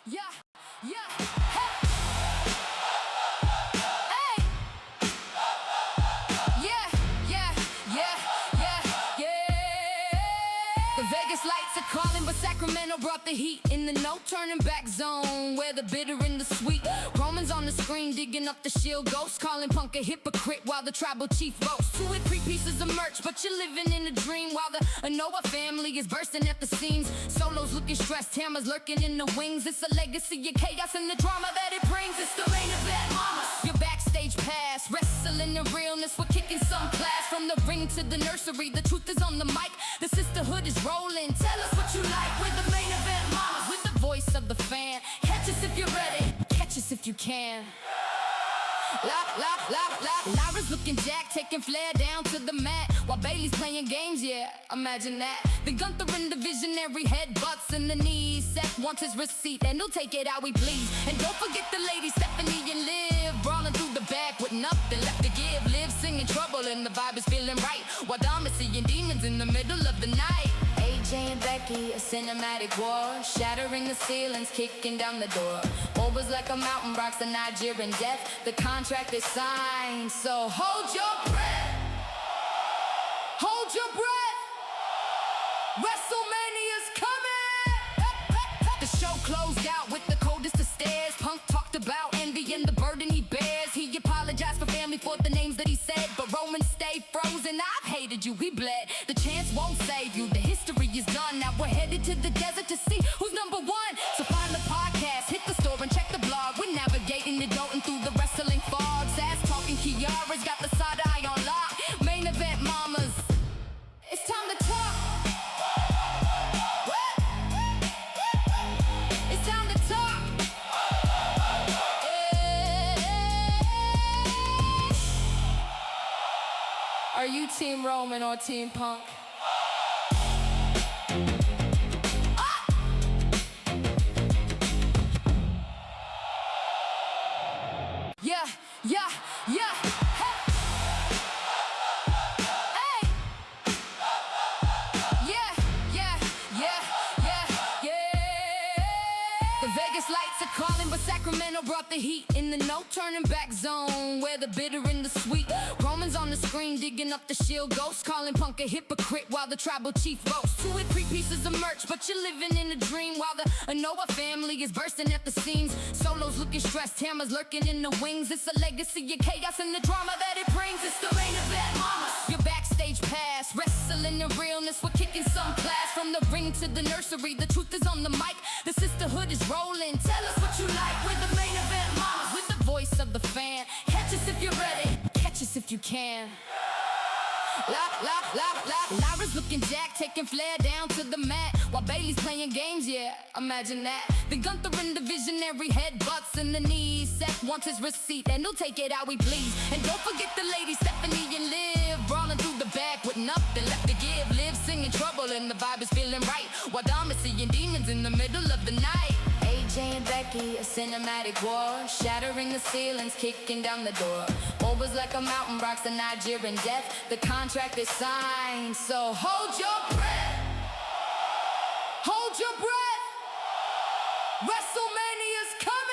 Yeah, yeah, hey. Hey. Yeah, yeah, yeah, yeah, yeah. The Vegas lights are calling, but Sacramento brought the heat. In the no turning back zone, where the bitter and the sweet. Romans on the screen, digging up the shield ghost, calling punk a hypocrite while the tribal chief boasts. 2 or 3 pieces of merch, but you're living in a dream while the Anoa family is bursting at the seams. Solos looking stressed, hammers lurking in the wings. It's a legacy of chaos and the drama that it brings. It's the main event, mamas. Your backstage pass, wrestling the realness. We're kicking some class from the ring to the nursery. The truth is on the mic, the sisterhood is rolling. Tell us what you like with the main event, mamas. With the voice of the fan, catch us if you're ready, catch us if you can. Lyra's looking jacked, taking flair down to the mat while Bailey's playing games, yeah, imagine that. The Gunther and the visionary headbutts in the knees. Seth wants his receipt and he'll take it how he please. And don't forget the ladies, Stephanie and Liv, brawling through the back with nothing left to give. Liv singing trouble and the vibe is feeling right, while Dom is seeing demons in the middle of the night. AJ and Becky, a cinematic war, shattering the ceilings, kicking down the door. Obas like a mountain rocks, the Nigerian death. The contract is signed, so hold your breath. Hold your breath. WrestleMania's coming. The show closed out with the coldest of stares. Punk talked about envy and the burden he bears. He apologized for family for the names that he said, but Roman stayed frozen. I've hated you, he bled. The chance won't save you, the history is done. Now we're headed to the desert to see who's number one. So find the podcast, hit the store and check the blog. We're navigating the Dalton through the wrestling fog. Sass talking, Kiara's got the side eye on lock. Main event, mamas, it's time to talk. What? It's time to talk. Are you Team Roman or Team Punk? Yeah, yeah, yeah. Hey. Yeah, yeah, yeah, yeah, yeah. The Vegas lights are calling, but Sacramento brought the heat. In the no turning back zone, where the bitter and the sweet. Romans on the screen, digging up the shield ghost, calling punk a hypocrite while the tribal chief boasts. 2 or 3 pieces of merch, but you're living in a dream while the Anoa family is bursting at the seams. Solos looking stressed, hammers lurking in the wings. It's a legacy of chaos and the drama that it brings. It's the main event, mamas. Your backstage pass, wrestling the realness. We're kicking some class from the ring to the nursery. The truth is on the mic, the sisterhood is rolling. Tell us what you like with the main event, mamas. With the voice of the fan, catch us if you're ready, catch us if you can. Lyra's looking jacked, taking flair down to the mat while Bailey's playing games, yeah, imagine that. The Gunther and the visionary headbutts in the knees. Seth wants his receipt and he'll take it how he please. And don't forget the ladies, Stephanie and Liv, brawling through the back with nothing left to give. Liv singing trouble and the vibe is feeling right, while Dom is seeing demons in the middle of the night. AJ and Becky, a cinematic war, shattering the ceilings, kicking down the door. Obas like a mountain rocks, the Nigerian death. The contract is signed, so hold your breath. Hold your breath. WrestleMania's coming.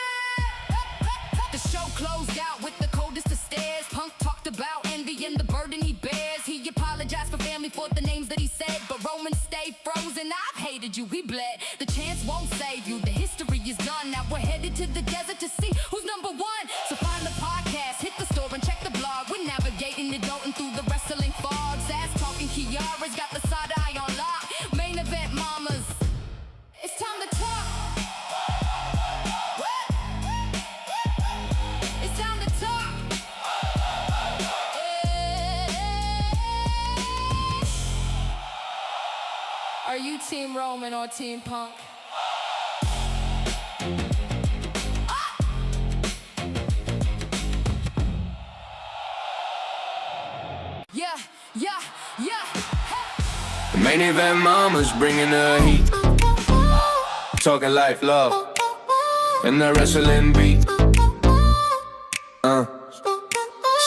The show closed out with the coldest of stares. Punk talked about envy and the burden he bears. He apologized for family for the names that he said, but Roman stayed frozen. I've hated you, he bled. The chance won't save you, the history is done. Now we're headed to the desert to see who's number one. So find the podcast, hit the store and check the blog. We're navigating the Dalton through the wrestling fog. Sass talking, Kiara's got the side eye on lock. Main event, mamas, it's time to talk. What? It's time to talk. Are you Team Roman or Team Punk? Yeah, yeah, yeah. The main event, mama's bringing the heat. Talking life, love, and the wrestling beat.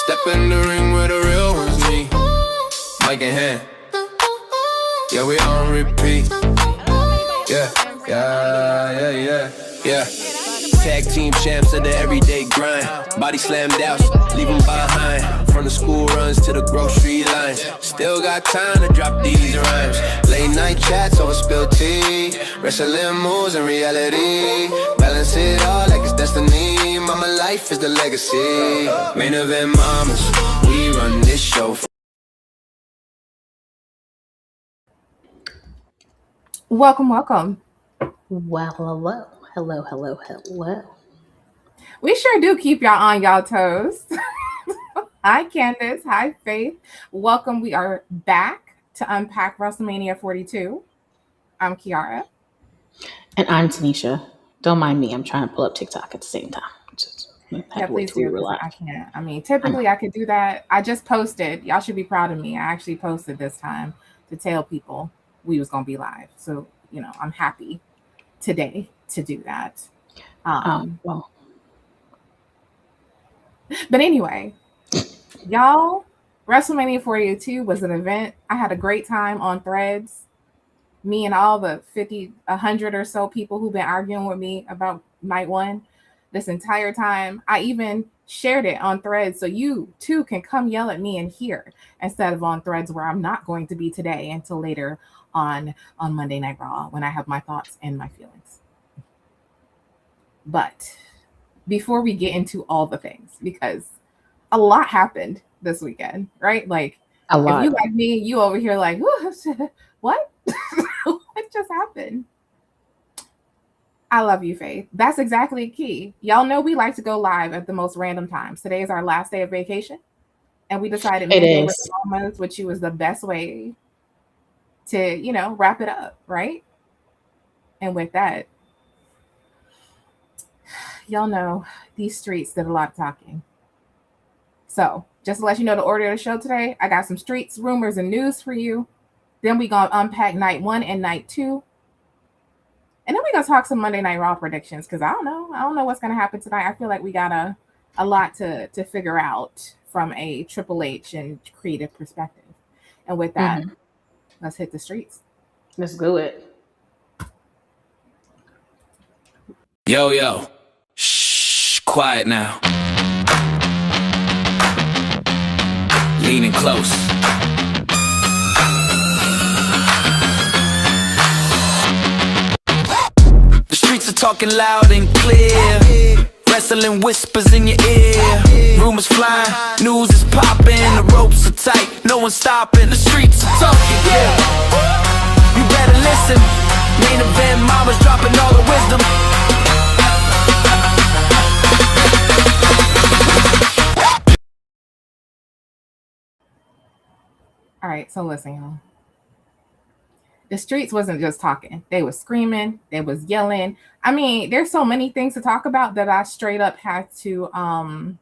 Step in the ring with the real ones, me, mic in hand. Yeah, we on repeat. Yeah, yeah, yeah, yeah. Yeah. Tag team champs of the everyday grind. Body slammed out, leave them behind. From the school runs to the grocery lines. Still got time to drop these rhymes. Late night chats over spilled tea. Wrestling moves in reality. Balance it all like it's destiny. Mama life is the legacy. Main event mamas, we run this show. Welcome. Well, hello. We sure do keep y'all on y'all toes. Hi, Candace. Hi, Faith. Welcome. We are back to unpack WrestleMania 42. I'm Kiara. And I'm Tanisha. Don't mind me. I'm trying to pull up TikTok at the same time. Yeah, please do. I can't. I mean, typically I could do that. I just posted. Y'all should be proud of me. I actually posted this time to tell people we was going to be live. So, I'm happy today to do that. Well. But anyway, y'all, WrestleMania 42 was an event. I had a great time on Threads. Me and all the 100 or so people who've been arguing with me about night one this entire time. I even shared it on Threads so you too can come yell at me in here instead of on Threads where I'm not going to be today until later on Monday Night Raw when I have my thoughts and my feelings. But before we get into all the things, because a lot happened this weekend, right? Like a lot. If you like me, you over here like, what? What just happened? I love you, Faith. That's exactly key. Y'all know we like to go live at the most random times. Today is our last day of vacation, and we decided Midday with the Mamas, which was the best way to, wrap it up, right? And with that, y'all know these streets did a lot of talking. So just to let you know the order of the show today, I got some streets, rumors, and news for you. Then we gonna unpack night 1 and night 2. And then we're gonna talk some Monday Night Raw predictions because I don't know what's gonna happen tonight. I feel like we got a lot to figure out from a Triple H and creative perspective. And with that, let's hit the streets. Let's do it. Yo. Shh, quiet now. Leaning close. The streets are talking loud and clear. Wrestling whispers in your ear. Rumors flying, news is popping. The ropes are tight, no one's stopping. The streets are talking, yeah. You better listen. Main event mama's dropping all the wisdom. All right, so listen, y'all. The streets wasn't just talking. They was screaming. They was yelling. I mean, there's so many things to talk about that I straight up had to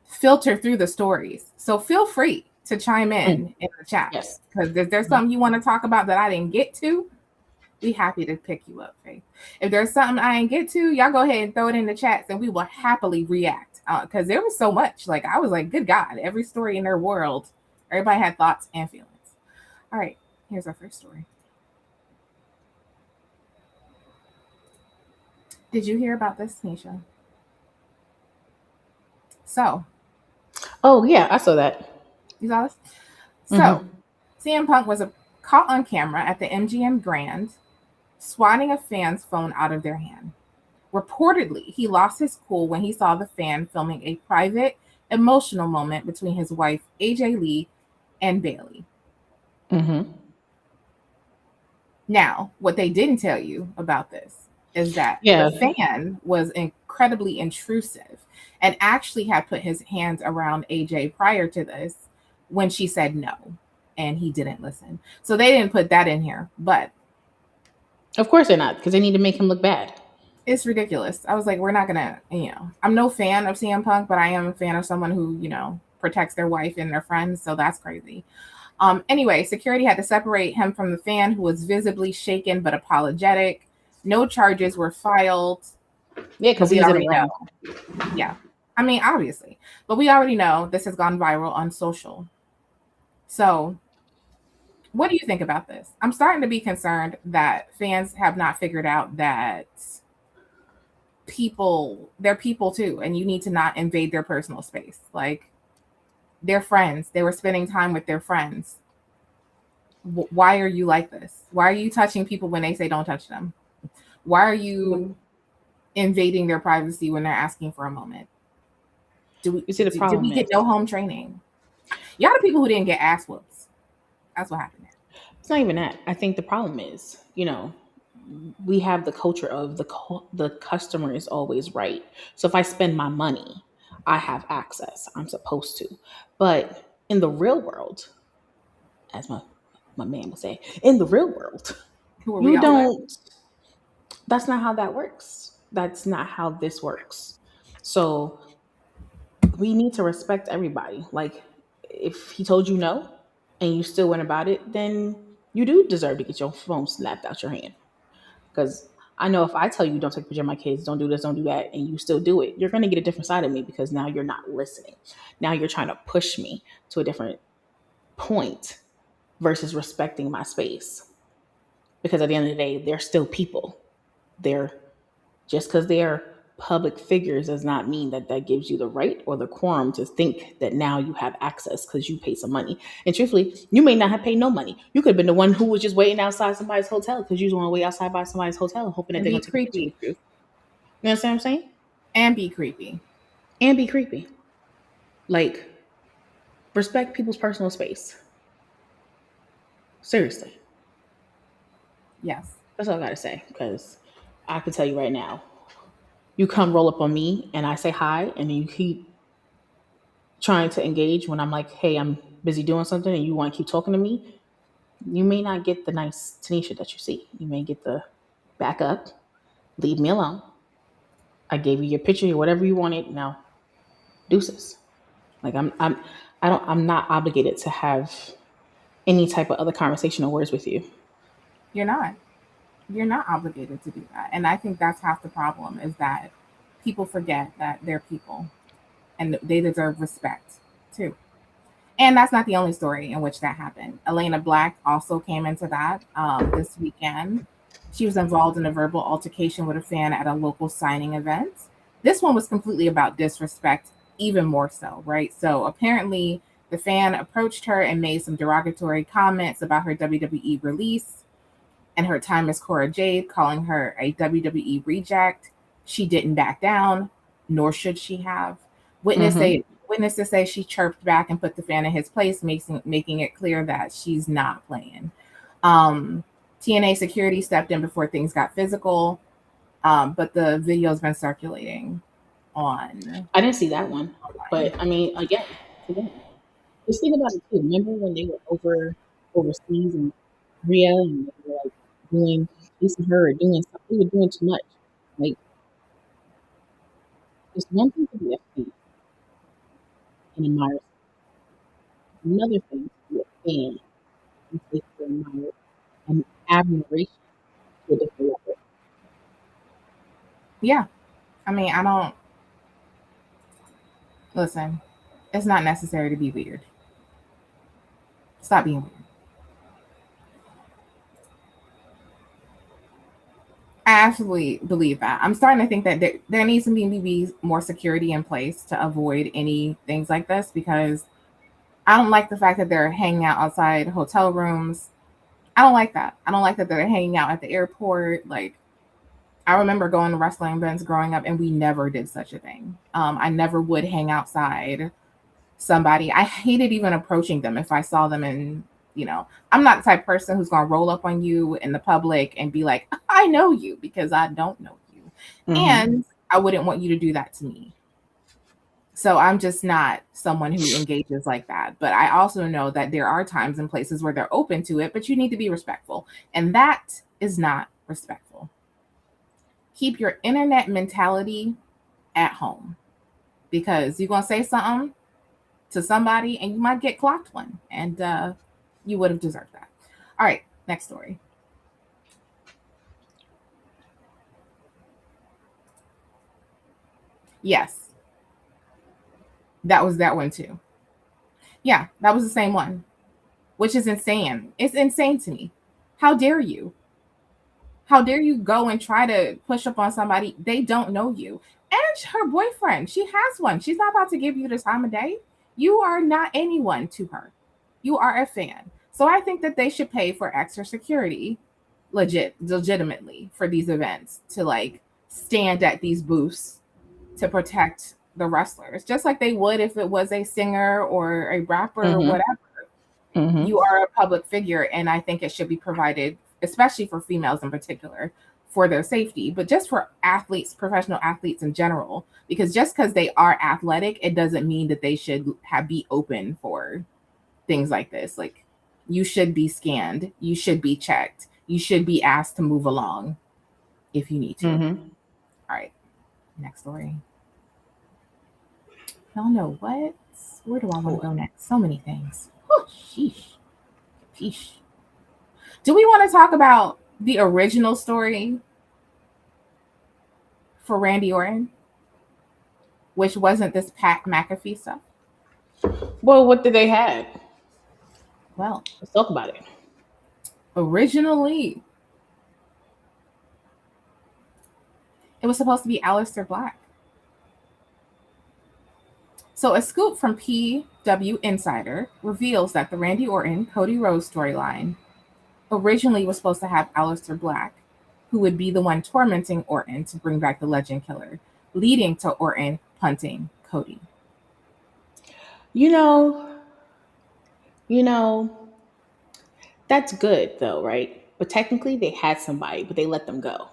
filter through the stories. So feel free to chime in the chat. Yes. Because if there's something you want to talk about that I didn't get to, be happy to pick you up, Faith. If there's something I didn't get to, y'all go ahead and throw it in the chats and we will happily react. Because there was so much. Like, I was like, good God, every story in their world, everybody had thoughts and feelings. All right, here's our first story. Did you hear about this, Nisha? So. Oh, yeah, I saw that. You saw this? So, CM Punk was caught on camera at the MGM Grand swatting a fan's phone out of their hand. Reportedly, he lost his cool when he saw the fan filming a private, emotional moment between his wife, AJ Lee, and Bailey. Now, what they didn't tell you about this is that the fan was incredibly intrusive and actually had put his hands around AJ prior to this when she said no, and he didn't listen. So they didn't put that in here, but of course they're not, because they need to make him look bad. It's ridiculous. I was like, we're not gonna, I'm no fan of CM Punk, but I am a fan of someone who, protects their wife and their friends. So that's crazy. Anyway, security had to separate him from the fan, who was visibly shaken but apologetic. No charges were filed. Yeah, because he already know. Yeah, I mean, obviously, but we already know this has gone viral on social. So, what do you think about this? I'm starting to be concerned that fans have not figured out that they're people too, and you need to not invade their personal space. Like, they're friends. They were spending time with their friends. Why are you like this? Why are you touching people when they say don't touch them? Why are you invading their privacy when they're asking for a moment? You see, the Did problem we get is, no home training? Y'all the people who didn't get ass whoops. That's what happened there. it's not even that. I think the problem is, we have the culture of the customer is always right. So if I spend my money, I have access. I'm supposed to. But in the real world, as my man would say, in the real world, Who are we you all with? don't. That's not how that works. That's not how this works. So we need to respect everybody. Like, if he told you no and you still went about it, then you do deserve to get your phone slapped out your hand. Because I know if I tell you don't take a picture of my kids, don't do this, don't do that, and you still do it, you're going to get a different side of me because now you're not listening. Now you're trying to push me to a different point versus respecting my space. Because at the end of the day, they're still people. They're Just because they're public figures does not mean that that gives you the right or the quorum to think that now you have access because you pay some money. And truthfully, you may not have paid no money. You could have been the one who was just waiting outside somebody's hotel because you just want to wait outside by somebody's hotel hoping that And they're be going to take a picture creepy. with you. You understand what I'm saying? And be creepy. And be creepy. Like, respect people's personal space. Seriously. Yes. That's all I got to say, because I can tell you right now, you come roll up on me and I say hi and you keep trying to engage when I'm like, hey, I'm busy doing something, and you want to keep talking to me, you may not get the nice Tanisha that you see. You may get the back up, leave me alone. I gave you your picture or whatever you wanted. Now, deuces. Like, I'm not obligated to have any type of other conversation or words with you. You're not. You're not obligated to do that. And I think that's half the problem, is that people forget that they're people and they deserve respect too. And that's not the only story in which that happened. Elena Black also came into that this weekend. She was involved in a verbal altercation with a fan at a local signing event. This one was completely about disrespect, even more so, right? So apparently, the fan approached her and made some derogatory comments about her WWE release and her time as Cora Jade, calling her a WWE reject. She didn't back down, nor should she have. Mm-hmm. Witnesses say she chirped back and put the fan in his place, making it clear that she's not playing. Um, TNA security stepped in before things got physical, but the video's been circulating on I didn't see that one, online. but I mean, again, just think about it too. Remember when they were overseas in Korea and they were like doing chasing her or doing something? They were doing too much. Like, it's one thing to be a fan and admire, another thing to be a fan and take to admire and admiration to a different level. Yeah, I mean, I don't listen. It's not necessary to be weird. Stop being weird. I absolutely believe that. I'm starting to think that there needs to be more security in place to avoid any things like this, because I don't like the fact that they're hanging out outside hotel rooms. I don't like that. I don't like that they're hanging out at the airport. Like, I remember going to wrestling events growing up, and we never did such a thing. I never would hang outside somebody. I hated even approaching them if I saw them in, I'm not the type of person who's going to roll up on you in the public and be like, I know you, because I don't know you. Mm-hmm. And I wouldn't want you to do that to me. So I'm just not someone who engages like that. But I also know that there are times and places where they're open to it, but you need to be respectful. And that is not respectful. Keep your internet mentality at home, because you're going to say something to somebody and you might get clocked one. And you would have deserved that. All right, next story. Yes, that was that one too. Yeah, that was the same one, which is insane. It's insane to me. How dare you? How dare you go and try to push up on somebody? They don't know you. And her boyfriend, she has one. She's not about to give you the time of day. You are not anyone to her. You are a fan. So I think that they should pay for extra security legitimately for these events to like stand at these booths to protect the wrestlers, just like they would if it was a singer or a rapper or Mm-hmm. whatever. Mm-hmm. You are a public figure, and I think it should be provided, especially for females in particular, for their safety, but just for athletes, professional athletes in general, because just because they are athletic, it doesn't mean that they should be open for things like this. Like, you should be scanned, you should be checked, you should be asked to move along if you need to. Mm-hmm. All right, next story. Y'all know what? Where do I want to go next? So many things. Oh, sheesh. Sheesh. Do we want to talk about the original story for Randy Orton, which wasn't this Pat McAfee stuff? Well, what did they have? Well, Let's talk about it. originally, it was supposed to be Aleister Black. So a scoop from PW Insider reveals that the Randy Orton Cody Rhodes storyline originally was supposed to have Aleister Black, who would be the one tormenting Orton to bring back the Legend Killer, leading to Orton punting Cody. You know, that's good though, right? But technically they had somebody, but they let them go.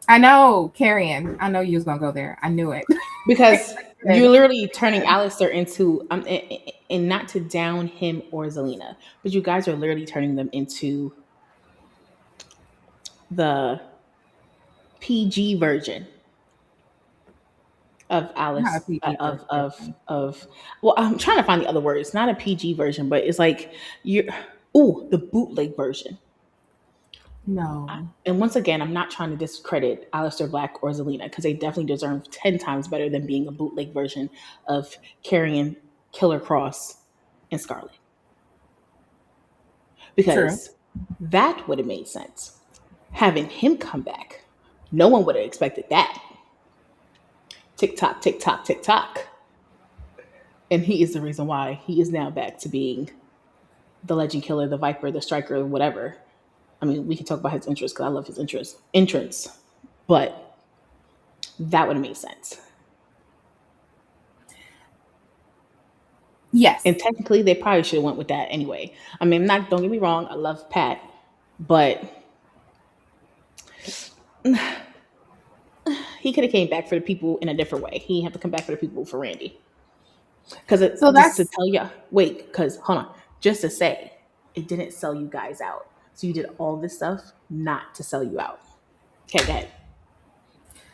I know, Carrion. I know you was gonna go there. I knew it. Because you're literally turning Alistair into and not to down him or Zelina, but you guys are literally turning them into the PG version of Not a Alice PG version. of well, I'm trying to find the other word. It's not a PG version, but it's like you're the bootleg version. No. And once again, I'm not trying to discredit Alistair Black or Zelina because they definitely deserve 10 times better than being a bootleg version of carrying Killer Cross and Scarlet. True. Because that would have made sense. Having him come back, no one would have expected that. Tick tock, tick tock, tick tock. And he is the reason why he is now back to being the Legend Killer, the Viper, the Striker, whatever. I mean, we can talk about his interest because I love his entrance, but that would have made sense. Yes. And technically, they probably should have went with that anyway. I mean, don't get me wrong, I love Pat, but he could have came back for the people in a different way. He didn't have to come back for the people for Randy. Because just to tell you, because hold on, just to say, it didn't sell you guys out. So you did all this stuff not to sell you out. Okay, go ahead.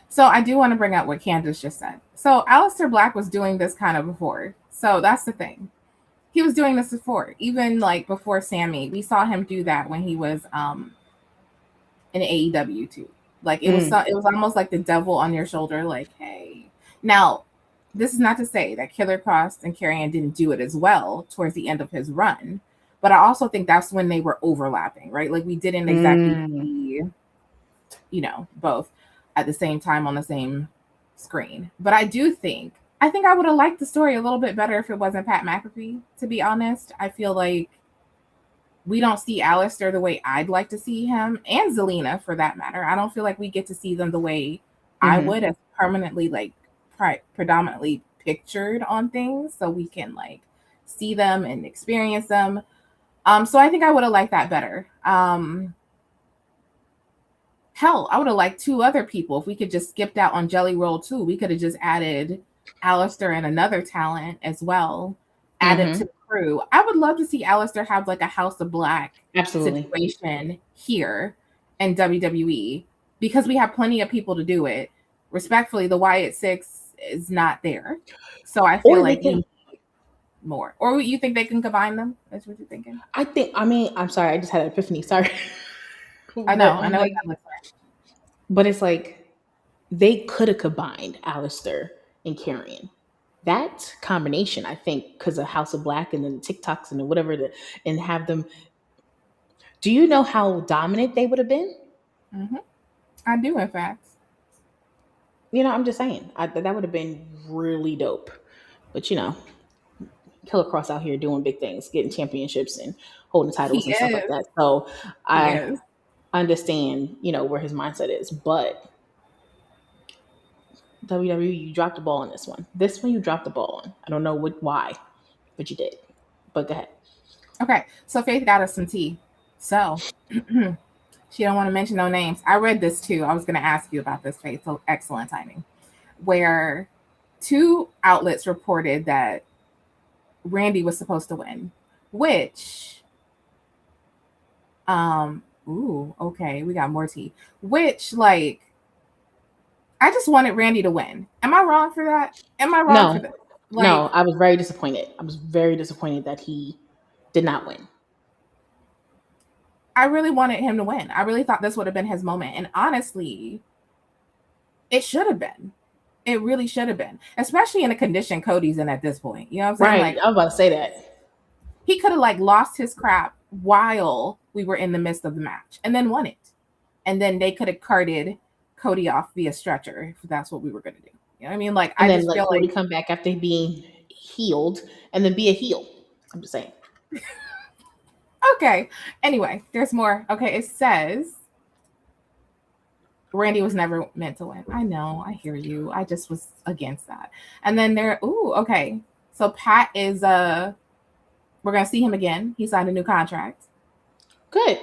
So I do want to bring up what Candace just said. So Aleister Black was doing this kind of before. So that's the thing. He was doing this before. Even like before Sammy. We saw him do that when he was in AEW too. Like it was almost like the devil on your shoulder, like, hey. Now, this is not to say that Killer Cross and Karrion didn't do it as well towards the end of his run. But I also think that's when they were overlapping, right? Like we didn't exactly see, both at the same time on the same screen. But I think I would have liked the story a little bit better if it wasn't Pat McAfee, to be honest. I feel like we don't see Aleister the way I'd like to see him, and Zelina for that matter. I don't feel like we get to see them the way I would, as permanently, like predominantly pictured on things, so we can like see them and experience them. So I think I would have liked that better. Hell, I would have liked two other people. If we could just skipped out on Jelly Roll too, we could have just added Aleister and another talent as well, added to the crew. I would love to see Aleister have like a House of Black situation here in WWE, because we have plenty of people to do it. Respectfully, the Wyatt Six is not there. So I feel like more. Or you think they can combine them? That's what you're thinking? I'm sorry, I just had an epiphany. Sorry. I know what that looks like. But it's like they could have combined Aleister and Karrion. That combination, I think, because of House of Black and then the TikToks and whatever, and have them. Do you know how dominant they would have been? Hmm. I do, in fact. I'm just saying that would have been really dope. But Killer Cross out here doing big things, getting championships and holding titles He and stuff like is. that. So He I is. understand, where his mindset is. But WWE, you dropped the ball on this one. This one you dropped the ball on. I don't know why, but you did. But go ahead. Okay, so Faith got us some tea. So she don't want to mention no names. I read this too. I was going to ask you about this, Faith. So excellent timing. Where two outlets reported that Randy was supposed to win, which, okay, we got more tea. Which, like, I just wanted Randy to win. Am I wrong for that? Am I wrong for No, this? no, Like, I was very disappointed. I was very disappointed that he did not win. I really wanted him to win. I really thought this would have been his moment. And honestly, it should have been. It really should have been, especially in the condition Cody's in at this point. You know what I'm saying? Right. Like, I was about to say that. he could have like lost his crap while we were in the midst of the match and then won it. And then they could have carted Cody off via stretcher if that's what we were going to do. You know what I mean? Like, And I then just let feel Cody like, come back after being healed and then be a heel. I'm just saying. okay. Anyway, there's more. Okay. It says Randy was never meant to win. I know. I hear you. I just was against that. And then okay. So Pat is, we're going to see him again. He signed a new contract. Good.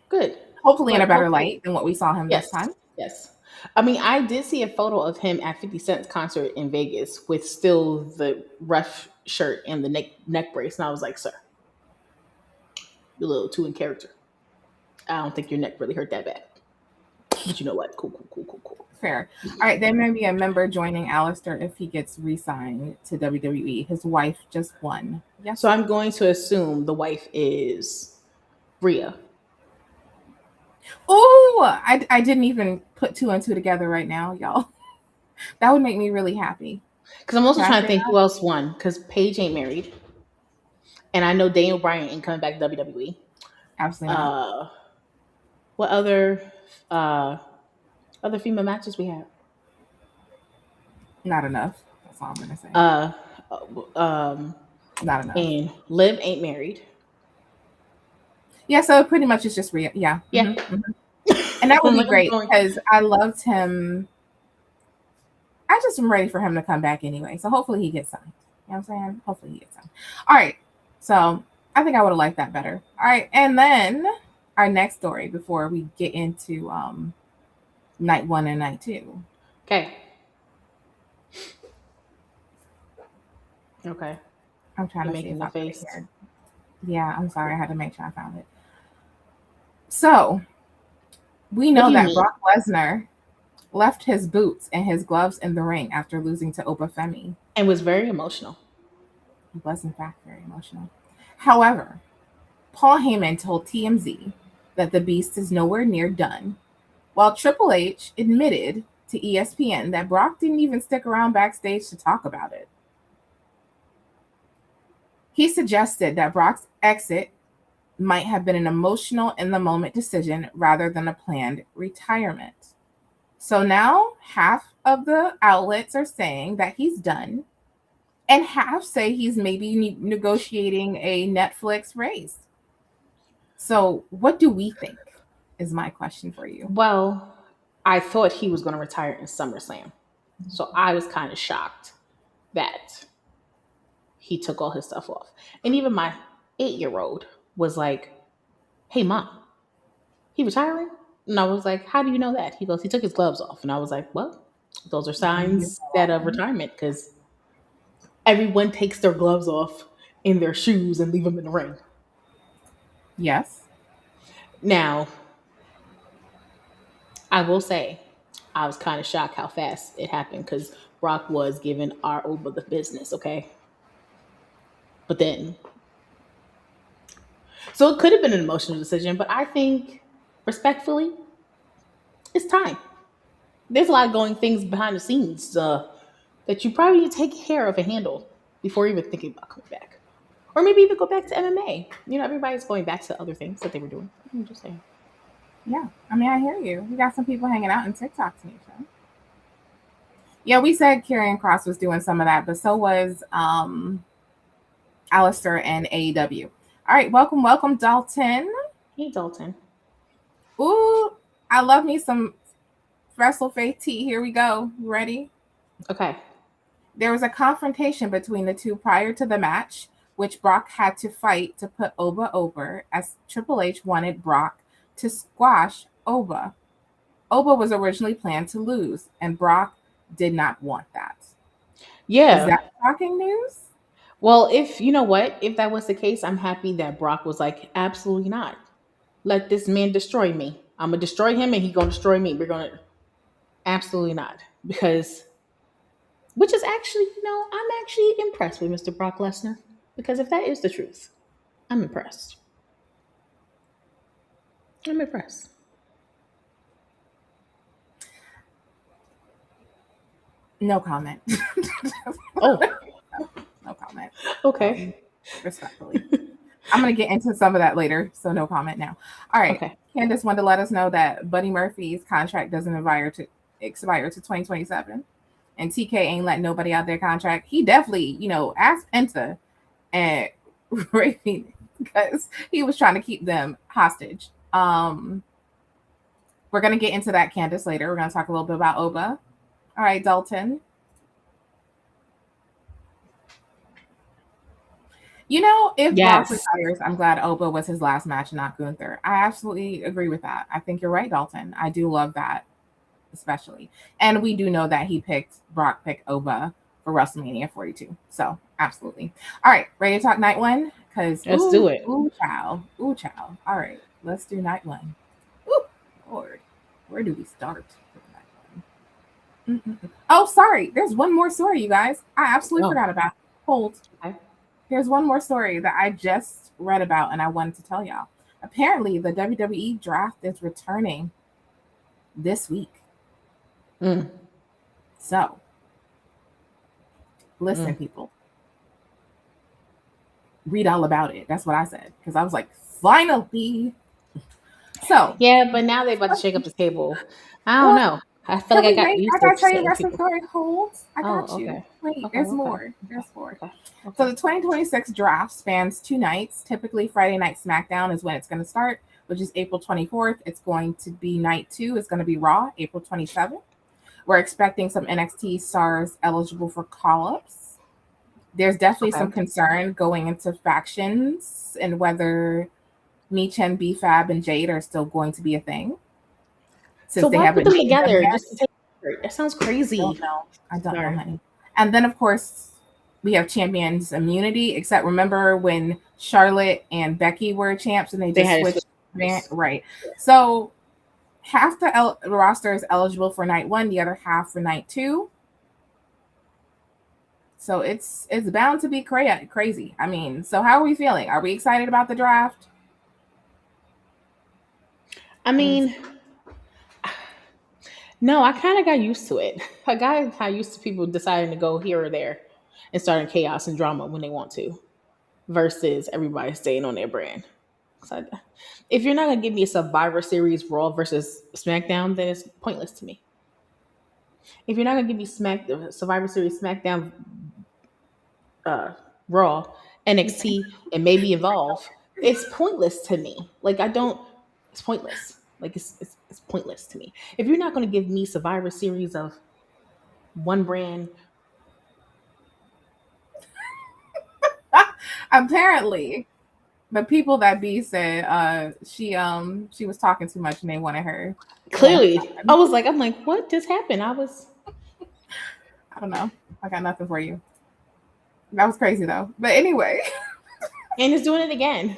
Good. Hopefully in But a better hopefully- light than what we saw him this Yes. time. Yes. I mean, I did see a photo of him at 50 Cent's concert in Vegas with still the ref shirt and the neck brace. And I was like, sir, you're a little too in character. I don't think your neck really hurt that bad. But you know what? Cool. Fair. All right, there may be a member joining Alistair if he gets re-signed to WWE. His wife just won. Yes. So I'm going to assume the wife is Rhea. Oh, I didn't even put two and two together right now, y'all. That would make me really happy. Because I'm also Can I trying to say think that? who else won. Because Paige ain't married. And I know Daniel Bryan ain't coming back to WWE. Absolutely not. What other female matches we have? Not enough. That's all I'm gonna say. Not enough. And Liv ain't married. Yeah, so pretty much it's just Rhea. Yeah. Yeah. And that would be Like, I'm great going- because I loved him. I just am ready for him to come back anyway. So hopefully he gets signed. You know what I'm saying? Hopefully he gets signed. All right. So I think I would have liked that better. All right. And then our next story before we get into night 1 and night 2. Okay. I'm trying You're to see making if the I put it face. here. Yeah, I'm sorry. I had to make sure I found it. So we know What do you that mean? Brock Lesnar left his boots and his gloves in the ring after losing to Opa Femi. And was very emotional. He was, in fact, very emotional. However, Paul Heyman told TMZ that the Beast is nowhere near done, while Triple H admitted to ESPN that Brock didn't even stick around backstage to talk about it. He suggested that Brock's exit might have been an emotional in-the-moment decision rather than a planned retirement. So now half of the outlets are saying that he's done, and half say he's maybe negotiating a Netflix raise. So what do we think is my question for you. Well, I thought he was going to retire in SummerSlam. So I was kind of shocked that he took all his stuff off. And even my 8-year-old was like, hey, Mom, he retiring? And I was like, how do you know that? He goes, he took his gloves off. And I was like, well, those are signs that of retirement because everyone takes their gloves off in their shoes and leave them in the ring. Yes. Now, I will say, I was kind of shocked how fast it happened because Brock was giving our Oba the business, okay? But then, so it could have been an emotional decision, but I think, respectfully, it's time. There's a lot of going things behind the scenes that you probably need to take care of and handle before even thinking about coming back. Or maybe even go back to MMA. You know, everybody's going back to other things that they were doing. I'm just saying. Yeah, I mean, I hear you. We got some people hanging out in TikTok nation. Yeah, we said Karrion Cross was doing some of that, but so was Alistair and AEW. All right, welcome, Dalton. Hey, Dalton. Ooh, I love me some Wrestle Faith tea. Here we go. You ready? Okay. There was a confrontation between the two prior to the match, which Brock had to fight to put Oba over, as Triple H wanted Brock to squash Oba. Oba was originally planned to lose, and Brock did not want that. Is Yeah. that shocking news? Well, if you know what, if that was the case, I'm happy that Brock was like, absolutely not. Let this man destroy me. I'm gonna destroy him, and he gonna destroy me. We're gonna absolutely not, because which is actually, I'm actually impressed with Mr. Brock Lesnar, because if that is the truth, I'm impressed. I'm impressed. No comment. Oh, No comment. okay. Respectfully. I'm going to get into some of that later, so no comment now. All right. Okay. Candace wanted to let us know that Buddy Murphy's contract doesn't expire to 2027. And TK ain't letting nobody out their contract. He definitely, asked Penta and Ray because he was trying to keep them hostage. We're going to get into that, Candace, later. We're going to talk a little bit about Oba. All right, Dalton. If Yes. Brock retires, I'm glad Oba was his last match, not Gunther. I absolutely agree with that. I think you're right, Dalton. I do love that, especially. And we do know that Brock picked Oba for WrestleMania 42. So, absolutely. All right, ready to talk night one? Because Let's do it. Ooh, chow. Ooh, chow. All right, let's do night one. Ooh, Lord. Where do we start with night one? Oh, sorry. There's one more story, you guys. I absolutely forgot about. Hold. Okay. There's one more story that I just read about and I wanted to tell y'all. Apparently, the WWE draft is returning this week. So, listen, people. Read all about it. That's what I said. Because I was like, finally. So. Yeah, but now they're about to shake up the table. I don't know. I feel like I got used I to gotta tell you certain the rest of the people. story. Hold. I got you. Okay. Wait, Okay, there's okay. more. There's more. Okay. So the 2026 draft spans 2 nights. Typically, Friday Night SmackDown is when it's going to start, which is April 24th. It's going to be night 2. It's going to be Raw, April 27th. We're expecting some NXT stars eligible for call-ups. There's definitely some concern going into factions and whether Michin, B-Fab, and Jade are still going to be a thing. So They why haven't put them named together? yet. Just to take that sounds crazy. I don't know, honey. And then, of course, we have champions immunity, except remember when Charlotte and Becky were champs and they just switched. Right. So half the roster is eligible for night 1, the other half for night 2. So it's bound to be crazy. I mean, so how are we feeling? Are we excited about the draft? I mean, no, I kind of got used to it. I got used to people deciding to go here or there and starting chaos and drama when they want to, versus everybody staying on their brand. So if you're not gonna give me a Survivor Series Raw versus SmackDown, then it's pointless to me. If you're not gonna give me Survivor Series SmackDown, Raw, NXT, and maybe Evolve, it's pointless to me. Like it's pointless. Like it's pointless to me. If you're not gonna give me Survivor Series of one brand. Apparently, the people that B said she was talking too much and they wanted her. Clearly, I'm like, what just happened? I don't know. I got nothing for you. That was crazy though. But anyway. And it's doing it again.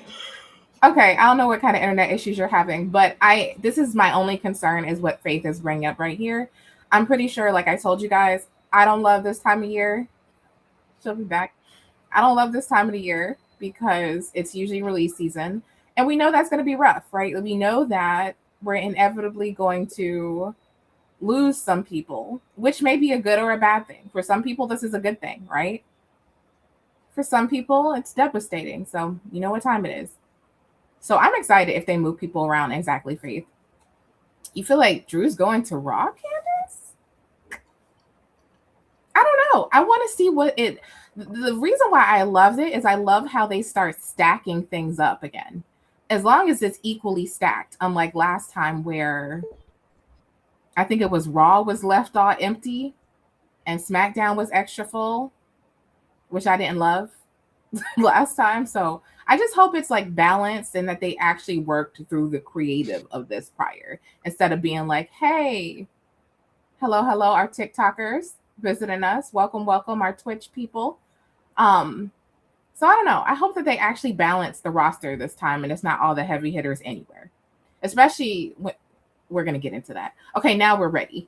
Okay, I don't know what kind of internet issues you're having, but this is my only concern is what Faith is bringing up right here. I'm pretty sure, like I told you guys, I don't love this time of year. She'll be back. I don't love this time of the year because it's usually release season. And we know that's going to be rough, right? We know that we're inevitably going to lose some people, which may be a good or a bad thing. For some people, this is a good thing, right? For some people, it's devastating. So you know what time it is. So I'm excited if they move people around. Exactly, Faith. You feel like Drew's going to Raw, Candace? I don't know. I want to see what it. The reason why I loved it is I love how they start stacking things up again. As long as it's equally stacked, unlike last time where I think it was Raw was left all empty and SmackDown was extra full, which I didn't love last time. So I just hope it's like balanced and that they actually worked through the creative of this prior instead of being like, hey, hello, our TikTokers visiting us. Welcome, our Twitch people. So I don't know. I hope that they actually balance the roster this time and it's not all the heavy hitters anywhere. Especially when we're going to get into that. Okay, now we're ready.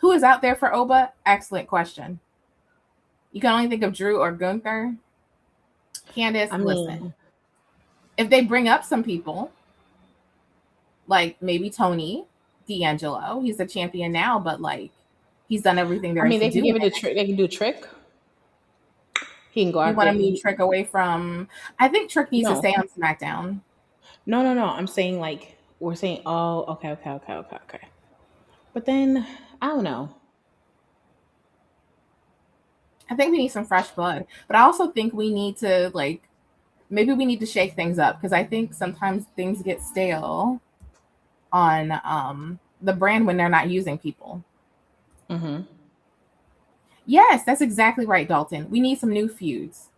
Who is out there for Oba? Excellent question. You can only think of Drew or Gunther. Candace, listen. If they bring up some people, like maybe Tony D'Angelo, he's a champion now, but like he's done everything there. They can give it a trick. They can do a trick. He can go out. You want to move Trick away from? I think Trick needs to stay on SmackDown. No. I'm saying like we're saying. Oh, okay. But then I don't know. I think we need some fresh blood, but I also think we need to like maybe we need to shake things up because I think sometimes things get stale on the brand when they're not using people. Mm-hmm. Yes, that's exactly right, Dalton. We need some new feuds.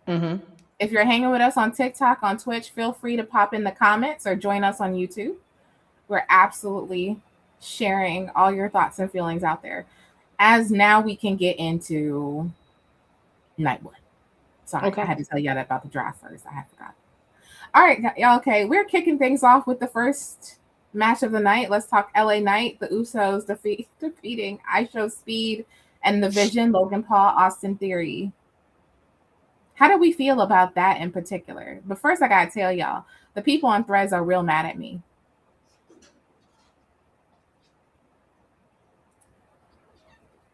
Mm-hmm. If you're hanging with us on TikTok, on Twitch, feel free to pop in the comments or join us on YouTube. We're absolutely sharing all your thoughts and feelings out there. As now we can get into night one. Sorry, okay. I had to tell y'all about the draft first. I forgot. All right, y'all. Okay, we're kicking things off with the first match of the night. Let's talk LA Knight. The Usos defeating IShowSpeed and the Vision, Logan Paul, Austin Theory. How do we feel about that in particular? But first, I gotta tell y'all, the people on Threads are real mad at me.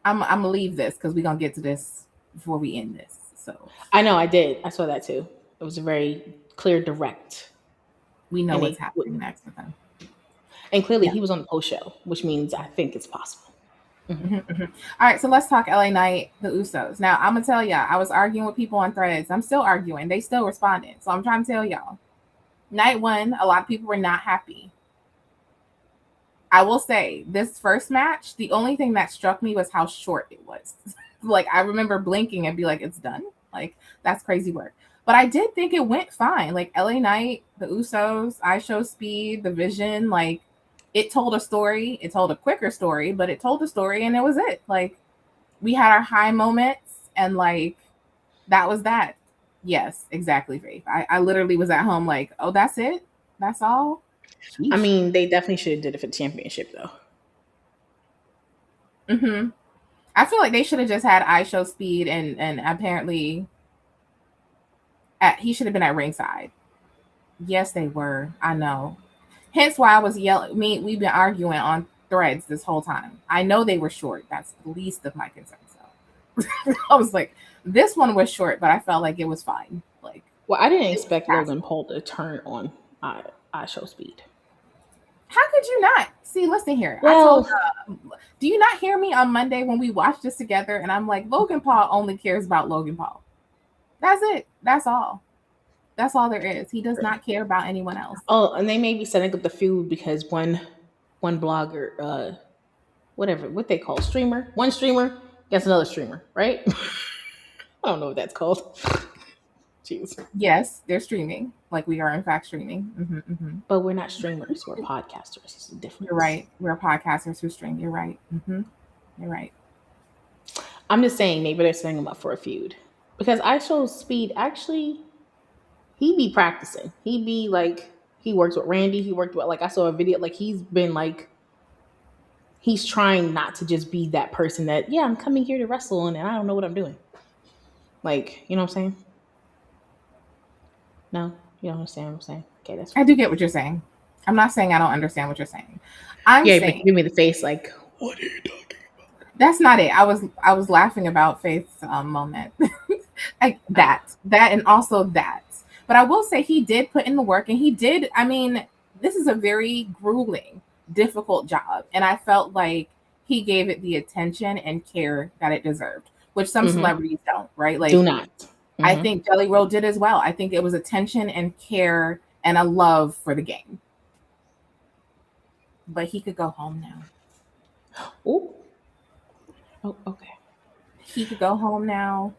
I'm gonna leave this because we're gonna get to this before we end this. So I know I did. I saw that too. It was a very clear, direct. We know what's happening next with him. And clearly he was on the post show, which means I think it's possible. Mm-hmm. All right, so let's talk LA Knight, the Usos. Now, I'm going to tell y'all, I was arguing with people on Threads. I'm still arguing. They still responded. So I'm trying to tell y'all. Night one, a lot of people were not happy. I will say, this first match, the only thing that struck me was how short it was. Like, I remember blinking and be like, it's done? Like, that's crazy work. But I did think it went fine. Like, LA Knight, the Usos, IShowSpeed, the Vision, like, it told a story. It told a quicker story, but it told a story and it was it. Like, we had our high moments and like, that was that. Yes, exactly, Faith. I literally was at home like, oh, that's it? That's all? Sheesh. I mean, they definitely should have did it for the championship though. Mm-hmm. I feel like they should have just had IShowSpeed and apparently he should have been at ringside. Yes, they were. I know. Hence why I was yelling. We've been arguing on Threads this whole time. I know they were short. That's the least of my concerns. So I was like, this one was short, but I felt like it was fine. Like, well, I didn't expect Logan Paul to turn on IShowSpeed. How could you not? See, listen here. Well, do you not hear me on Monday when we watched this together? And I'm like, Logan Paul only cares about Logan Paul. That's it. That's all. That's all there is. He does not care about anyone else. Oh, and they may be setting up the feud because one blogger, what they call one streamer gets another streamer, right? I don't know what that's called. Jeez. Yes, they're streaming. Like we are in fact streaming. Mm-hmm, mm-hmm. But we're not streamers. We're podcasters. It's different. You're right. We're podcasters who stream. You're right. Mm-hmm. You're right. I'm just saying maybe they're setting him up for a feud because IShowSpeed actually. He be practicing. He be like, he works with Randy. He worked with, like, I saw a video, like, he's been like, he's trying not to just be that person that, yeah, I'm coming here to wrestle and I don't know what I'm doing. Like, you know what I'm saying? No, you don't understand what I'm saying? Okay, that's fine. I do get what you're saying. I'm not saying I don't understand what you're saying. I'm saying, but give me the face like, what are you talking about? That's not it. I was laughing about Faith's moment. That and also that. But I will say he did put in the work, and he did. I mean, this is a very grueling, difficult job, and I felt like he gave it the attention and care that it deserved, which some celebrities don't, right? Do Like not. I think Jelly Roll did as well. I think it was attention and care and a love for the game. But he could go home now. Ooh. Oh, okay. He could go home now.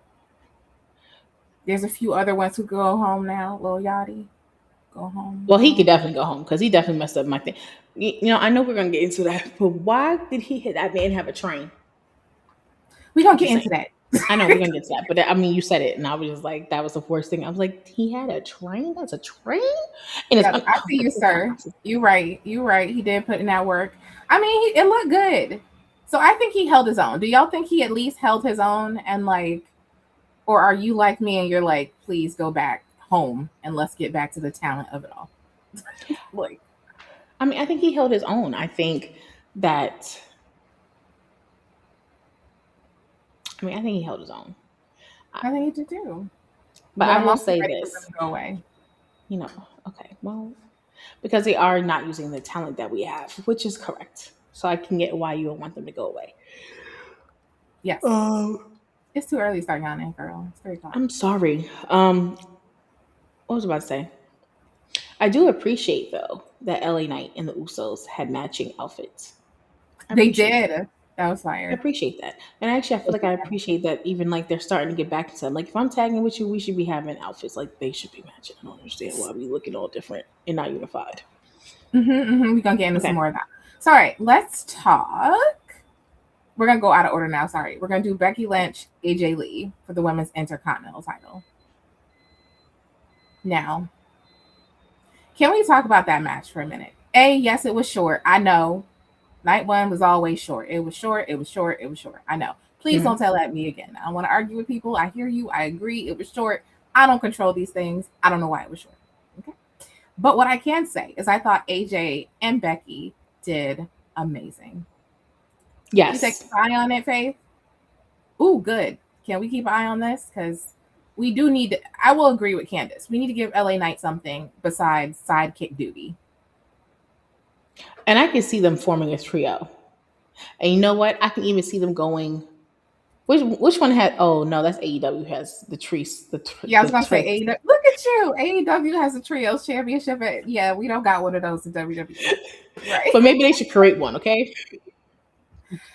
There's a few other ones who go home now. Lil Yachty, go home. Well, he could definitely go home because he definitely messed up my thing. You know, I know we're gonna get into that, but why did he hit that man have a train? We gonna get into that. I know we're gonna get to that, but I mean, you said it, and I was just like, that was the worst thing. I was like, he had a train. That's a train. And Yeah, I see you, sir. You right. You right. He did put in that work. I mean, it looked good. So I think he held his own. Do y'all think he at least held his own? And like, or are you like me and you're like, please go back home and let's get back to the talent of it all? Like, I mean, I think he held his own. I think that. I mean, I think he held his own. I think he did too. But I I'm will also say ready for this. them to go away. You know, okay, well, because they are not using the talent that we have, which is correct. So I can get why you don't want them to go away. Yes. It's too early to start yawning, girl. It's 3 o'clock. I'm sorry. What was I about to say? I do appreciate though that LA Knight and the Usos had matching outfits. They did. That was I fire. appreciate that. And actually I feel like I appreciate that even like they're starting to get back into like if I'm tagging with you, we should be having outfits like they should be matching. I don't understand why we looking all different and not unified. We're gonna get into some more of that. So, all right, let's talk. We're gonna go out of order now. Sorry, we're gonna do Becky Lynch, AJ Lee for the women's intercontinental title. Now, can we talk about that match for a minute? Yes, it was short. I know. Night one was always short. It was short. It was short. It was short. I know. Please don't tell that me again. I don't want to argue with people. I hear you. I agree. It was short. I don't control these things. I don't know why it was short. Okay. But what I can say is I thought AJ and Becky did amazing. Yes. Can you take an eye on it, Faith? Ooh, good. Can we keep an eye on this? Because we do need to, I will agree with Candace. We need to give LA Knight something besides sidekick duty. And I can see them forming a trio. And you know what? I can even see them going. Which one had? Oh no, that's AEW has the trees. Yeah, I was gonna say AEW. Look at you. AEW has a trios championship. Yeah, we don't got one of those in WWE. Right. But maybe they should create one. Okay.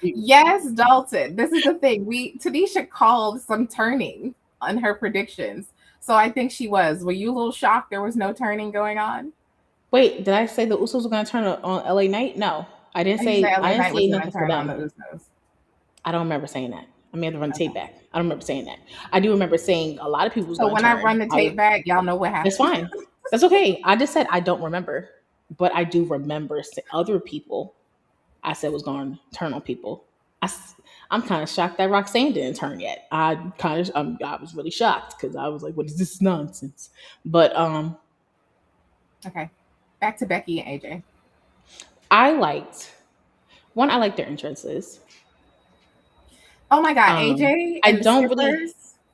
Yes, Dalton. This is the thing. Tanisha called some turning on her predictions, so I think she was. Were you a little shocked there was no turning going on? Wait, did I say the Usos were going to turn on LA Knight? No, I didn't say. I didn't say nothing for them. I don't remember saying that. I may have to run the tape back. I don't remember saying that. I do remember saying a lot of people. So when I run the tape back, y'all know what happened. That's fine. That's okay. I just said I don't remember, but I do remember other people. I said was going to turn on people. I'm kind of shocked that Roxanne didn't turn yet. I was really shocked because I was like, "What is this nonsense?" But okay, back to Becky and AJ. I liked their entrances. Oh my God, AJ and the skippers. Really.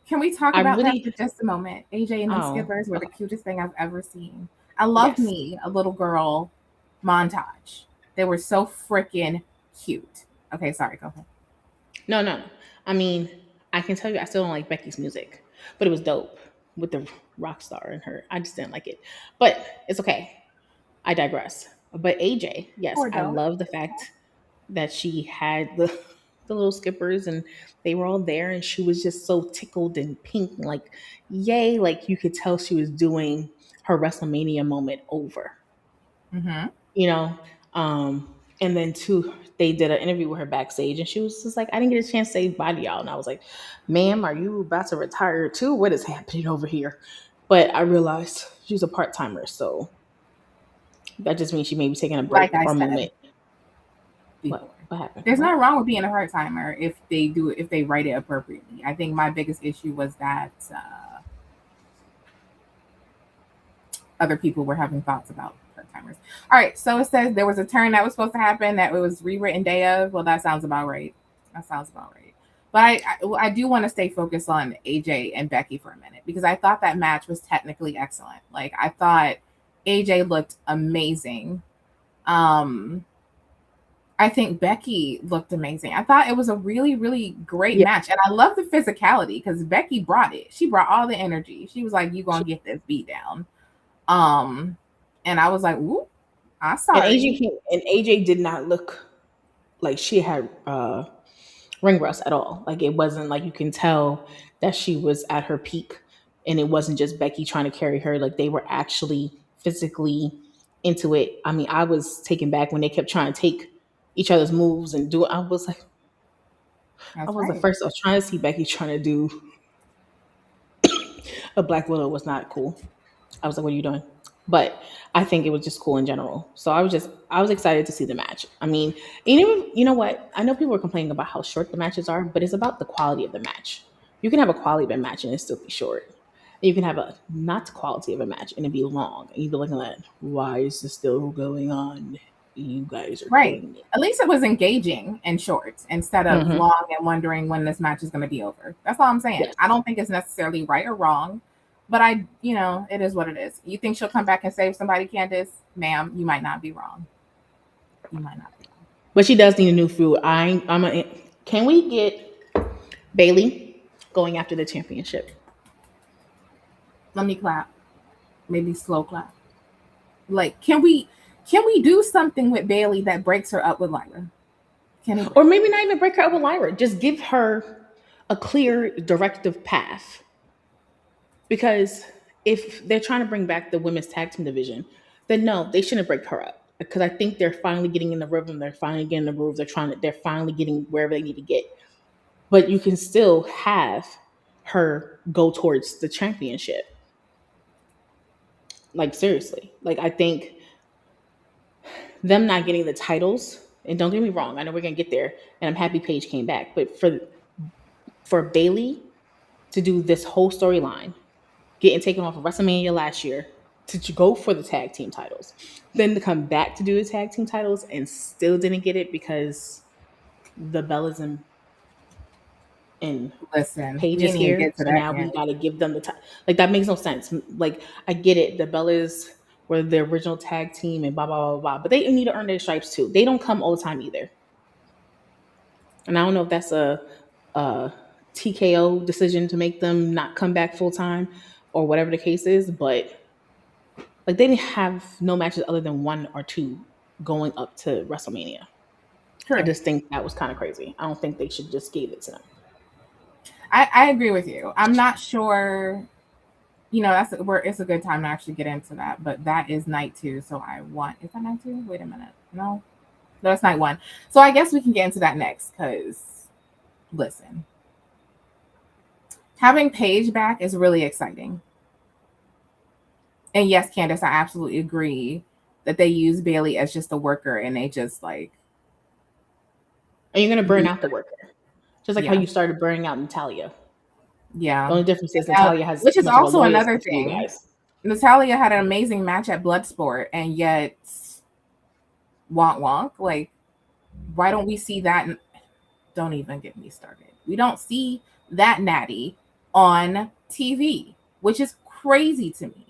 Can we talk about that for just a moment? AJ and the skippers were the cutest thing I've ever seen. I love me a little girl montage. They were so freaking cute. Okay, sorry, go ahead. No. I mean, I can tell you I still don't like Becky's music, but it was dope with the rock star in her. I just didn't like it. But it's okay. I digress. But AJ, yes, I love the fact that she had the little skippers and they were all there and she was just so tickled and pink, like yay, like you could tell she was doing her WrestleMania moment over. You know, and then too, they did an interview with her backstage and she was just like, I didn't get a chance to say bye to y'all. And I was like, ma'am, are you about to retire too? What is happening over here? But I realized she's a part-timer, so that just means she may be taking a break or a moment. What happened? There's nothing wrong with being a part-timer if they write it appropriately. I think my biggest issue was that other people were having thoughts about part-timers. All right, so it says there was a turn that was supposed to happen that it was rewritten day of. Well, that sounds about right. But I do want to stay focused on AJ and Becky for a minute because I thought that match was technically excellent. Like I thought AJ looked amazing. Um, I think Becky looked amazing. I thought it was a really, really great Yeah. match. And I love the physicality because Becky brought it. She brought all the energy. She was like, you gonna get this beat down. And I was like, ooh, I'm sorry. And AJ did not look like she had ring rust at all. Like it wasn't like you can tell that she was at her peak and it wasn't just Becky trying to carry her. Like they were actually physically into it. I mean, I was taken back when they kept trying to take each other's moves and do it. I was like, That's right. I was trying to see Becky trying to do a Black Widow was not cool. I was like, what are you doing? But I think it was just cool in general. So I was excited to see the match. I mean, you know what? I know people are complaining about how short the matches are, but it's about the quality of the match. You can have a quality of a match and it still be short. And you can have a not quality of a match and it be long. And you'd be looking at, why is this still going on? You guys are Right. killing it. At least it was engaging and short instead of Mm-hmm. long and wondering when this match is going to be over. That's all I'm saying. Yes. I don't think it's necessarily right or wrong, but it is what it is. You think she'll come back and save somebody, Candace? Ma'am, you might not be wrong. You might not be wrong. But she does need a new food. Can we get Bailey going after the championship? Let me clap. Maybe slow clap. Like, can we do something with Bailey that breaks her up with Lyra? Can it? Or maybe not even break her up with Lyra. Just give her a clear directive path. Because if they're trying to bring back the women's tag team division, then no, they shouldn't break her up. Because I think they're finally getting in the rhythm. They're finally getting the groove. They're finally getting wherever they need to get. But you can still have her go towards the championship. Like seriously. Like I think them not getting the titles, and don't get me wrong, I know we're gonna get there, and I'm happy Paige came back. But for Bailey to do this whole storyline, getting taken off of WrestleMania last year to go for the tag team titles, then to come back to do the tag team titles and still didn't get it because the Bellas and Listen, Paige we is didn't even here, get to so that now we yet. got to give them the time. Like that makes no sense. Like I get it, the Bellas were the original tag team and blah blah blah blah, but they need to earn their stripes too. They don't come all the time either, and I don't know if that's a TKO decision to make them not come back full time or whatever the case is, but like they didn't have no matches other than one or two going up to WrestleMania. I True. just think that was kind of crazy. I don't think they should just give it to them. I agree with you. I'm not sure. That's where it's a good time to actually get into that. But that is night 2, so is that night 2? Wait a minute. No, that's night 1. So I guess we can get into that next. Because listen, having Paige back is really exciting. And yes, Candace, I absolutely agree that they use Bailey as just a worker, and they just like, And you're gonna burn out the worker, just like how yeah, you started burning out Natalia. The yeah. only difference is Natalia has Which is much of a also loyalty another to you thing. guys. Natalia had an amazing match at Bloodsport, and yet wonk wonk. Like, why don't we see that? Don't even get me started. We don't see that Natty on TV, which is crazy to me.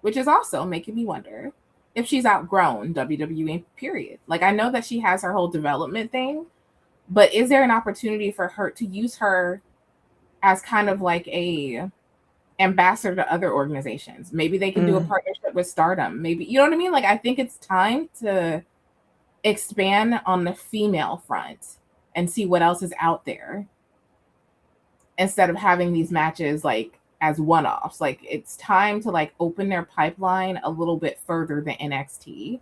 Which is also making me wonder if she's outgrown WWE. Period. Like, I know that she has her whole development thing, but is there an opportunity for her to use her as kind of like a ambassador to other organizations? Maybe they can do a partnership with Stardom. Maybe, you know what I mean? Like, I think it's time to expand on the female front and see what else is out there instead of having these matches like as one-offs. Like, it's time to like open their pipeline a little bit further than NXT.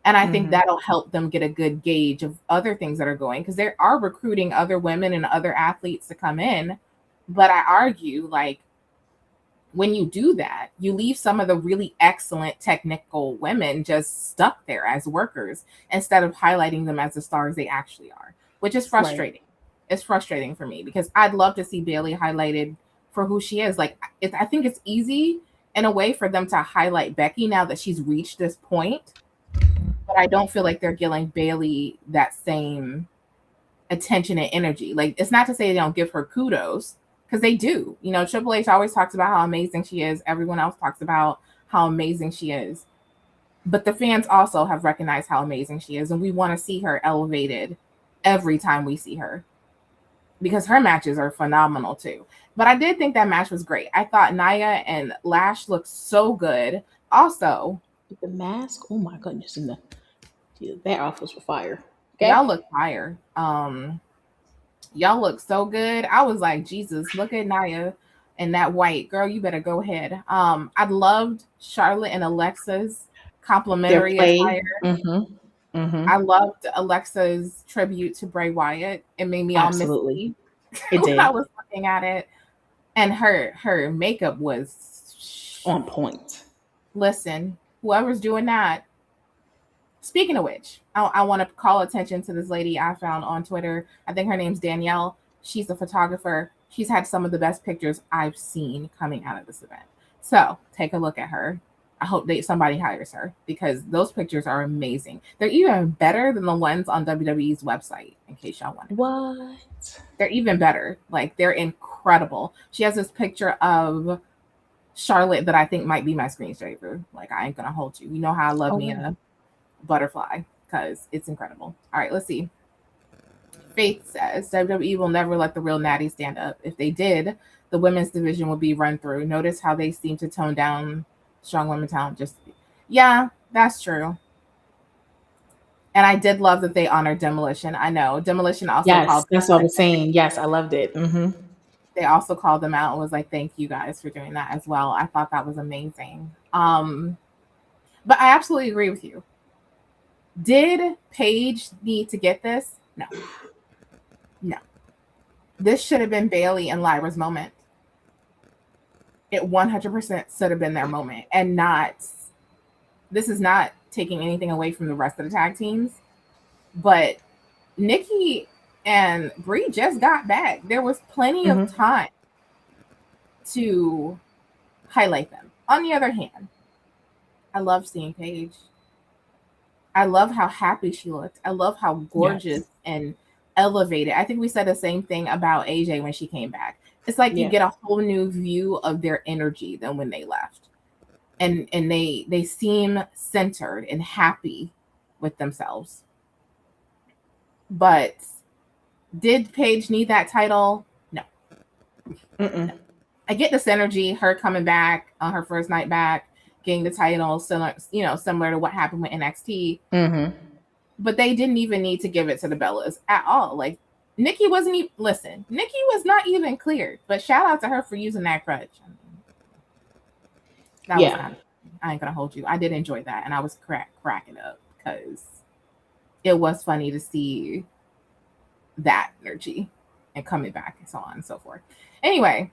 And I think that'll help them get a good gauge of other things that are going, because they are recruiting other women and other athletes to come in. But I argue, like, when you do that, you leave some of the really excellent technical women just stuck there as workers instead of highlighting them as the stars they actually are, which is frustrating. Right. It's frustrating for me because I'd love to see Bailey highlighted for who she is. Like, I think it's easy in a way for them to highlight Becky now that she's reached this point, but I don't feel like they're giving Bailey that same attention and energy. Like, it's not to say they don't give her kudos, because they do. You know, Triple H always talks about how amazing she is. Everyone else talks about how amazing she is. But the fans also have recognized how amazing she is, and we want to see her elevated every time we see her, because her matches are phenomenal too. But I did think that match was great. I thought Nia and Lash looked so good. Also, With the mask, oh my goodness, and that outfits were fire. y'all Okay, look fire. Y'all look so good. I was like, Jesus, look at Nia and that white girl. You better go ahead. I loved Charlotte and Alexa's their complimentary play. attire. Mm-hmm. I loved Alexa's tribute to Bray Wyatt. It made me all Absolutely, misty it when I did. was looking at it. And her makeup was, On point. listen, whoever's doing that. Speaking of which, I want to call attention to this lady I found on Twitter. I think her name's Danielle. She's a photographer. She's had some of the best pictures I've seen coming out of this event. So take a look at her. I hope somebody hires her, because those pictures are amazing. They're even better than the ones on WWE's website, in case y'all wonder. What? They're even better. Like, they're incredible. She has this picture of Charlotte that I think might be my screensaver. Like, I ain't gonna hold you. You know how I love Oh me yeah. a butterfly, because it's incredible. All right, let's see. Faith says WWE will never let the real natty stand up. If they did, the women's division would be run through. Notice how they seem to tone down strong women talent. Yeah, that's true. And I did love that they honored Demolition. I know Demolition also Yes, called that's what I was saying. Yes, I loved it. they also called them out and was like, thank you guys for doing that as well. I thought that was amazing. But I absolutely agree with you. Did Paige need to get this? No. This should have been Bailey and Lyra's moment. It 100% should have been their moment, and not. This is not taking anything away from the rest of the tag teams, but Nikki and Brie just got back. There was plenty of time to highlight them. On the other hand, I love seeing Paige. I love how happy she looked. I love how gorgeous and elevated. I think we said the same thing about AJ when she came back. It's like you get a whole new view of their energy than when they left. And they seem centered and happy with themselves. But did Paige need that title? No. No. I get the synergy, her coming back on her first night back, getting the title, similar to what happened with NXT. But they didn't even need to give it to the Bellas at all. Like, Nikki wasn't even, listen, Nikki was not even cleared, but shout out to her for using that crutch. That was kind of, I ain't gonna hold you. I did enjoy that, and I was cracking up, because it was funny to see that energy and coming back and so on and so forth. Anyway,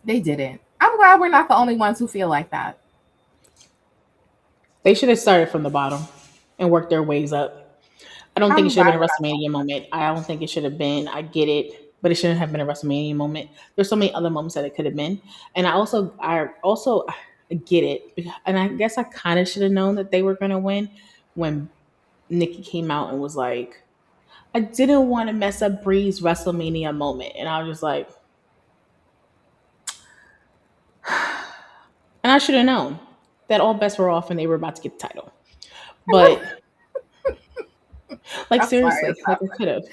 they didn't. I'm glad we're not the only ones who feel like that. They should have started from the bottom and worked their ways up. I don't think it should have been a WrestleMania moment. I don't think it should have been. I get it, but it shouldn't have been a WrestleMania moment. There's so many other moments that it could have been. And I also get it. And I guess I kind of should have known that they were going to win when Nikki came out and was like, I didn't want to mess up Brie's WrestleMania moment. And I was just like, and I should have known that all bets were off and they were about to get the title. But like, seriously, like I could have.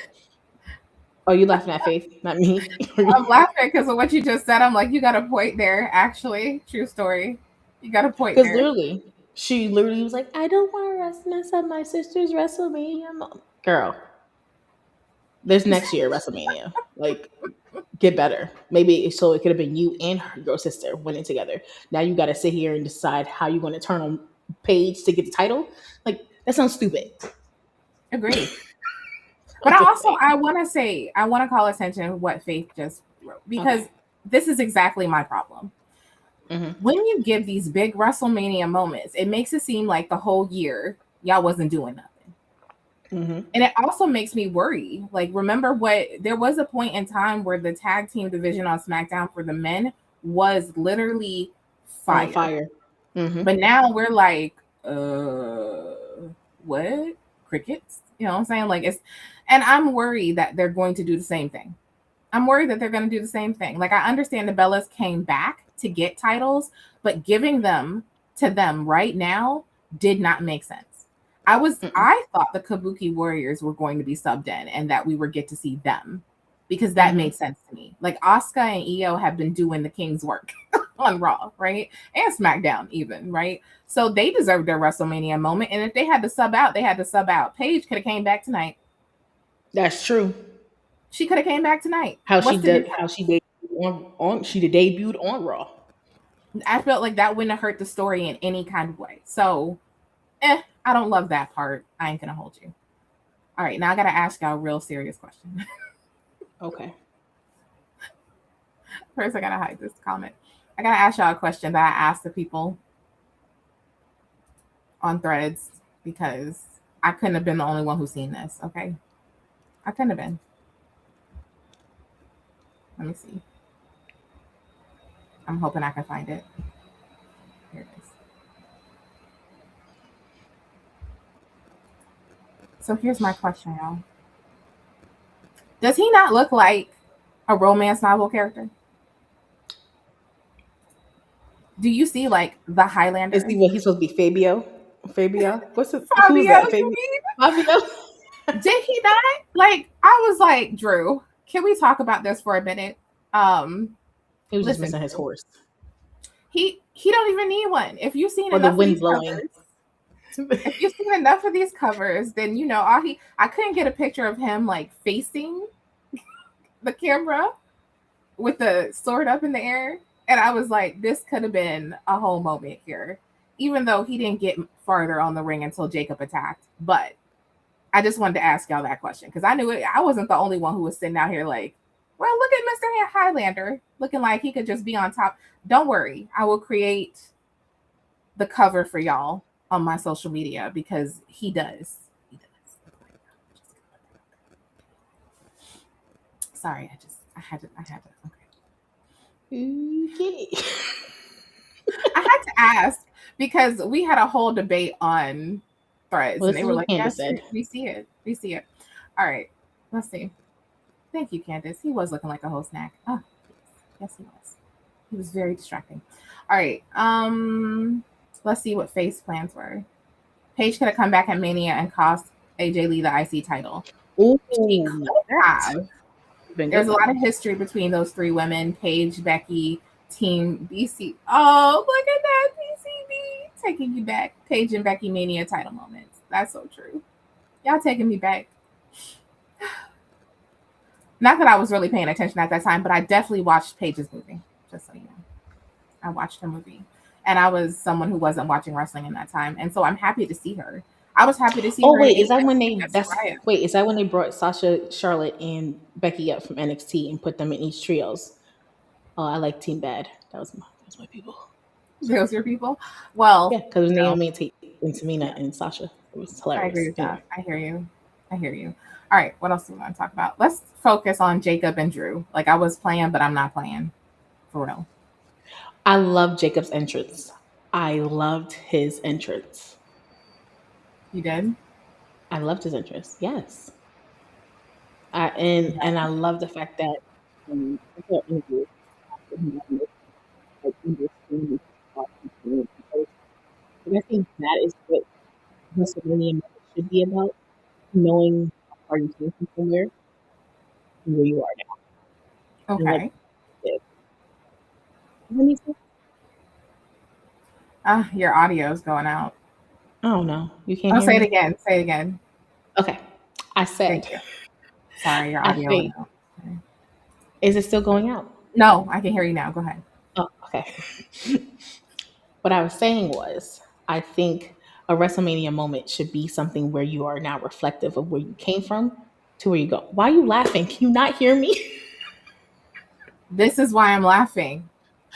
Oh, you laughing at Faith, not me? I'm laughing because of what you just said. I'm like, you got a point there. Actually, true story. You got a point there. Because she literally was like, I don't want to mess up my sister's WrestleMania moment. Girl, there's next year WrestleMania. Like, get better. Maybe so it could have been you and your sister winning together. Now you got to sit here and decide how you're going to turn on Paige to get the title. Like, that sounds stupid. Agreed. But I want to call attention to what Faith just wrote, because this is exactly my problem. When you give these big WrestleMania moments, it makes it seem like the whole year y'all wasn't doing nothing. And it also makes me worry. Like, remember there was a point in time where the tag team division on SmackDown for the men was literally fire. On fire. But now we're like, what? crickets. You know what I'm saying? Like and I'm worried that they're going to do the same thing. I'm worried that they're going to do the same thing. Like, I understand the Bellas came back to get titles, but giving them to them right now did not make sense. I thought the Kabuki Warriors were going to be subbed in and that we would get to see them because that made sense to me. Like, Asuka and Io have been doing the King's work on Raw, right? And SmackDown even, right? So they deserved their WrestleMania moment. And if they had to sub out, they had to sub out. Paige could have came back tonight. That's true. She could have came back tonight. How she debuted on Raw. I felt like that wouldn't have hurt the story in any kind of way. So, I don't love that part. I ain't gonna hold you. All right, now I gotta ask y'all a real serious question. Okay. First, I gotta hide this comment. I gotta ask y'all a question that I asked the people on Threads because I couldn't have been the only one who's seen this. Okay, I couldn't have been. Let me see. I'm hoping I can find it. Here it is. So here's my question, y'all. Does he not look like a romance novel character? Do you see like the Highlander? Is he what he's supposed to be? Fabio? What's it? Fabio, Who's that? Fabio? Did he not? Like, I was like, Drew, can we talk about this for a minute? He was just missing his horse. He don't even need one. If you've seen or enough the wind of these blowing. Covers, if you've seen enough of these covers, then you know I couldn't get a picture of him like facing the camera with the sword up in the air. And I was like, this could have been a whole moment here, even though he didn't get farther on the ring until Jacob attacked. But I just wanted to ask y'all that question because I knew I wasn't the only one who was sitting out here like, well, look at Mr. Highlander looking like he could just be on top. Don't worry. I will create the cover for y'all on my social media because he does. He does. Sorry, I had to. Okay. Okay. I had to ask because we had a whole debate on Threads and they were like, yes, we see it. We see it. All right. Let's see. Thank you, Candace. He was looking like a whole snack. Oh, yes, he was. He was very distracting. All right. Let's see what Faith's plans were. Paige could have come back at Mania and cost AJ Lee the IC title. Ooh, she could have. There's a lot of history between those three women, Paige, Becky, Team BC. Oh, look at that, BCB. Taking you back. Paige and Becky Mania title moments. That's so true. Y'all taking me back. Not that I was really paying attention at that time, but I definitely watched Paige's movie, just so you know. I watched her movie. And I was someone who wasn't watching wrestling in that time. And so I'm happy to see her. I was happy to see her. Oh, wait, is that when they brought Sasha, Charlotte, and Becky up from NXT and put them in each trios? Oh, I like Team Bad. That was my people. Those your people? Well, yeah, because Naomi and Tamina and Sasha. It was hilarious. I agree with that. I hear you. All right, what else do we want to talk about? Let's focus on Jacob and Drew. Like, I was playing, but I'm not playing. For real. I love Jacob's entrance. I loved his entrance. You did? I loved his entrance. Yes. And I love the fact that I think that is what WrestleMania should be about, knowing how far you came from somewhere and where you are now. Okay. Your audio is going out. Oh no, you can't. Oh, say it again. Say it again. Okay, I said. Thank you. Sorry, your audio went out. Okay. Is it still going out? No, I can hear you now. Go ahead. Oh, okay. What I was saying was, I think a WrestleMania moment should be something where you are now reflective of where you came from to where you go. Why are you laughing? Can you not hear me? This is why I'm laughing.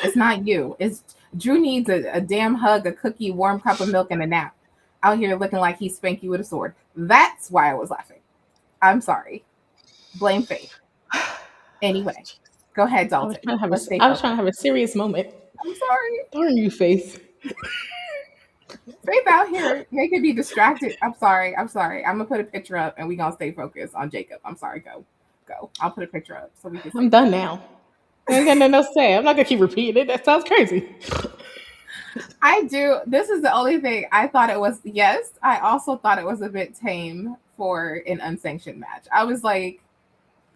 It's not you. It's Drew needs a damn hug, a cookie, warm cup of milk, and a nap. Out here looking like he spanked you with a sword. That's why I was laughing. I'm sorry. Blame Faith. Anyway, go ahead, Dalton. I was trying to have a serious moment. I'm sorry. Darn you, Faith. Faith out here, they could be distracted. I'm sorry. I'm gonna put a picture up and we gonna stay focused on Jacob. I'm sorry. Go. I'll put a picture up so we can I'm see. done now. I ain't got nothing else to say. I'm not gonna keep repeating it. That sounds crazy. I do. This is the only thing I thought it was. Yes, I also thought it was a bit tame for an unsanctioned match. I was like,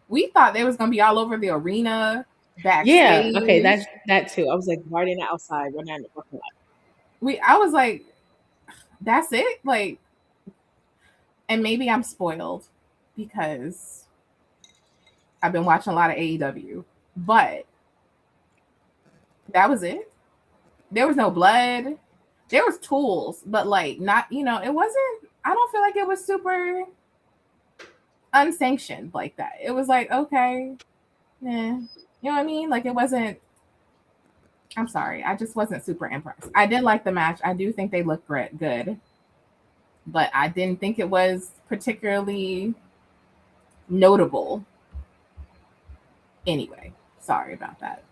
we thought they was gonna be all over the arena, Yeah. backstage. Okay. That too. I was like, why are they not outside? We're not in the parking lot. I was like, that's it. Like, and maybe I'm spoiled because I've been watching a lot of AEW, but that was it. There was no blood. There was tools, but like not, it wasn't. I don't feel like it was super unsanctioned like that. It was like, okay, you know what I mean? Like it wasn't. I'm sorry, I just wasn't super impressed. I did like the match. I do think they looked good, but I didn't think it was particularly notable. Anyway, sorry about that.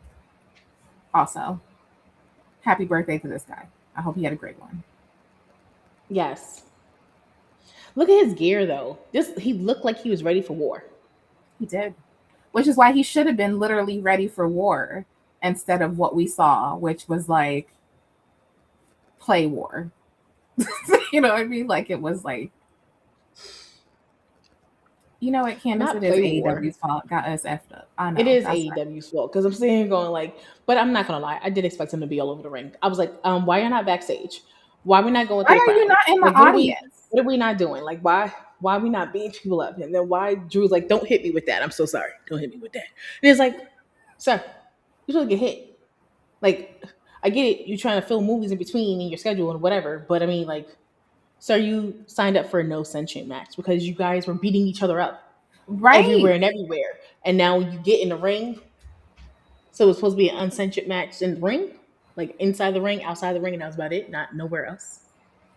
Also, happy birthday to this guy. I hope he had a great one. Yes. Look at his gear though. He looked like he was ready for war. He did, which is why he should have been literally ready for war instead of what we saw, which was like play war. You know what I mean? Like it was like, you know what, Candace, Not it is play war. AEW's fault. Got us effed up. I know. It is That's AEW's fault because I'm sitting here going like, but I'm not gonna lie, I did expect him to be all over the ring. I was like, why are not backstage? Why are we not going why to the are you crowd? not in the Like, audience? what are we not doing? Like, why are we not beating people up? And then why Drew's like, don't hit me with that. I'm so sorry. Don't hit me with that. And it's like, sir, you should get hit. Like, I get it. You're trying to film movies in between in your schedule and whatever. But I mean, like, sir, you signed up for a no sentient match because you guys were beating each other up Right. everywhere and everywhere. And now you get in the ring. So it's supposed to be an unsentient match in the ring, like inside the ring, outside the ring, and that was about it. Not nowhere else.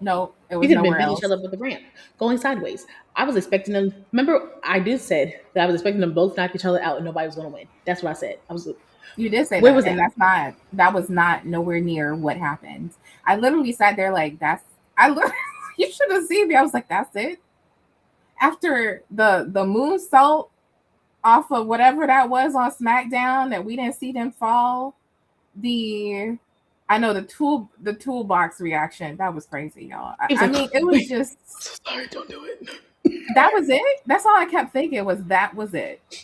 No, it We was could have been nowhere beating else. each other up with the ramp, going sideways. I was expecting them. Remember, I did said that I was expecting them both to knock each other out and nobody was going to win. That's what I said. I was. You did say Where that, was and that? that was not nowhere near what happened. I literally sat there like you should have seen me. I was like, that's it. After the moonsault off of whatever that was on SmackDown that we didn't see them fall. I know the toolbox reaction, that was crazy, y'all. I mean, it was just sorry, don't do it. that was it. That's all I kept thinking was that was it.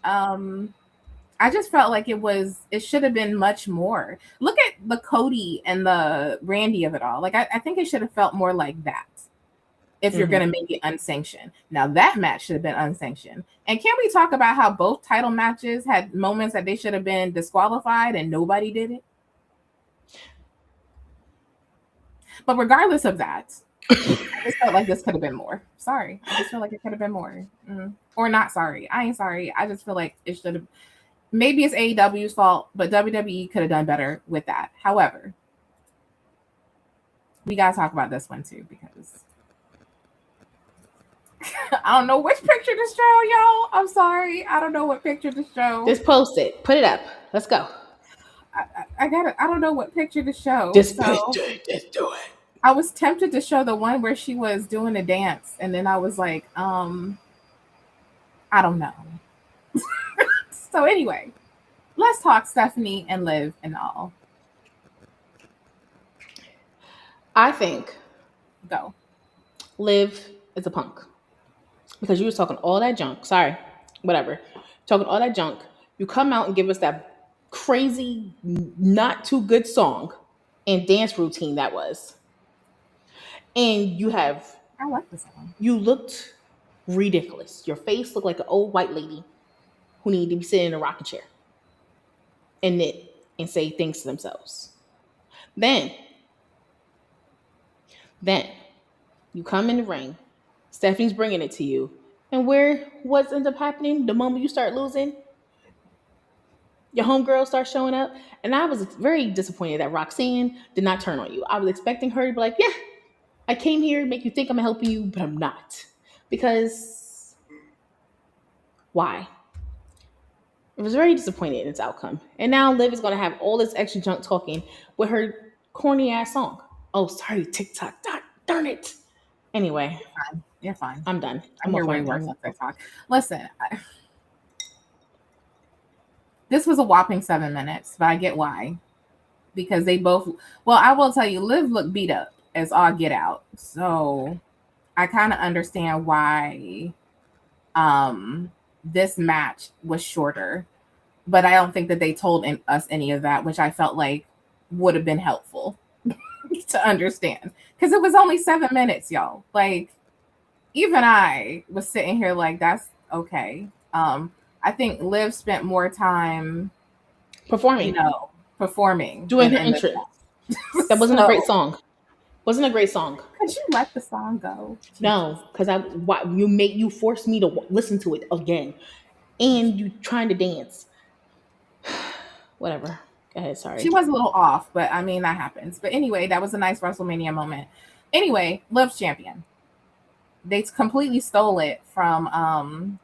I just felt like it should have been much more. Look at the Cody and the Randy of it all. Like I think it should have felt more like that. If you're going to make it unsanctioned. Now that match should have been unsanctioned. And can we talk about how both title matches had moments that they should have been disqualified and nobody did it? But regardless of that, I just felt like this could have been more. Sorry. I just feel like it could have been more. Or not sorry. I ain't sorry. I just feel like it should have. Maybe it's AEW's fault, but WWE could have done better with that. However, we got to talk about this one too because I don't know which picture to show, y'all. I'm sorry. I don't know what picture to show. Just post it. Put it up. Let's go. I don't know what picture to show. Just do it. I was tempted to show the one where she was doing a dance, and then I was like, I don't know. So anyway, let's talk Stephanie and Liv and all. I think Go. Liv is a punk. Because you was talking all that junk. Sorry, whatever. Talking all that junk. You come out and give us that crazy, not too good song and dance routine that was. And I like this one. You looked ridiculous. Your face looked like an old white lady who needed to be sitting in a rocking chair and knit and say things to themselves. Then you come in the ring. Stephanie's bringing it to you. And what's ends up happening the moment you start losing? Your homegirl starts showing up. And I was very disappointed that Roxanne did not turn on you. I was expecting her to be like, yeah, I came here to make you think I'm helping you, but I'm not. Because why? It was very disappointed in its outcome. And now Liv is going to have all this extra junk talking with her corny ass song. Oh, sorry, TikTok. Darn it. Anyway, You're fine. I'm done. I I'm hear off way my worse tongue. on TikTok. Listen, this was a whopping 7 minutes, but I get why. Because they both, well, I will tell you, Liv looked beat up as all get out. So I kind of understand why this match was shorter. But I don't think that they told us any of that, which I felt like would have been helpful to understand. Because it was only 7 minutes, y'all. Like, even I was sitting here like, that's okay. I think Liv spent more time Performing. Performing Doing than her in this entrance. match. That wasn't a great So, song. Wasn't a great song. could you let the song go? No, because you forced me to listen to it again, and you trying to dance. Whatever. Go ahead. Sorry. She was a little off, but I mean that happens. But anyway, that was a nice WrestleMania moment. Anyway, Liv's champion. They completely stole it from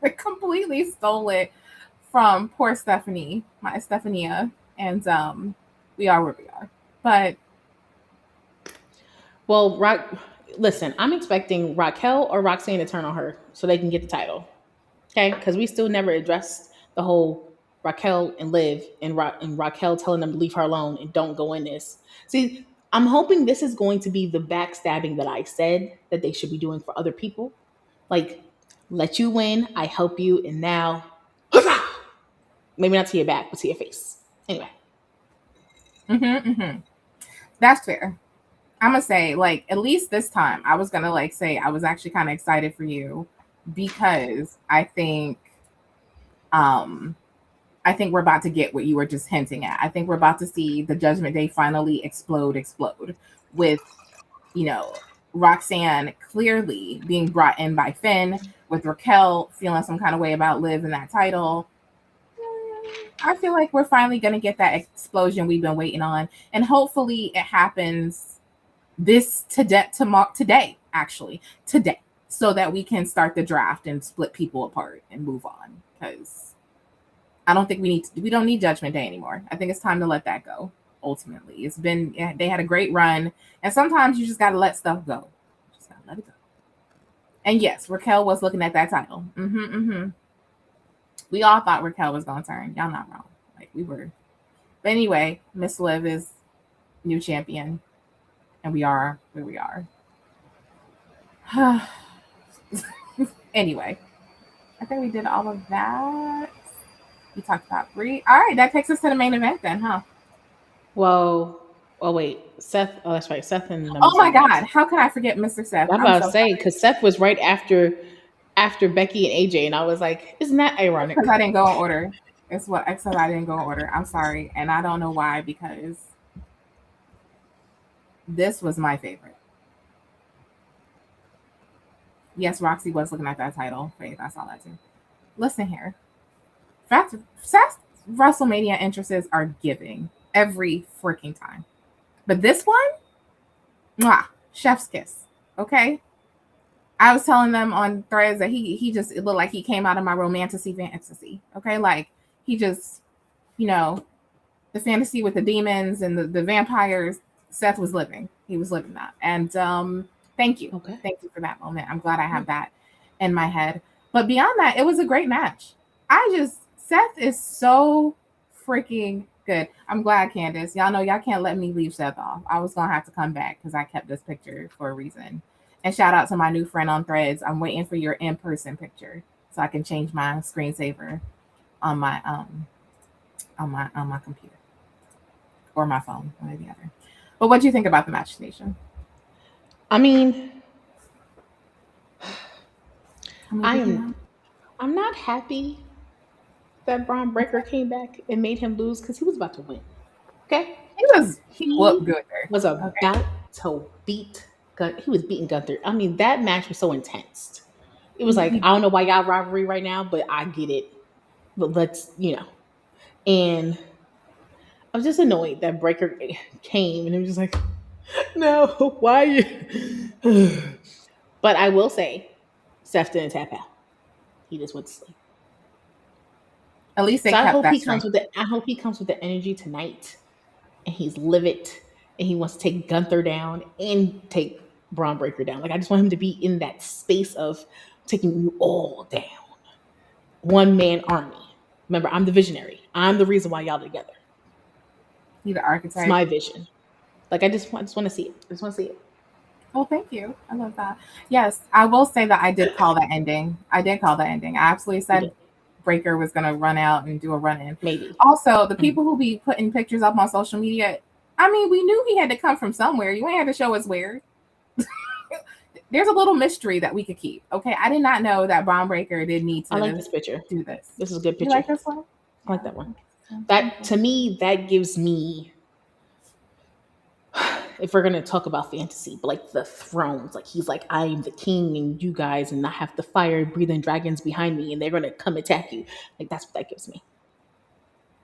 they completely stole it from poor Stephanie, my Stephania, and we are where we are. But Well, listen, I'm expecting Raquel or Roxanne to turn on her so they can get the title. Okay, because we still never addressed the whole Raquel and Liv and Raquel telling them to leave her alone and don't go in this. See, I'm hoping this is going to be the backstabbing that I said that they should be doing for other people. Like, let you win, I help you, and now, maybe not to your back, but to your face. Anyway. that's fair. I'm gonna say, like, at least this time, I was gonna like say I was actually kind of excited for you because I think we're about to get what you were just hinting at. I think we're about to see the Judgment Day finally explode with, Roxanne clearly being brought in by Finn, with Raquel feeling some kind of way about Liv in that title. I feel like we're finally going to get that explosion we've been waiting on. And hopefully it happens today, so that we can start the draft and split people apart and move on. Because I don't think we don't need Judgment Day anymore. I think it's time to let that go. Ultimately, they had a great run, and sometimes you just got to let stuff go. Just got to let it go. And yes, Raquel was looking at that title. We all thought Raquel was going to turn. Y'all not wrong. Like, we were. But anyway, Miss Liv is new champion, and we are where we are. Anyway, I think we did all of that. We talked about Brie. All right, that takes us to the main event then, huh? Well, oh wait, Seth. Oh, that's right, Seth and. Oh my God, how can I forget Mr. Seth? I'm about to say because Seth was right after Becky and AJ, and I was like, isn't that ironic? Because I didn't go in order. I didn't go in order. I'm sorry, and I don't know why, because this was my favorite. Yes, Roxy was looking at that title. Faith, I saw that too. Listen here. Seth's WrestleMania entrances are giving every freaking time. But this one, mwah, chef's kiss. Okay? I was telling them on threads that it looked like he came out of my romantasy fantasy. Okay? Like, he just, the fantasy with the demons and the vampires, Seth was living. He was living that. And thank you. Okay. Thank you for that moment. I'm glad I have that in my head. But beyond that, it was a great match. Seth is so freaking good. I'm glad, Candace. Y'all know y'all can't let me leave Seth off. I was going to have to come back because I kept this picture for a reason. And shout out to my new friend on Threads. I'm waiting for your in-person picture so I can change my screensaver on my computer or my phone, one or the other. But what do you think about the match, Nation? I mean, I'm not happy that Braun Breaker came back and made him lose because he was about to win. Okay, he looked good there. Was about to beat Gun. He was beating Gunther. I mean, that match was so intense. It was like, I don't know why y'all rivalry right now, but I get it. But let's, and I was just annoyed that Breaker came and it was just like, no, why you? But I will say, Seth didn't tap out. He just went to sleep. At least they kept I hope that he comes with the energy tonight, and he's livid, and he wants to take Gunther down and take Braun Breaker down. Like I just want him to be in that space of taking you all down. One man army. Remember, I'm the visionary. I'm the reason why y'all together. He the It's archetype. my vision. Like I just want to see it. I just want to see it. Oh, thank you. I love that. Yes, I will say that I did call that ending. I did call that ending. I absolutely said Breaker was going to run out and do a run in. Maybe. Also, the people who be putting pictures up on social media, I mean, we knew he had to come from somewhere. You ain't had to show us where. There's a little mystery that we could keep. Okay, I did not know that Braun Breaker did need to. I like this picture. Do this. This is a good picture. You like this one? I like that one. That to me, that gives me. If we're gonna talk about fantasy, but like the thrones, like he's like, I'm the king and you guys, and I have the fire breathing dragons behind me, and they're gonna come attack you. Like that's what that gives me.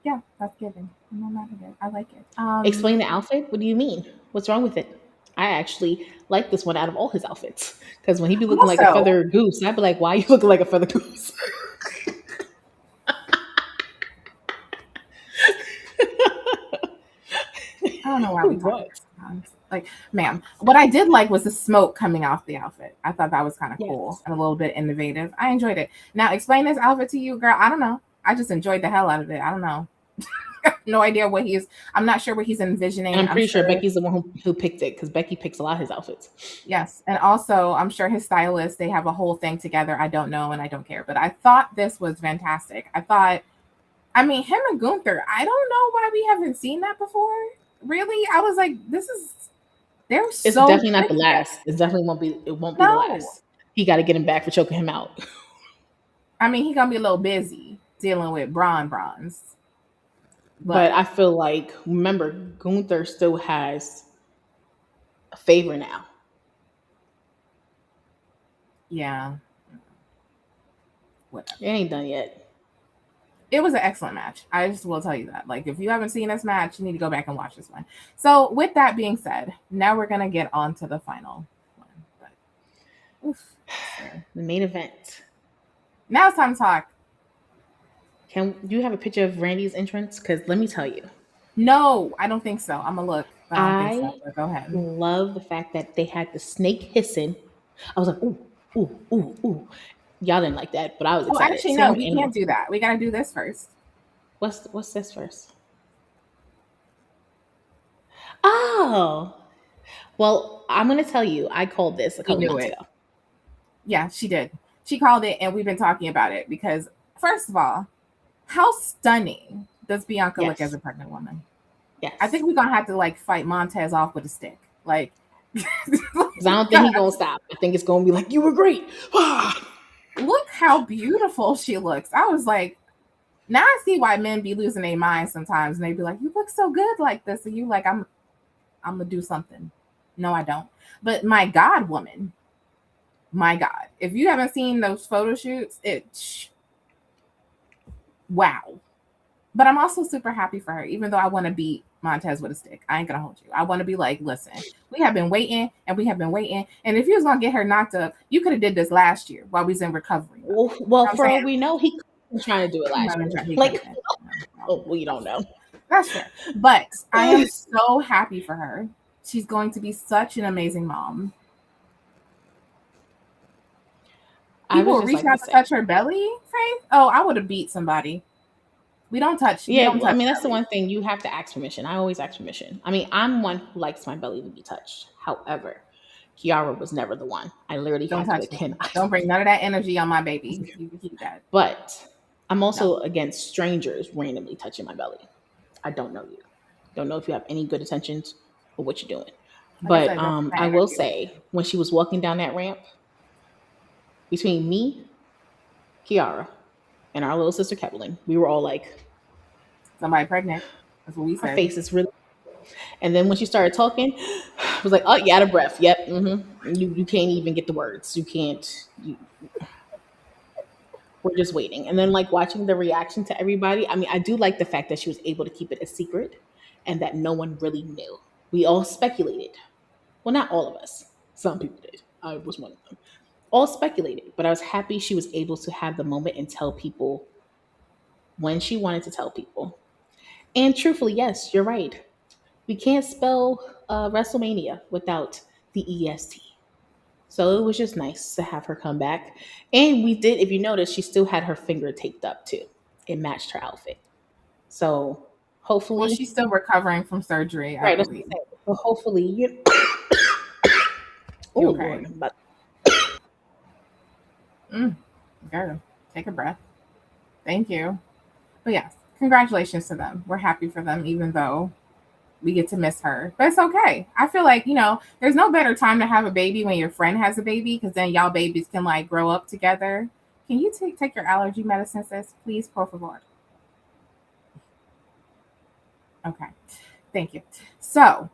Yeah, that's given. I'm not mad at it. I like it. Explain the outfit. What do you mean? What's wrong with it? I actually like this one out of all his outfits because when he be looking like a feathered goose, I'd be like, why are you looking like a feathered goose? I don't know why we talk sometimes. Like, ma'am, what I did like was the smoke coming off the outfit. I thought that was kind of cool and a little bit innovative. I enjoyed it. Now, explain this outfit to you, girl. I don't know. I just enjoyed the hell out of it. I don't know. No idea what he is. I'm not sure what he's envisioning. And I'm pretty sure Becky's the one who picked it because Becky picks a lot of his outfits. Yes. And also, I'm sure his stylist, they have a whole thing together. I don't know and I don't care. But I thought this was fantastic. I mean, him and Gunther, I don't know why we haven't seen that before. Really? I was like, it's definitely not the last. It won't be the last. He got to get him back for choking him out. I mean, he's going to be a little busy dealing with bronze. But I feel like, remember, Gunther still has a favor now. Yeah. Whatever. It ain't done yet. It was an excellent match. I just will tell you that. Like, if you haven't seen this match, you need to go back and watch this one. So, with that being said, now we're going to get on to the final one. The main event. Now it's time to talk. Do you have a picture of Randy's entrance? Because let me tell you. No, I don't think so. I'm going to look. But I don't think so. But go ahead. Love the fact that they had the snake hissing. I was like, ooh, ooh, ooh, ooh. Y'all didn't like that, but I was excited. Actually, no, we can't do that. We got to do this first. What's this first? Oh. Well, I'm going to tell you, I called this a couple months ago. Yeah, she did. She called it, and we've been talking about it because, first of all, how stunning does Bianca look as a pregnant woman? Yes. I think we're going to have to, like, fight Montez off with a stick. Like, because I don't think he's going to stop. I think it's going to be like, you were great. Look how beautiful she looks. I was like, now I see why men be losing their minds sometimes. And they be like, you look so good like this. And you like, I'm going to do something. No, I don't. But my God, woman. My God. If you haven't seen those photo shoots, wow. But I'm also super happy for her, even though I want to beat Montez with a stick. I ain't going to hold you. I want to be like, listen, we have been waiting and we have been waiting. And if you was going to get her knocked up, you could have did this last year while we was in recovery. Well, for all we know, he was trying to do it last year. Like, we don't know. That's fair. But I am so happy for her. She's going to be such an amazing mom. People reach out to touch her belly, Faith? Oh, I would have beat somebody. We don't touch. Yeah, I mean, that's the one thing. You have to ask permission. I always ask permission. I mean, I'm one who likes my belly to be touched. However, Kiara was never the one. I literally don't touch me. Don't bring none of that energy on my baby. You can keep that. But I'm also against strangers randomly touching my belly. I don't know you. Don't know if you have any good intentions or what you're doing. But I will say, when she was walking down that ramp, between me, Kiara, and our little sister Kevlin, we were all like, somebody pregnant. That's what we said. Her face is really. And then when she started talking, I was like, oh, you out of breath. Yep. Mm-hmm. You can't even get the words. You can't. We're just waiting. And then like watching the reaction to everybody. I mean, I do like the fact that she was able to keep it a secret and that no one really knew. We all speculated. Well, not all of us. Some people did. I was one of them. All speculated, but I was happy she was able to have the moment and tell people when she wanted to tell people. And truthfully, yes, you're right. We can't spell WrestleMania without the EST. So it was just nice to have her come back. And we did, if you notice, she still had her finger taped up too. It matched her outfit. So Well, hopefully, she's still recovering from surgery, I right, that's what I'm believe. saying. So hopefully, you, oh You Lord, okay? but Mm, girl, take a breath. Thank you. But yes, congratulations to them. We're happy for them, even though we get to miss her. But it's okay. I feel like, there's no better time to have a baby when your friend has a baby, because then y'all babies can like grow up together. Can you take your allergy medicine, sis? Please, por favor. Okay. Thank you. So,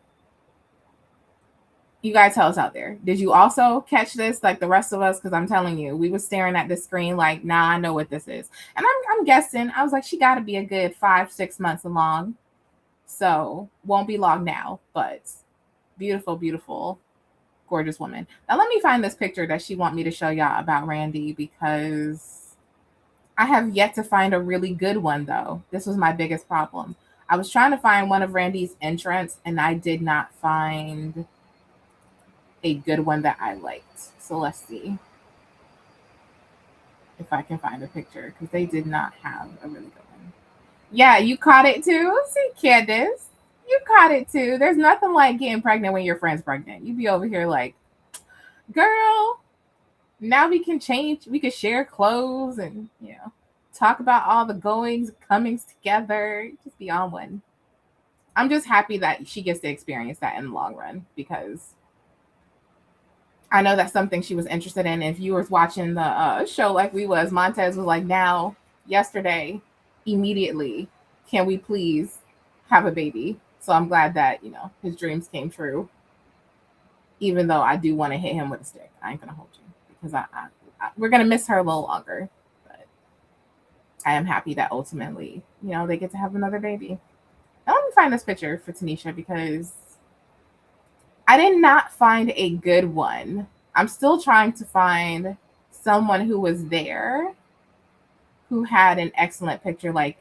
you guys tell us out there. Did you also catch this like the rest of us? Because I'm telling you, we were staring at the screen like, nah, I know what this is. And I'm guessing, I was like, she got to be a good 5-6 months along. So, won't be long now, but beautiful, beautiful, gorgeous woman. Now, let me find this picture that she want me to show y'all about Randy, because I have yet to find a really good one, though. This was my biggest problem. I was trying to find one of Randy's entrants, and I did not find a good one that I liked. So let's see if I can find a picture, because they did not have a really good one. Yeah, you caught it too. See, Candace, you caught it too. There's nothing like getting pregnant when your friend's pregnant. You be over here like, girl, now we can change. We can share clothes and talk about all the goings, comings together. Just be on one. I'm just happy that she gets to experience that in the long run, because I know that's something she was interested in. If you were watching the show like we was, Montez was like, now, yesterday, immediately, can we please have a baby? So I'm glad that, his dreams came true, even though I do want to hit him with a stick. I ain't going to hold you, because we're going to miss her a little longer. But I am happy that ultimately, they get to have another baby. Now let me find this picture for Tanisha, because I did not find a good one. I'm still trying to find someone who was there who had an excellent picture, like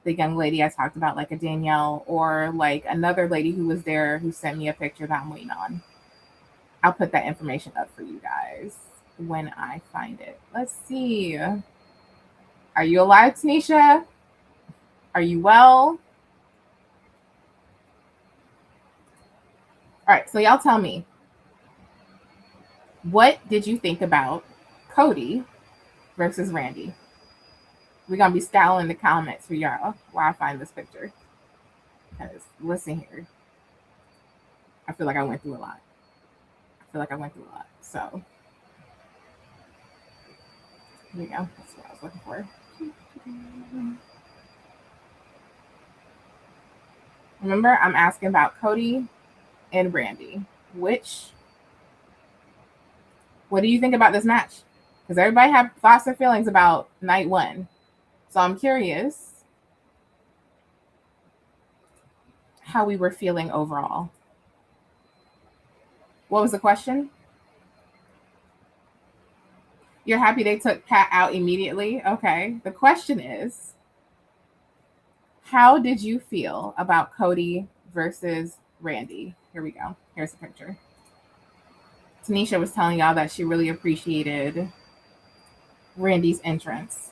the young lady I talked about, like a Danielle, or like another lady who was there who sent me a picture that I'm waiting on. I'll put that information up for you guys when I find it. Let's see. Are you alive, Tanisha? Are you well? All right, so y'all tell me, what did you think about Cody versus Randy? We're going to be scowling the comments for y'all while I find this picture. Because listen here, I feel like I went through a lot. So here we go. That's what I was looking for. Remember, I'm asking about Cody and Randy. What do you think about this match? Because everybody had thoughts and feelings about night one. So I'm curious how we were feeling overall. What was the question? You're happy they took Pat out immediately? Okay. The question is, how did you feel about Cody versus Randy? Here we go. Here's the picture. Tanisha was telling y'all that she really appreciated Randy's entrance.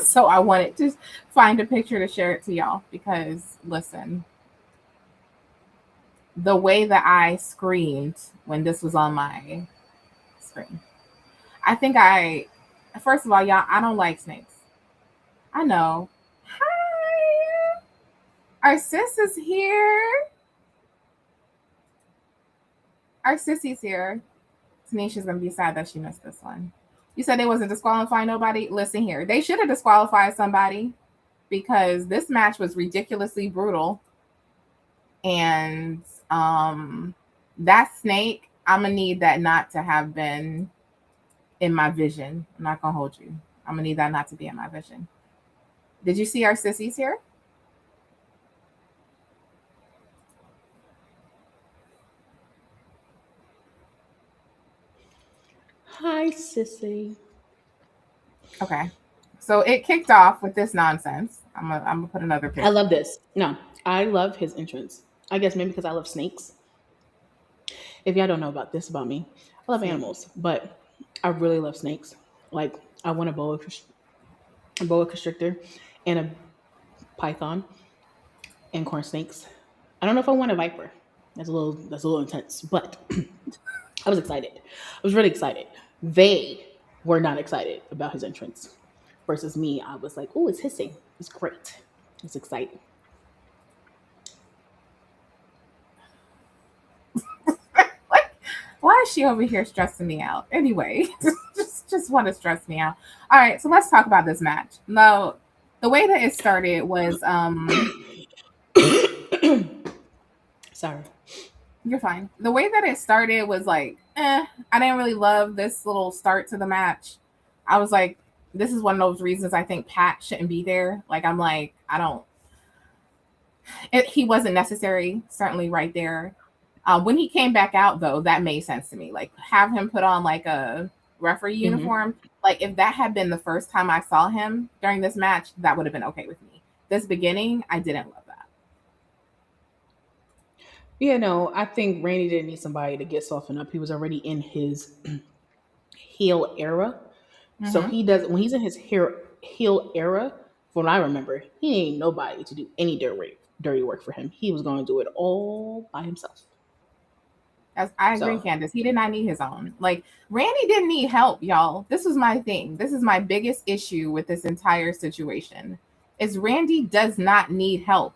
So I wanted to find a picture to share it to y'all, because listen, the way that I screamed when this was on my screen. First of all, y'all, I don't like snakes. I know. Hi. Our sis is here. Our sissy's here. Tanisha's going to be sad that she missed this one. You said they wasn't disqualifying nobody? Listen here. They should have disqualified somebody, because this match was ridiculously brutal. And that snake, I'm going to need that not to have been in my vision. I'm not going to hold you. I'm going to need that not to be in my vision. Did you see our sissies here? hi, sissy. Okay. So it kicked off with this nonsense. I'm gonna put another picture. I love this. No, I love his entrance. I guess maybe because I love snakes. If y'all don't know about this about me, I love See, animals, but I really love snakes. Like I want a boa constrictor and a python and corn snakes. I don't know if I want a viper. That's a little intense, but I was excited. I was really excited. They were not excited about his entrance. Versus me, I was like, oh, it's hissing. It's great. It's exciting. like, why is she over here stressing me out? Anyway, just want to stress me out. All right, so let's talk about this match. Now, the way that it started was Sorry. you're fine. The way that it started was like, I didn't really love this little start to the match. I was like, this is one of those reasons I think Pat shouldn't be there. Like, I'm like, I don't. He wasn't necessary, certainly right there. When he came back out, though, that made sense to me. Like, have him put on like a referee uniform. Like, if that had been the first time I saw him during this match, that would have been okay with me. This beginning, I didn't love that. Yeah, no, I think Randy didn't need somebody to get softened up. He was already in his heel era. So Mm-hmm. he does when he's in his heel era, from what I remember, he ain't nobody to do any dirty work for him. He was going to do it all by himself. I agree, So Candace. He did not need his own. Like, Randy didn't need help, y'all. This was my thing. This is my biggest issue with this entire situation. Is Randy does not need help.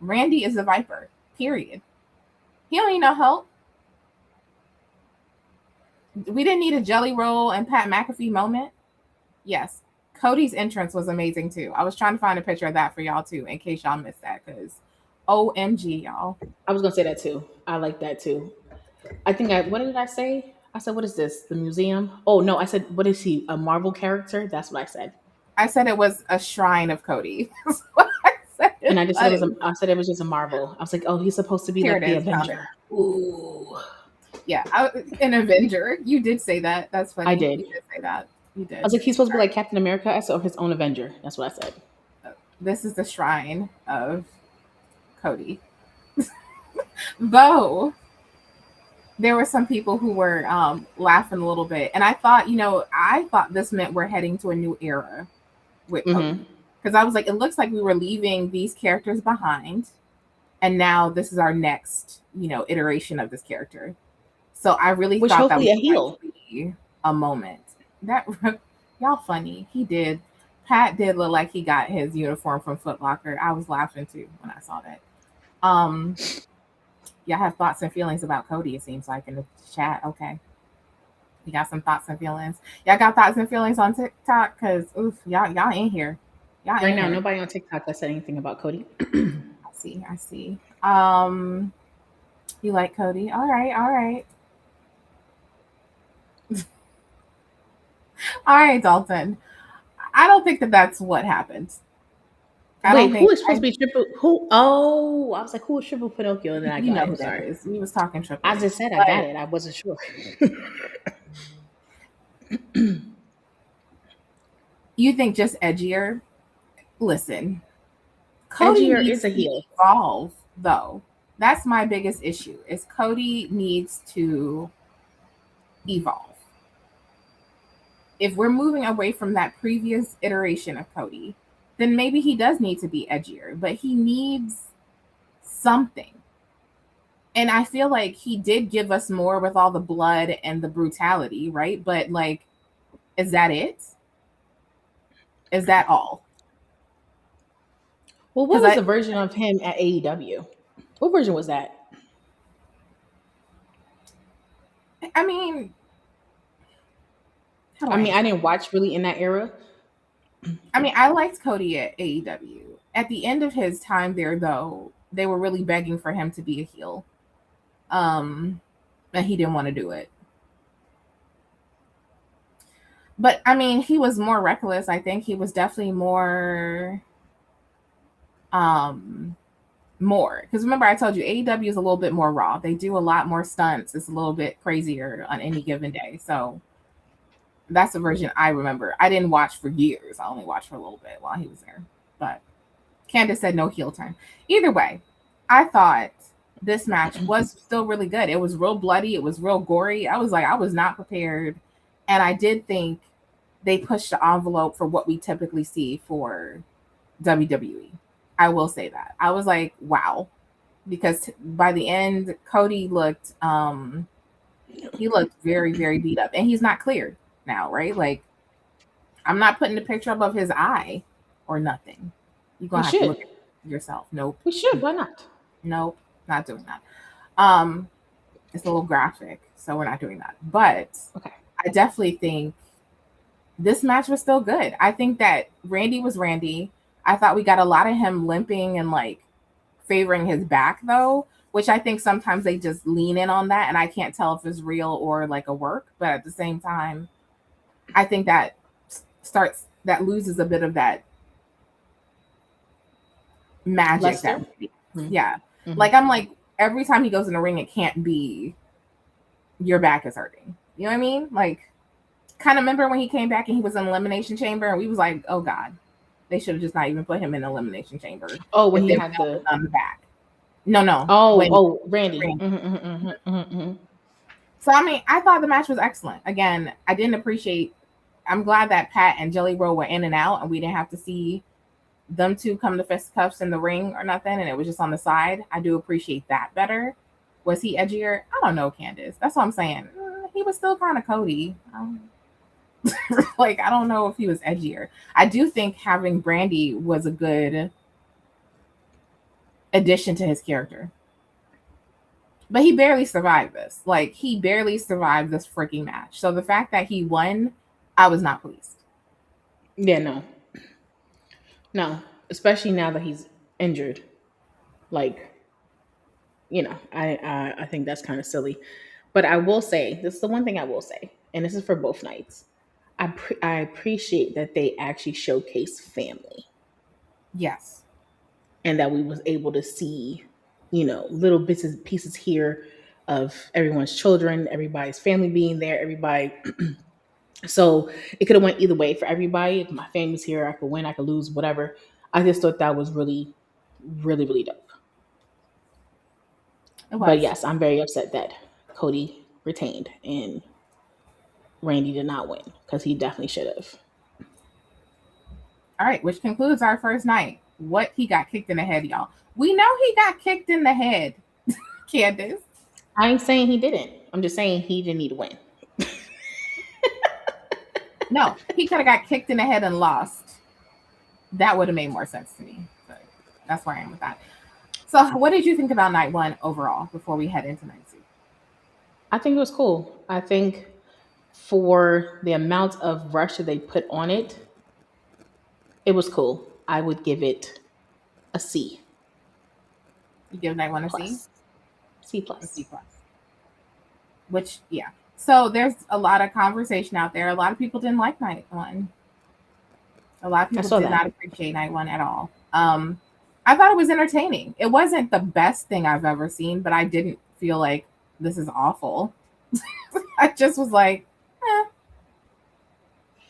Randy is a viper. Period. He don't need no help. We didn't need a jelly roll and Pat McAfee moment. Yes. Cody's entrance was amazing too. I was trying to find a picture of that for y'all too, in case y'all missed that, because OMG, y'all. I was gonna say that too. I like that too. What did I say? I said, what is this? The museum? Oh no, I said, what is he? A Marvel character? That's what I said. I said it was a shrine of Cody. That's what I said. And I said it was just a Marvel. I was like, oh, he's supposed to be Here like it the is, found Avenger. Ooh. Yeah, an Avenger. You did say that. That's funny. I did. You did say that. You did. I was like, he's supposed to be like Captain America. I said, or his own Avenger. That's what I said. This is the shrine of Cody. Though there were some people who were laughing a little bit, and I thought this meant we're heading to a new era with Cody, because I was like, it looks like we were leaving these characters behind, and now this is our next iteration of this character. So I really Which thought that was hopefully a heel. going to be a moment. That y'all funny. He did. Pat did look like he got his uniform from Foot Locker. I was laughing too when I saw that. Y'all have thoughts and feelings about Cody, it seems like, in the chat. Okay. You got some thoughts and feelings. Y'all got thoughts and feelings on TikTok? Because y'all in here. Y'all Right in now, here. nobody on TikTok that said anything about Cody. I see. You like Cody? All right. All right, Dalton. I don't think that's what happened. Wait, who is supposed to be triple? Who? Oh, I was like, who is triple Pinocchio? And then I You got know it. who that Sorry. is. We was talking triple. I just said I got it. I wasn't sure. You think just edgier? Listen, Cody Edgier needs is a to heel. evolve, though. That's my biggest issue. Is Cody needs to evolve. If we're moving away from that previous iteration of Cody, then maybe he does need to be edgier, but he needs something. And I feel like he did give us more with all the blood and the brutality, right? But like, is that it? Is that all? Well, what was the version of him at AEW? What version was that? I mean, I didn't watch really in that era. I mean, I liked Cody at AEW. At the end of his time there, though, they were really begging for him to be a heel. And he didn't want to do it. But I mean, he was more reckless. I think he was definitely more. Because remember, I told you AEW is a little bit more raw. They do a lot more stunts. It's a little bit crazier on any given day. So that's the version I remember. I didn't watch for years. I only watched for a little bit while he was there. But Candace said no heel turn. Either way, I thought this match was still really good. It was real bloody. It was real gory. I was not prepared. And I did think they pushed the envelope for what we typically see for WWE. I will say that. I was like, wow. Because by the end, Cody looked he looked very, very beat up. And he's not cleared now, right? Like, I'm not putting a picture up of his eye or nothing. You're gonna have to look at it yourself. Nope. We should. Why not? Nope, not doing that. It's a little graphic, so we're not doing that. But Okay. I definitely think this match was still good. I think that Randy was Randy. I thought we got a lot of him limping and like favoring his back though, which I think sometimes they just lean in on that, and I can't tell if it's real or like a work. But at the same time, I think that loses a bit of that magic. Yeah. Mm-hmm. Like I'm like every time he goes in the ring, it can't be your back is hurting. You know what I mean? Like, kind of remember when he came back and he was in Elimination Chamber, and we was like, oh God, they should have just not even put him in Elimination Chamber. Oh, when he had the on the back. No. Oh, Randy. So I mean, I thought the match was excellent. Again, I didn't appreciate. I'm glad that Pat and Jelly Roll were in and out, and we didn't have to see them two come to fisticuffs in the ring or nothing, and it was just on the side. I do appreciate that better. Was he edgier? I don't know, Candace. That's what I'm saying. He was still kind of Cody. Like, I don't know if he was edgier. I do think having Brandy was a good addition to his character. But he barely survived this. Like, he barely survived this freaking match. So the fact that he won, I was not pleased. Yeah, no, especially now that he's injured. Like, you know, I think that's kind of silly. But I will say, this is the one thing I will say, and this is for both nights. I appreciate that they actually showcase family. Yes. And that we was able to see, you know, little bits and pieces here of everyone's children, everybody's family being there, everybody. So it could have went either way for everybody. If my family's here, I could win, I could lose, whatever. I just thought that was really, really, really dope. But yes, I'm very upset that Cody retained and Randy did not win, because he definitely should have. All right, which concludes our first night. What he got kicked in the head, y'all. We know he got kicked in the head, Candace. I ain't saying he didn't. I'm just saying he didn't need to win. No, he could have got kicked in the head and lost. That would have made more sense to me. But that's where I am with that. So what did you think about night one overall before we head into night two? I think it was cool. I think for the amount of rush that they put on it, it was cool. I would give it a C. You give night one a C? C plus. A C plus. Which, yeah. So there's a lot of conversation out there. A lot of people didn't like night one. A lot of people did not appreciate night one at all. I thought it was entertaining. It wasn't the best thing I've ever seen, but I didn't feel like this is awful. I just was like,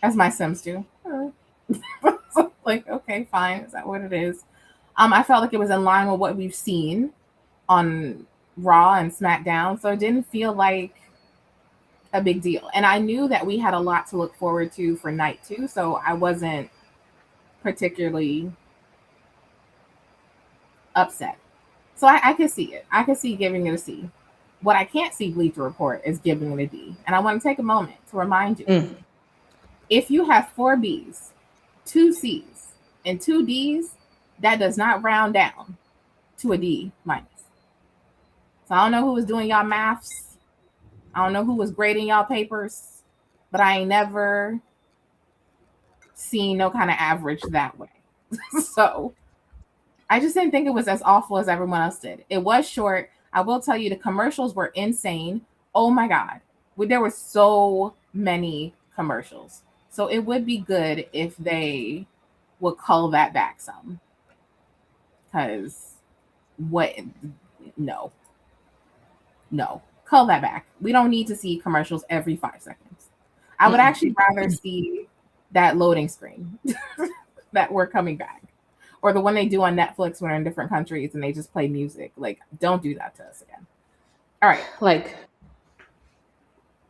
as my Sims do. Like, okay, fine. Is that what it is? I felt like it was in line with what we've seen on Raw and SmackDown, so it didn't feel like a big deal. And I knew that we had a lot to look forward to for night two, so I wasn't particularly upset. So I could see it. I could see giving it a C. What I can't see Bleacher Report is giving it a D. And I want to take a moment to remind you, if you have 4 Bs, 2 Cs, and 2 Ds, that does not round down to a D minus. So I don't know who was doing y'all maths. I don't know who was grading y'all papers, but I ain't never seen no kind of average that way. So I just didn't think it was as awful as everyone else did. It was short. I will tell you, the commercials were insane. Oh my God. There were so many commercials. So it would be good if they would cull that back some. Because no. Cull that back. We don't need to see commercials every 5 seconds. I would actually rather see that loading screen that we're coming back. or the one they do on Netflix when they're in different countries and they just play music. Like, don't do that to us again. All right. Like,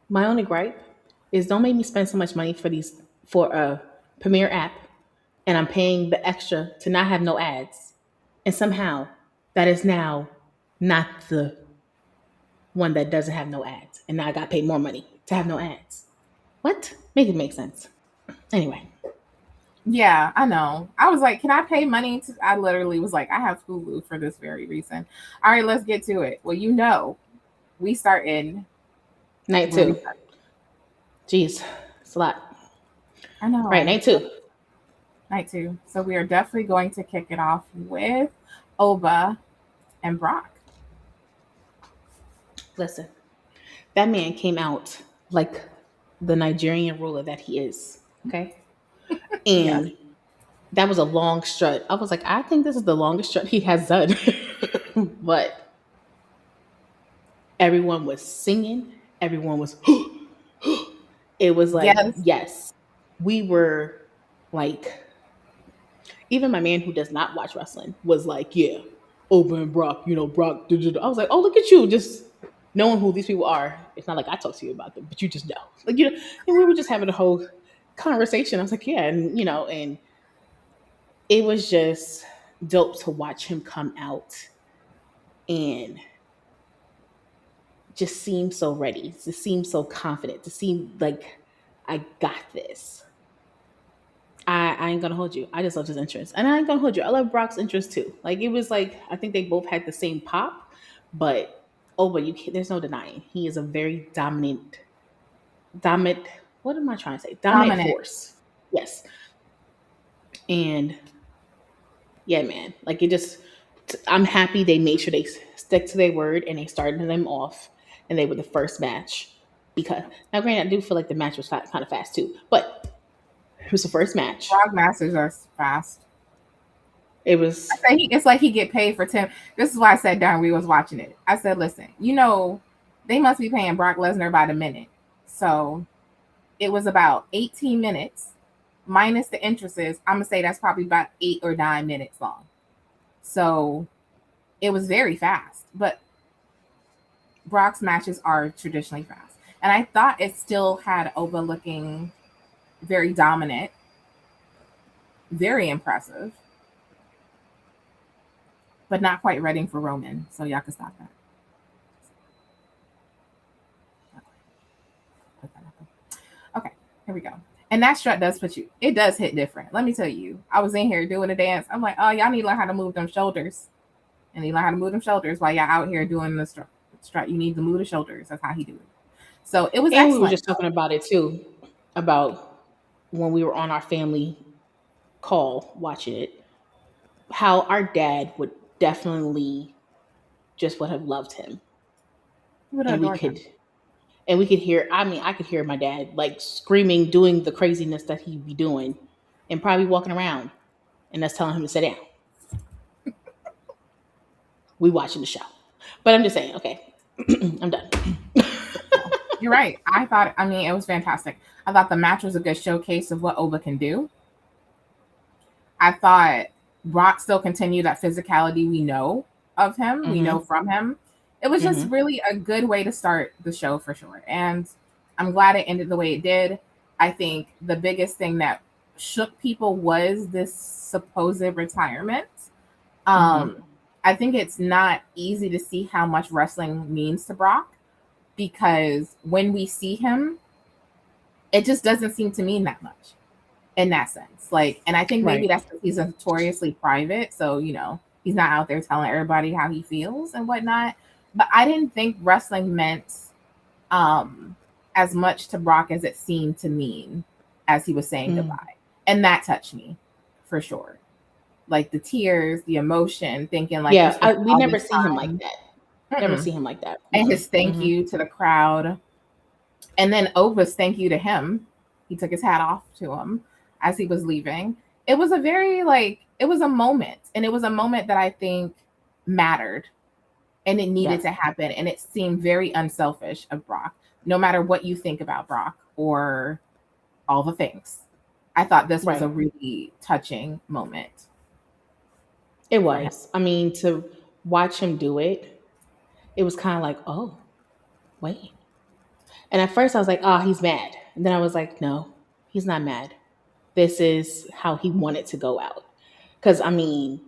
my only gripe is don't make me spend so much money for a Premiere app, and I'm paying the extra to not have no ads, and somehow that is now not the one that doesn't have no ads, and now I got to pay more money to have no ads. What? Make it make sense. Anyway, Yeah, I know. I was like, can I pay money to? I literally was like, I have Hulu for this very reason. All right, let's get to it. Well, we start in night where we two. start. Jeez, it's a lot. I know. Right, night two. Night two. So we are definitely going to kick it off with Oba and Brock. Listen, that man came out like the Nigerian ruler that he is. Okay. And Yes. that was a long strut. I was like, I think this is the longest strut he has done. But everyone was singing. Everyone was, it was like, yes, we were like, even my man who does not watch wrestling was like, yeah, Oba and Brock, Brock. I was like, oh, look at you, just knowing who these people are. It's not like I talk to you about them, but you just know. Like, and we were just having a whole conversation. I was like, yeah, and it was just dope to watch him come out and just seem so ready, to seem so confident, to seem like I got this. I ain't gonna hold you. I just love his interest. And I ain't gonna hold you. I love Brock's interest too. Like, it was like, I think they both had the same pop, but there's no denying. He is a very dominant, what am I trying to say? Dominant force. Yes. And yeah, man, like, I'm happy they made sure they stick to their word and they started them off and they were the first match, because now granted, I do feel like the match was kind of fast too, but it was the first match. Brock Masters are fast. It was. It's like he get paid for 10. This is why I said during we was watching it. I said, listen, they must be paying Brock Lesnar by the minute. So it was about 18 minutes minus the entrances. I'm gonna say that's probably about 8 or 9 minutes long. So it was very fast. But Brock's matches are traditionally fast, and I thought it still had Oba looking very dominant, very impressive, but not quite ready for Roman. So y'all can stop that. Okay, here we go. And that strut it does hit different. Let me tell you, I was in here doing a dance. I'm like, oh, y'all need to learn how to move them shoulders. And you learn how to move them shoulders while y'all out here doing the strut. You need to move the shoulders. That's how he do it. So it was excellent. We were just talking about it too, about when we were on our family call watching it, how our dad would definitely just would have loved him. And we could hear, I could hear my dad like screaming, doing the craziness that he'd be doing, and probably walking around and us telling him to sit down. We watching the show. But I'm just saying, okay, I'm done. You're right. It was fantastic. I thought the match was a good showcase of what Oba can do. I thought Brock still continued that physicality we know of him, we know from him. It was just really a good way to start the show for sure. And I'm glad it ended the way it did. I think the biggest thing that shook people was this supposed retirement. I think it's not easy to see how much wrestling means to Brock, because when we see him, it just doesn't seem to mean that much in that sense. Like, and I think maybe that's because he's notoriously private. So, he's not out there telling everybody how he feels and whatnot. But I didn't think wrestling meant as much to Brock as it seemed to mean as he was saying goodbye. And that touched me for sure. Like the tears, the emotion, thinking like, we never see him like that. Never see him like that. And his thank you to the crowd. And then Oba's thank you to him. He took his hat off to him as he was leaving. It was it was a moment. And it was a moment that I think mattered. And it needed to happen. And it seemed very unselfish of Brock, no matter what you think about Brock or all the things. I thought this was a really touching moment. It for him. was. I mean, to watch him do it, it was kind of like, oh, wait. And at first I was like, oh, he's mad. And then I was like, no, he's not mad. This is how he wanted to go out. Because, I mean,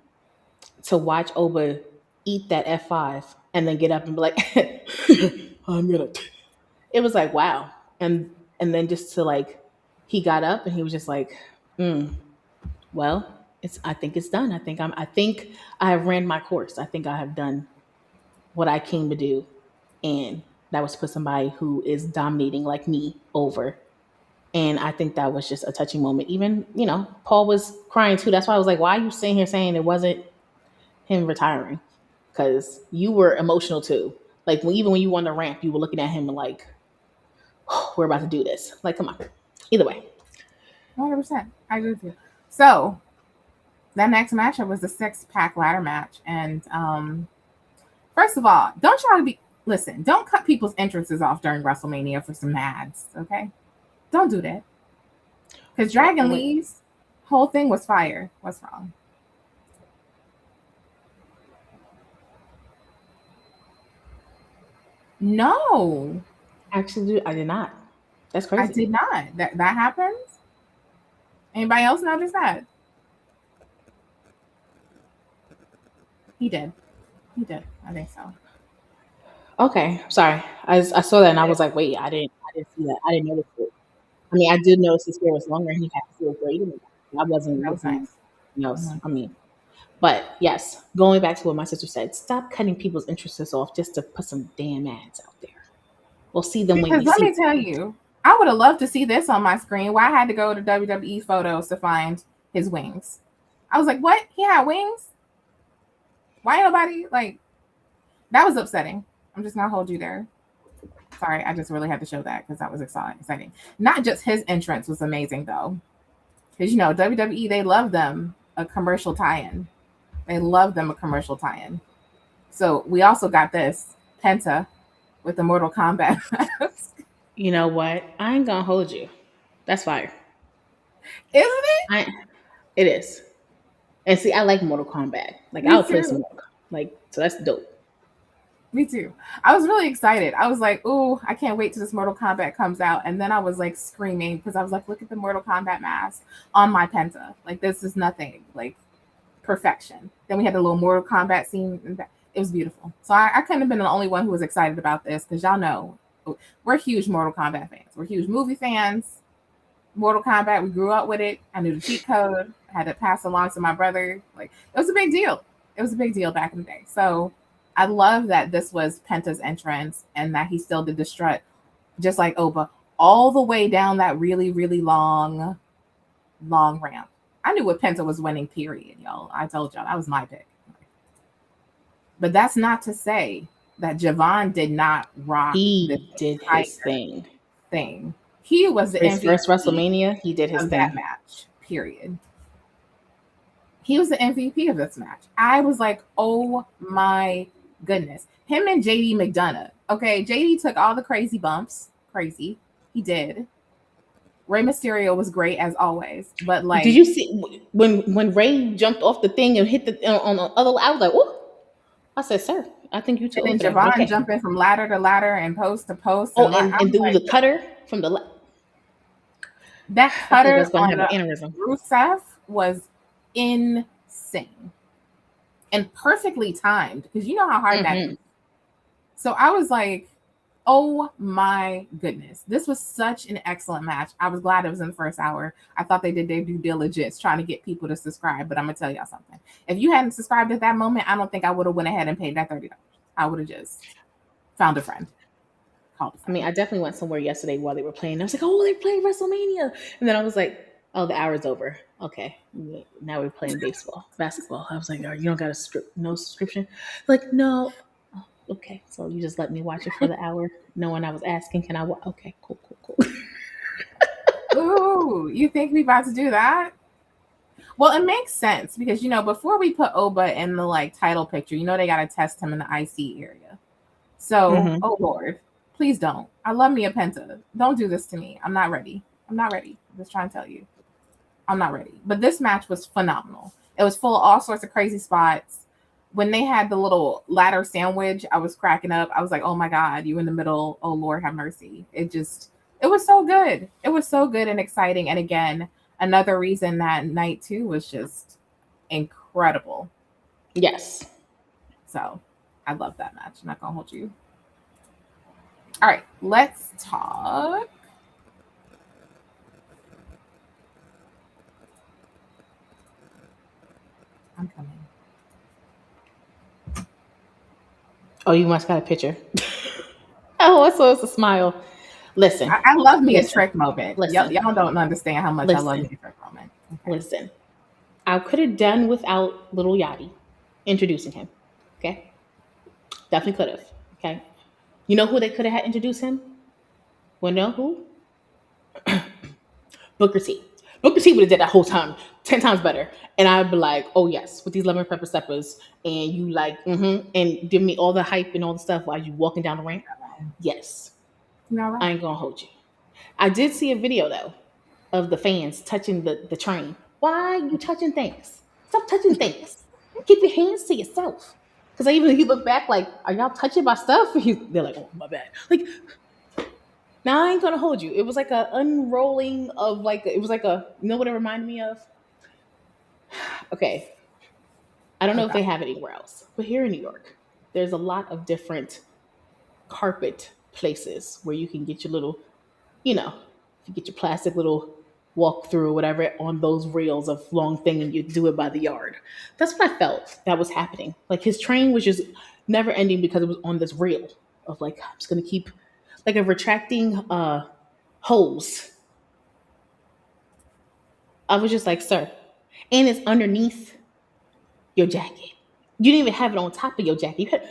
to watch Oba eat that F5 and then get up and be like, I'm going to. It was like, wow. And then just to like, he got up and he was just like, well, I think it's done. I think I have ran my course. I think I have done what I came to do. And that was to put somebody who is dominating like me over. And I think that was just a touching moment. Even, Paul was crying too. That's why I was like, why are you sitting here saying it wasn't him retiring? Because you were emotional too. Like even when you were on the ramp, you were looking at him like, oh, we're about to do this. Like, come on. Either way. 100%. I agree with you. So that next matchup was the 6-pack ladder match. And first of all, don't cut people's entrances off during WrestleMania for some ads, okay? Don't do that. Because Dragon Lee's whole thing was fire. What's wrong? No. Actually, I did not. That's crazy. I did not. That happens? Anybody else notice that? He did. I think so. Okay, sorry. I saw that and I was like, wait, I didn't see that. I didn't notice it. I mean, I did notice his hair was longer and he had to feel great. I wasn't That was looking. nice. I mean, but yes, going back to what my sister said, stop cutting people's interests off just to put some damn ads out there. We'll see them when Because we let see. me tell you, I would have loved to see this on my screen. Why I had to go to WWE photos to find his wings. I was like, what? He had wings? Why nobody like? That was upsetting. I'm just gonna hold you there. Sorry, I just really had to show that because that was exciting. Not just his entrance was amazing though, because WWE, they love them a commercial tie-in. They love them a commercial tie-in. So we also got this Penta with the Mortal Kombat mask. You know what? I ain't gonna hold you. That's fire. Isn't it? It is. And see, I like Mortal Kombat. Like Me I would play too. some Mortal Kombat. Like, so that's dope. Me too. I was really excited. I was like, "Oh, I can't wait till this Mortal Kombat comes out." And then I was like screaming because I was like, "Look at the Mortal Kombat mask on my Penta! Like this is nothing. Like perfection." Then we had the little Mortal Kombat scene. And it was beautiful. So I couldn't have been the only one who was excited about this because y'all know we're huge Mortal Kombat fans. We're huge movie fans. Mortal Kombat, we grew up with it. I knew the cheat code. I had to pass along to my brother. Like it was a big deal. It was a big deal back in the day. So I love that this was Penta's entrance and that he still did the strut, just like Oba, all the way down that really, really long ramp. I knew what Penta was winning, period, y'all. I told y'all that was my pick. But that's not to say that Javon did not rock. He did his thing. He was the his MVP first WrestleMania. He did his of thing. that match, period. He was the MVP of this match. I was like, oh my goodness. Him and JD McDonough. Okay, JD took all the crazy bumps. Crazy. He did. Rey Mysterio was great as always. But like, did you see when Ray jumped off the thing and hit the on the other? I was like, "Whoa!" I said, "Sir, I think you took." And then Javon jumping from ladder to ladder and post to post. And do the cutter from the. That cutter was going on to have an aneurysm. Rusev was insane and perfectly timed because you know how hard that is. So I was like, oh my goodness, this was such an excellent match. I was glad it was in the first hour. I thought they did their due diligence trying to get people to subscribe, but I'm gonna tell y'all something. If you hadn't subscribed at that moment, I don't think I would have went ahead and paid that $30. I would have just found a friend. I mean, I definitely went somewhere yesterday while they were playing. I was like, oh, they're playing WrestleMania. And then I was like, oh, the hour's over. Okay. Now we're playing basketball. I was like, oh, you don't got no subscription? Like, no. Oh, okay. So you just let me watch it for the hour, knowing I was asking, can I watch? Okay, cool. Ooh, you think we about to do that? Well, it makes sense because, before we put Oba in the title picture, they got to test him in the IC area. So, oh Lord. Please don't. I love me a Penta. Don't do this to me. I'm not ready. I'm just trying to tell you. I'm not ready. But this match was phenomenal. It was full of all sorts of crazy spots. When they had the little ladder sandwich, I was cracking up. I was like, oh my God, you in the middle. Oh Lord, have mercy. It was so good. It was so good and exciting. And again, another reason that night 2 was just incredible. Yes. So I love that match. I'm not gonna hold you. All right, let's talk. I'm coming. Oh, you must got a picture. Oh, so it's a smile. Listen. I love me a Trick moment. Listen. Y'all don't understand how much I love me a Trick moment. Okay. Listen. I could have done without Little Yachty introducing him. Okay? Definitely could have. Okay? You know who they could have had introduce him? Well, know who? Booker T. Booker T would have did that whole time 10 times better. And I'd be like, oh yes, with these lemon pepper steppers, and you like, and give me all the hype and all the stuff while you walking down the ramp. Yes. Right. I ain't gonna hold you. I did see a video though of the fans touching the train. Why are you touching things? Stop touching things. Keep your hands to yourself. Because he looked back like, are y'all touching my stuff? They're like, oh my bad. Like, now I ain't gonna hold you. It was like a unrolling of it was like a, you know what it reminded me of? Okay. I don't know if they have it anywhere else, but here in New York, there's a lot of different carpet places where you can get your little, you get your plastic little walk through or whatever on those rails of long thing, and you do it by the yard. That's what I felt that was happening. Like his train was just never ending because it was on this rail of like, I'm just gonna keep like a retracting hose. I was just like, sir, and it's underneath your jacket. You didn't even have it on top of your jacket.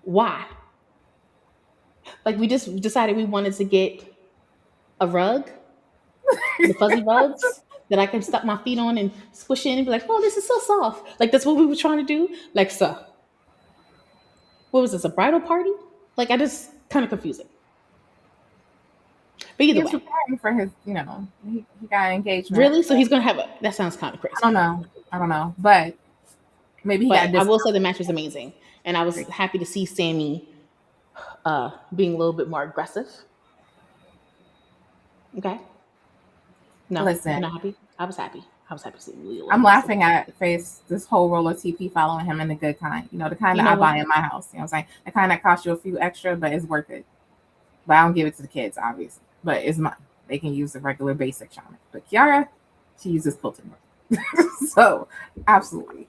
Why? Like we just decided we wanted to get a rug, the fuzzy rugs that I can stuck my feet on and squish in and be like, oh, this is so soft. Like that's what we were trying to do. Like, sir, what was this, a bridal party? Like I just kind of confusing. But either way, preparing for his, he got engagement. Really? So he's gonna have a? That sounds kind of crazy. I don't know, but maybe he got. I will say the match was amazing, and I was happy to see Sammy being a little bit more aggressive. Okay. No, listen, I'm not happy. I was happy to see him. I'm laughing at Face this whole roll of TP following him in the good kind. The kind that I buy in my house. You know what I'm saying? The kind that costs you a few extra, but it's worth it. But I don't give it to the kids, obviously. But it's mine. They can use the regular basic shaman. But Kiara, she uses quilted work. So, absolutely.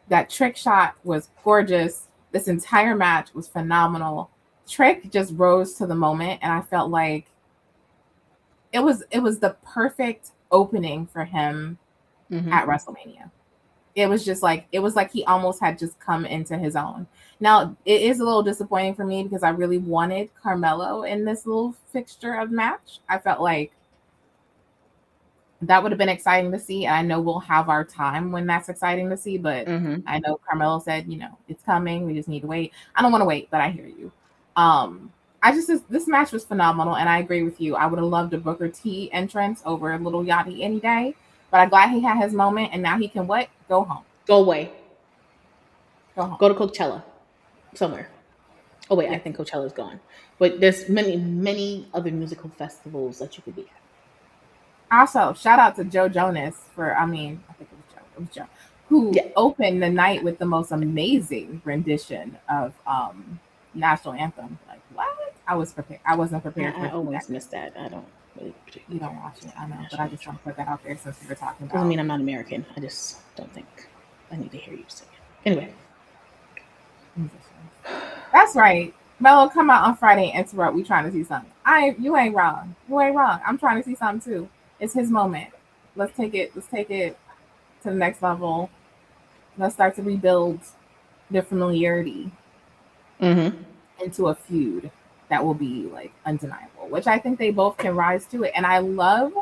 That Trick shot was gorgeous. This entire match was phenomenal. Trick just rose to the moment, and I felt like it was the perfect opening for him at WrestleMania. It was like he almost had just come into his own. Now, it is a little disappointing for me because I really wanted Carmelo in this little fixture of match. I felt like that would have been exciting to see. And I know we'll have our time when that's exciting to see, but I know Carmelo said, it's coming. We just need to wait. I don't want to wait, but I hear you. This match was phenomenal, and I agree with you. I would have loved a Booker T entrance over a Little Yachty any day, but I'm glad he had his moment, and now he can what? Go home. Go away. Go home. Go to Coachella somewhere. Oh wait, I think Coachella's gone, but there's many other musical festivals that you could be at. Also, shout out to Joe Jonas I think it was Joe, who opened the night with the most amazing rendition of national anthem. Like what? I was prepared. I wasn't prepared. I always miss that. I don't really. You don't watch it, I know, but I just want to put that out there since we were talking about. Doesn't mean I'm not American. I just don't think I need to hear you sing it. Anyway, that's right. Mello, come out on Friday and interrupt. We trying to see something. You ain't wrong. You ain't wrong. I'm trying to see something too. It's his moment. Let's take it to the next level. Let's start to rebuild their familiarity into a feud that will be like undeniable, which I think they both can rise to it. And I love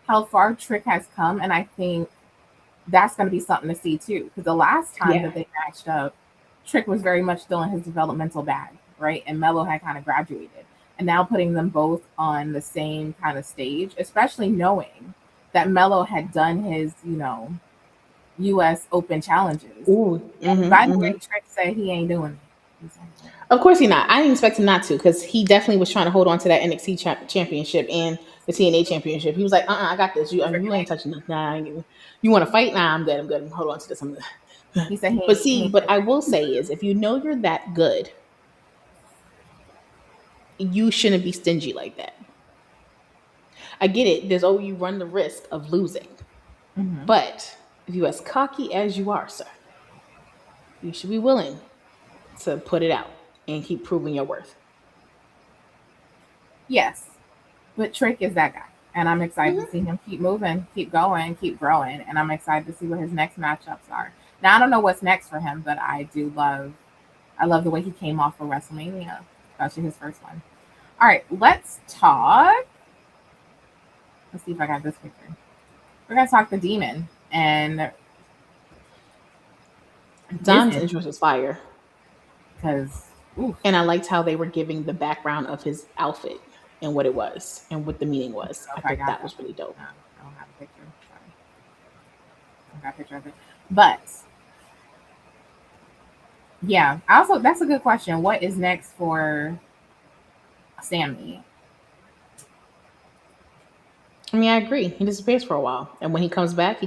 how far Trick has come, and I think that's going to be something to see too. Because the last time that they matched up, Trick was very much still in his developmental bag, right? And Mello had kind of graduated. And now putting them both on the same kind of stage, especially knowing that Mello had done his, U.S. Open challenges. Ooh. And by the way, Trick said he ain't doing it. He's not doing Of course he not. I didn't expect him not to because he definitely was trying to hold on to that NXT championship and the TNA championship. He was like, I got this. You ain't touching this. Nah, I ain't you want to fight? Nah, I'm good. I'm good. Hold on to this. I'm good. He said But he see, ain't but doing I will say is if you know you're that good, you shouldn't be stingy like that. I get it. You run the risk of losing. it. But if you're as cocky as you are, sir, you should be willing to put it out and keep proving your worth. Yes, but Trick is that guy. And I'm excited to Mhm. see him keep moving, keep going, keep growing. And I'm excited to see what his next matchups are. Now, I don't know what's next for him, but I love the way he came off for WrestleMania, especially his first one. All right, let's talk. Let's see if I got this picture. We're going to talk the demon and his Don's interest was fire. because, oof, And I liked how they were giving the background of his outfit and what it was and what the meaning I don't was. know I if I thought got that that was one. really dope. No, I don't have a picture. Sorry. I don't got a picture of it. But yeah, also, that's a good question. What is next for Sammy? I mean, I agree. He disappears for a while. And when he comes back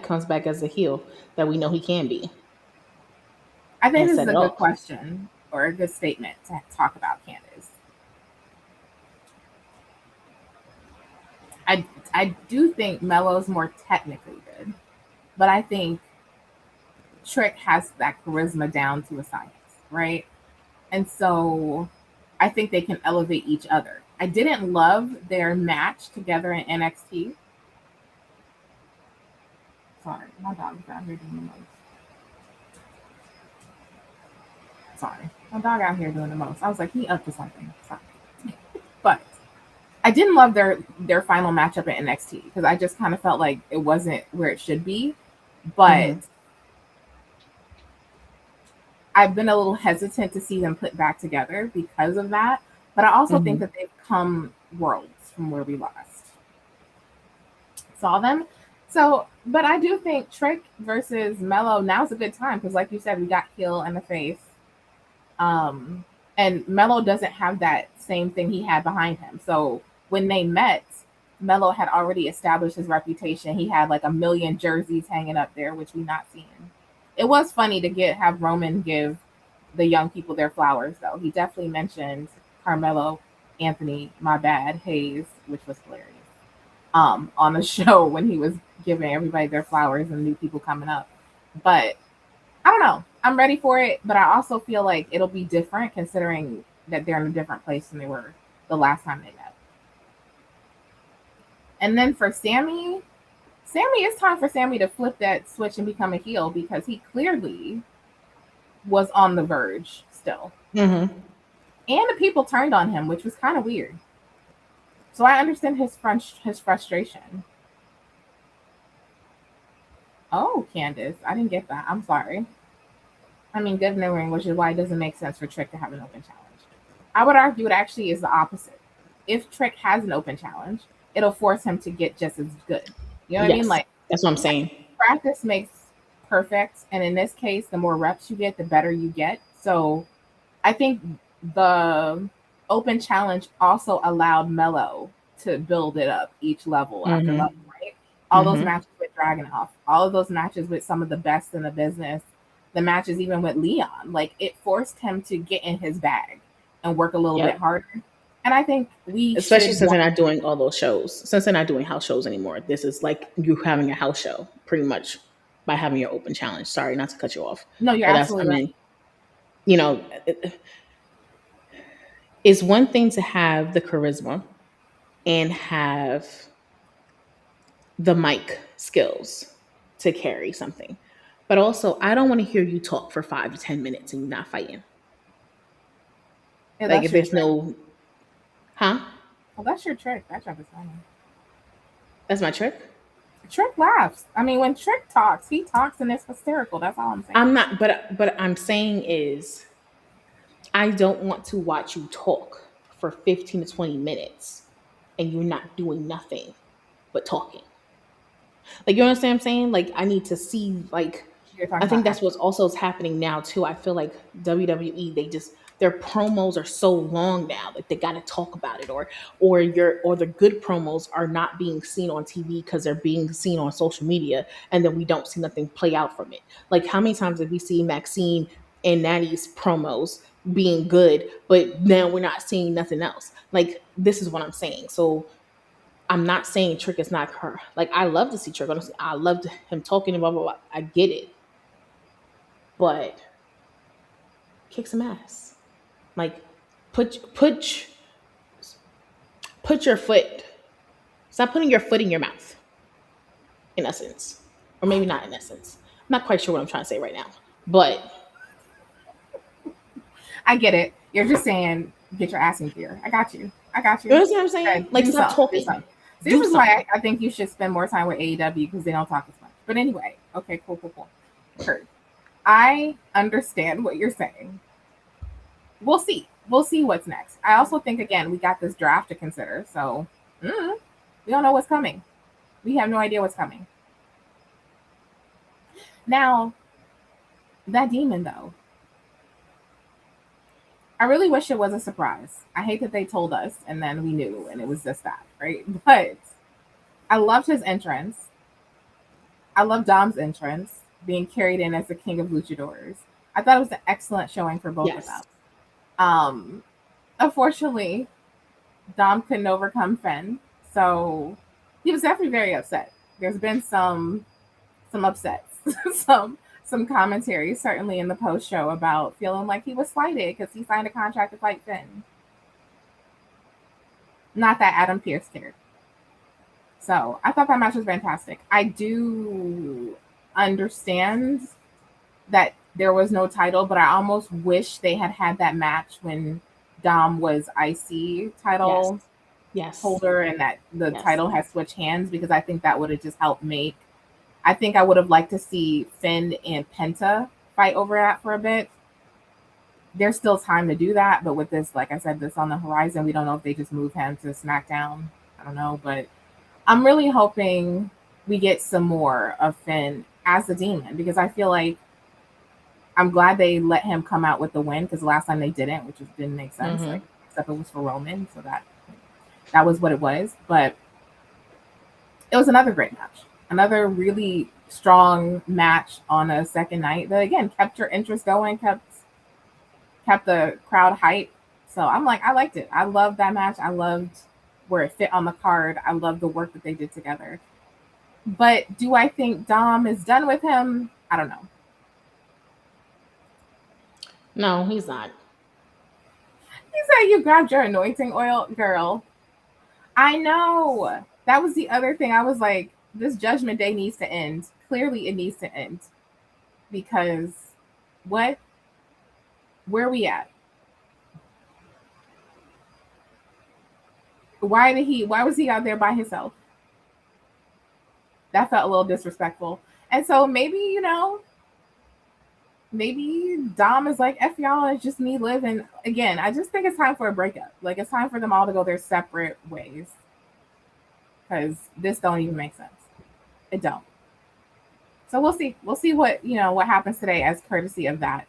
as a heel that we know he can be I think and this is set a it good off. question or a good statement to talk about Candace. I I do think Mello's more technically good, but I think Trick has that charisma down to a science, right? And so I think they can elevate each other. I didn't love their match together in NXT. Sorry, my dog's out here doing the most. Sorry, my dog out here doing the most. I was like, he up to something. Sorry. But I didn't love their final matchup at NXT because I just kind of felt like it wasn't where it should be. But Hmm. I've been a little hesitant to see them put back together because of that. But I also think Hmm. that they've come worlds from where we last saw them. So, but I do think Trick versus Mello now's a good time because, like you said, we got heel and the face. Um, and Mello doesn't have that same thing he had behind him. So when they met, Mello had already established his reputation. He had like a million jerseys hanging up there, which we not seen. It was funny to have Roman give the young people their flowers, though. He definitely mentioned Carmelo, Anthony, my bad, Hayes, which was hilarious. On the show when he was giving everybody their flowers and new people coming up. But I don't know. I'm ready for it, but I also feel like it'll be different considering that they're in a different place than they were the last time they met. And then for Sammy, it's time for Sammy to flip that switch and become a heel because he clearly was on the verge still. Hmm. And the people turned on him, which was kind of weird. So I understand his frustration. Oh, Candace, I didn't get that. I'm sorry. I mean, good knowing, which is why it doesn't make sense for Trick to have an open challenge. I would argue it actually is the opposite. If Trick has an open challenge, it'll force him to get just as good. You know what I mean? Yes, Like that's what I'm saying. practice makes perfect, and in this case, the more reps you get, the better you get. So I think the open challenge also allowed Mello to build it up each level after Hmm. level, right? All those Hmm. matches with Dragunov, all of those matches with some of the best in the business, the matches even with Leon, like it forced him to get in his bag and work a little bit Yep. harder. And I think we Especially should since they're want. not doing all those shows. Since they're not doing house shows anymore, this is like you having a house show pretty much by having your open challenge. Sorry, not to cut you off, No, you're but that's I absolutely right. mean, you know, it's one thing to have the charisma and have the mic skills to carry something. But also, I don't want to hear you talk for 5 to 10 minutes and you're not fighting. Yeah, Like that's if your there's trick. no, huh? Well, that's your trick. That job is funny. That's my trick. Trick laughs. I mean, when Trick talks, he talks and it's hysterical. That's all I'm saying. I'm not, but I'm saying is I don't want to watch you talk for 15 to 20 minutes and you're not doing nothing but talking. Like you understand what I'm saying? Like I need to see like You're I talking think about that's what's also happening now too. I feel like WWE, they just, their promos are so long now, like they got to talk about it, or the good promos are not being seen on TV because they're being seen on social media, and then we don't see nothing play out from it. Like how many times have we seen Maxine and Natty's promos being good, but now we're not seeing nothing else? Like this is what I'm saying. So I'm not saying Trick is not her. Like I love to see Trick. Honestly, I loved him talking and blah blah blah. I get it, but kick some ass. Like put your foot. Stop putting your foot in your mouth. In essence, or maybe not in essence. I'm not quite sure what I'm trying to say right now, but I get it. You're just saying, get your ass in gear. I got you. I got you you. understand what I'm saying? Good. Like Do stop something. Do talking. something. So Do this is something. why I think you should spend more time with AEW because they don't talk as much. But anyway, okay, cool. Kurt, I understand what you're saying. We'll see. We'll see what's next. I also think, again, we got this draft to consider. So we don't know what's coming. We have no idea what's coming. Now, that demon, though, I really wish it was a surprise. I hate that they told us and then we knew and it was just that, right? But I loved his entrance. I love Dom's entrance, being carried in as the king of luchadors. I thought it was an excellent showing for both of them. Unfortunately, Dom couldn't overcome Finn, so he was definitely very upset. There's been some upsets, some commentary, certainly in the post show, about feeling like he was slighted because he signed a contract to fight Finn. Not that Adam Pearce cared. So I thought that match was fantastic. I do understand that there was no title, but I almost wish they had that match when Dom was IC title holder and that the title had switched hands, because I think that would have just helped make. I think I would have liked to see Finn and Penta fight over that for a bit. There's still time to do that, but with this, like I said, this on the horizon, we don't know if they just move him to SmackDown. I don't know, but I'm really hoping we get some more of Finn as the demon, because I feel like I'm glad they let him come out with the win, because the last time they didn't, which just didn't make sense. Like, except it was for Roman, so that was what it was. But it was another great match, another really strong match on a second night that again kept your interest going, kept the crowd hype. So I'm like, I liked it. I loved that match. I loved where it fit on the card. I loved the work that they did together. But do I think Dom is done with him? I don't know. No, he's not. He said you grabbed your anointing oil, girl. I know. That was the other thing. I was like, this Judgment Day needs to end. Clearly it needs to end. Because what? Where are we at? Why was he out there by himself? That felt a little disrespectful. And so maybe, maybe Dom is like, F y'all, it's just me living. Again, I just think it's time for a breakup. Like, it's time for them all to go their separate ways. Because this don't even make sense. It don't. So we'll see. We'll see what happens today as courtesy of that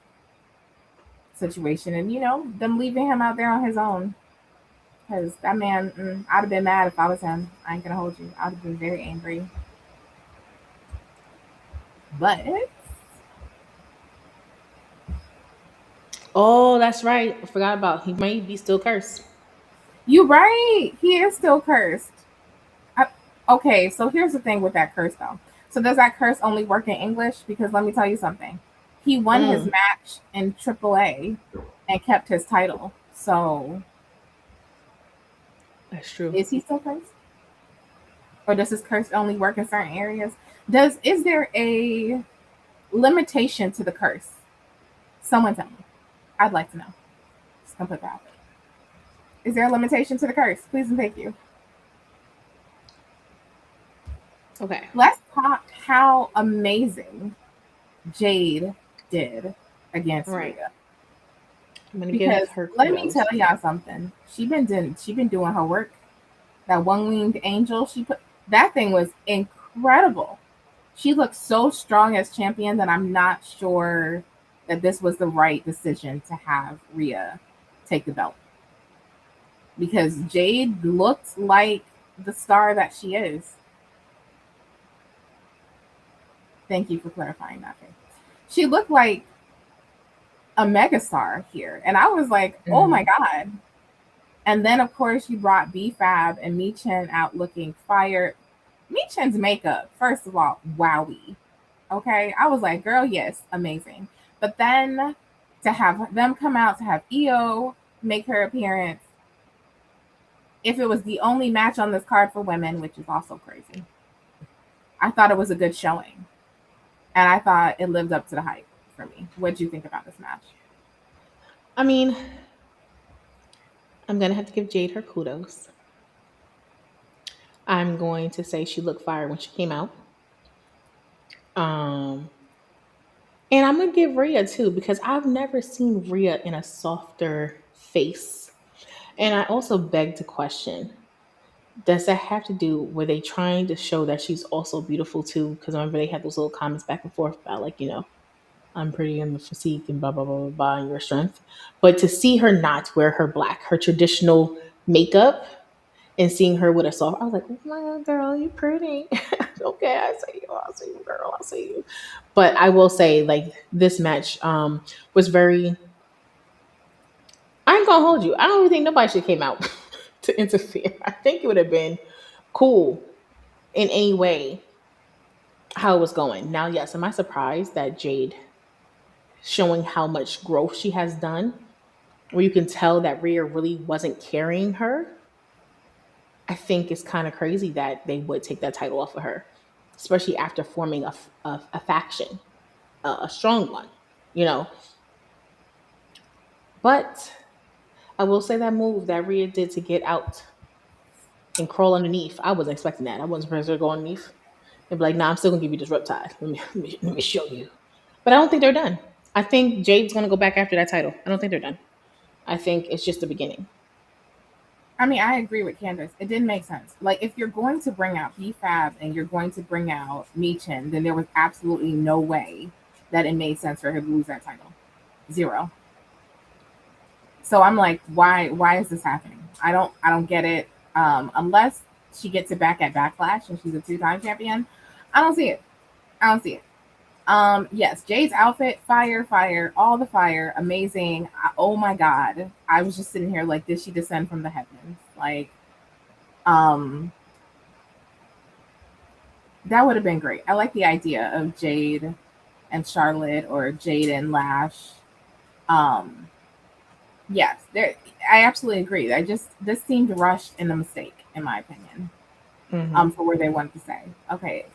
situation. And, them leaving him out there on his own. Because that man, I'd have been mad if I was him. I ain't going to hold you. I'd have been very angry. But oh, that's right. I forgot about he may be still cursed. You right. He is still cursed. Okay, so here's the thing with that curse, though. So does that curse only work in English? Because let me tell you something. He won his match in AAA and kept his title. So that's true. Is he still cursed? Or does his curse only work in certain areas? Is there a limitation to the curse? Someone tell me. I'd like to know. Just gonna put that out there. Is there a limitation to the curse? Please and thank you. Okay. Let's talk how amazing Jade did against Rhea. Because let me tell y'all something. She been doing her work. That one-winged angel, that thing was incredible. She looked so strong as champion that I'm not sure that this was the right decision to have Rhea take the belt, because Jade looked like the star that she is. Thank you for clarifying that. Faith. She looked like a megastar here, and I was like, "Oh my god!" And then, of course, you brought B-Fab and Michin out looking fire. Michin's makeup, first of all, wowie. Okay, I was like, "Girl, yes, amazing." But then to have them come out, to have Io make her appearance, if it was the only match on this card for women, which is also crazy, I thought it was a good showing. And I thought it lived up to the hype for me. What did you think about this match? I mean, I'm gonna have to give Jade her kudos. I'm going to say she looked fire when she came out. Um, and I'm gonna give Rhea too, because I've never seen Rhea in a softer face. And I also beg to question, does that have to do, were they trying to show that she's also beautiful too? Because remember they had those little comments back and forth about, like, I'm pretty in the physique and blah blah blah blah blah and your strength. But to see her not wear her black, her traditional makeup, and seeing her with a soft, I was like, oh my god, girl, you pretty. Okay, I see you, girl, I see you. But I will say, like, this match was very. I ain't gonna hold you. I don't really think nobody should have came out to interfere. I think it would have been cool in any way how it was going. Now, yes, am I surprised that Jade showing how much growth she has done, where you can tell that Rhea really wasn't carrying her? I think it's kind of crazy that they would take that title off of her, especially after forming a faction, a strong one, you know. But I will say that move that Rhea did to get out and crawl underneath, I wasn't expecting that. I wasn't supposed to go underneath and be like, nah, I'm still gonna give you this riptide. Let me show you. But I don't think they're done. I think Jade's gonna go back after that title. I don't think they're done. I think it's just the beginning. I mean, I agree with Candace. It didn't make sense. Like, if you're going to bring out B-Fab and you're going to bring out Michin, then there was absolutely no way that it made sense for her to lose that title. Zero. So I'm like, why is this happening? I don't get it. Unless she gets it back at Backlash and she's a 2-time champion, I don't see it. I don't see it. Yes, Jade's outfit, fire, all the fire, amazing. Oh my god. I was just sitting here like, did she descend from the heavens? Like, that would have been great. I like the idea of Jade and Charlotte, or Jade and Lash. Yes, there. I absolutely agree. This seemed rushed and a mistake, in my opinion. For where they wanted to say. Okay.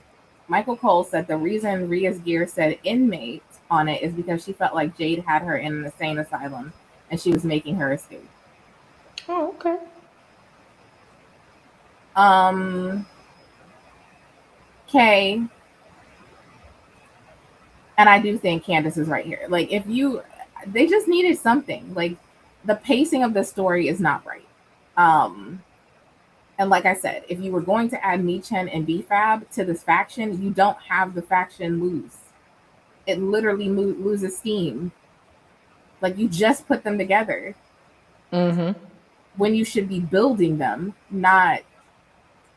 Michael Cole said the reason Rhea's gear said inmate on it is because she felt like Jade had her in an insane asylum and she was making her escape. Oh, okay. Kay, and I do think Candace is right here. Like, they just needed something. Like, the pacing of the story is not right. And like I said, if you were going to add Michin and B-Fab to this faction, you don't have the faction lose. It literally loses steam. Like, you just put them together. When you should be building them, not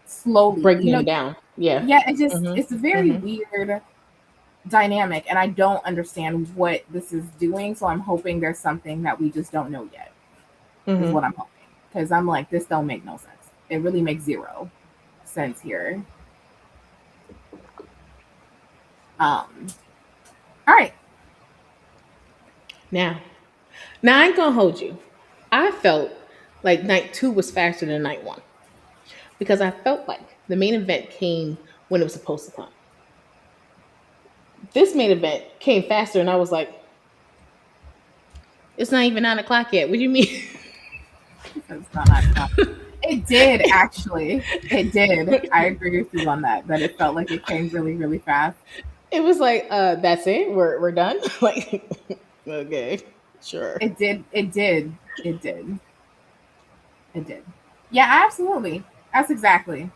slowly breaking them down. Yeah, it's a very weird dynamic, and I don't understand what this is doing. So I'm hoping there's something that we just don't know yet. Is what I'm hoping, because I'm like, this don't make no sense. It really makes zero sense here. All right. Now I ain't gonna hold you. I felt like night 2 was faster than night 1, because I felt like the main event came when it was supposed to come. This main event came faster, and I was like, it's not even 9 o'clock yet. What do you mean? It's not 9 o'clock. It did, actually. It did. I agree with you on that it felt like it came really, really fast. It was like, that's it? We're done? Like, okay, sure. It did. Yeah, absolutely. That's exactly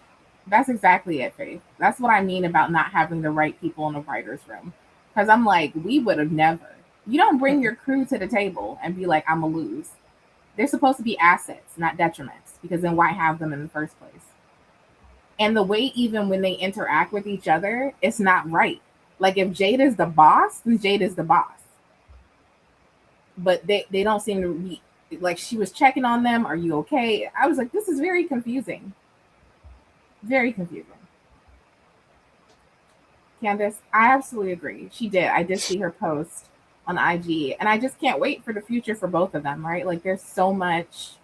That's exactly it, Faith. That's what I mean about not having the right people in the writer's room. Because I'm like, we would have never. You don't bring your crew to the table and be like, I'm going to lose. They're supposed to be assets, not detriments, because then why have them in the first place? And the way even when they interact with each other, it's not right. Like if Jade is the boss, then Jade is the boss. But they don't seem to be like she was checking on them. Are you okay? I was like, this is very confusing. Very confusing. Candace, I absolutely agree. She did. I did see her post on IG, and I just can't wait for the future for both of them, right? Like there's so much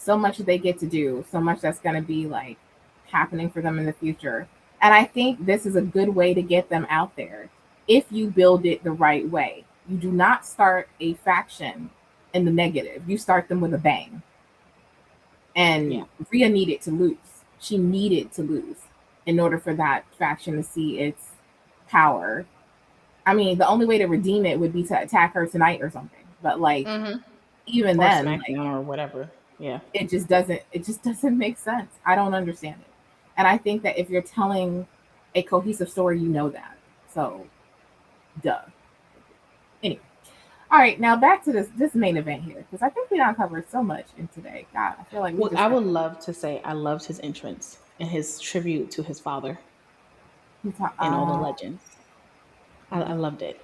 that they get to do, so much that's going to be like happening for them in the future. And I think this is a good way to get them out there if you build it the right way. You do not start a faction in the negative. You start them with a bang. And Rhea needed to lose. She needed to lose in order for that faction to see its power. I mean, the only way to redeem it would be to attack her tonight or something. But like even Or then, SmackDown like or whatever. Yeah. it just doesn't make sense. I don't understand it. And I think that if you're telling a cohesive story, you know that. So duh. Anyway. All right, now back to this main event here, because I think we don't cover so much in today. God, I feel like we Well, just I would love to say I loved his entrance and his tribute to his father and all the legends. I loved it.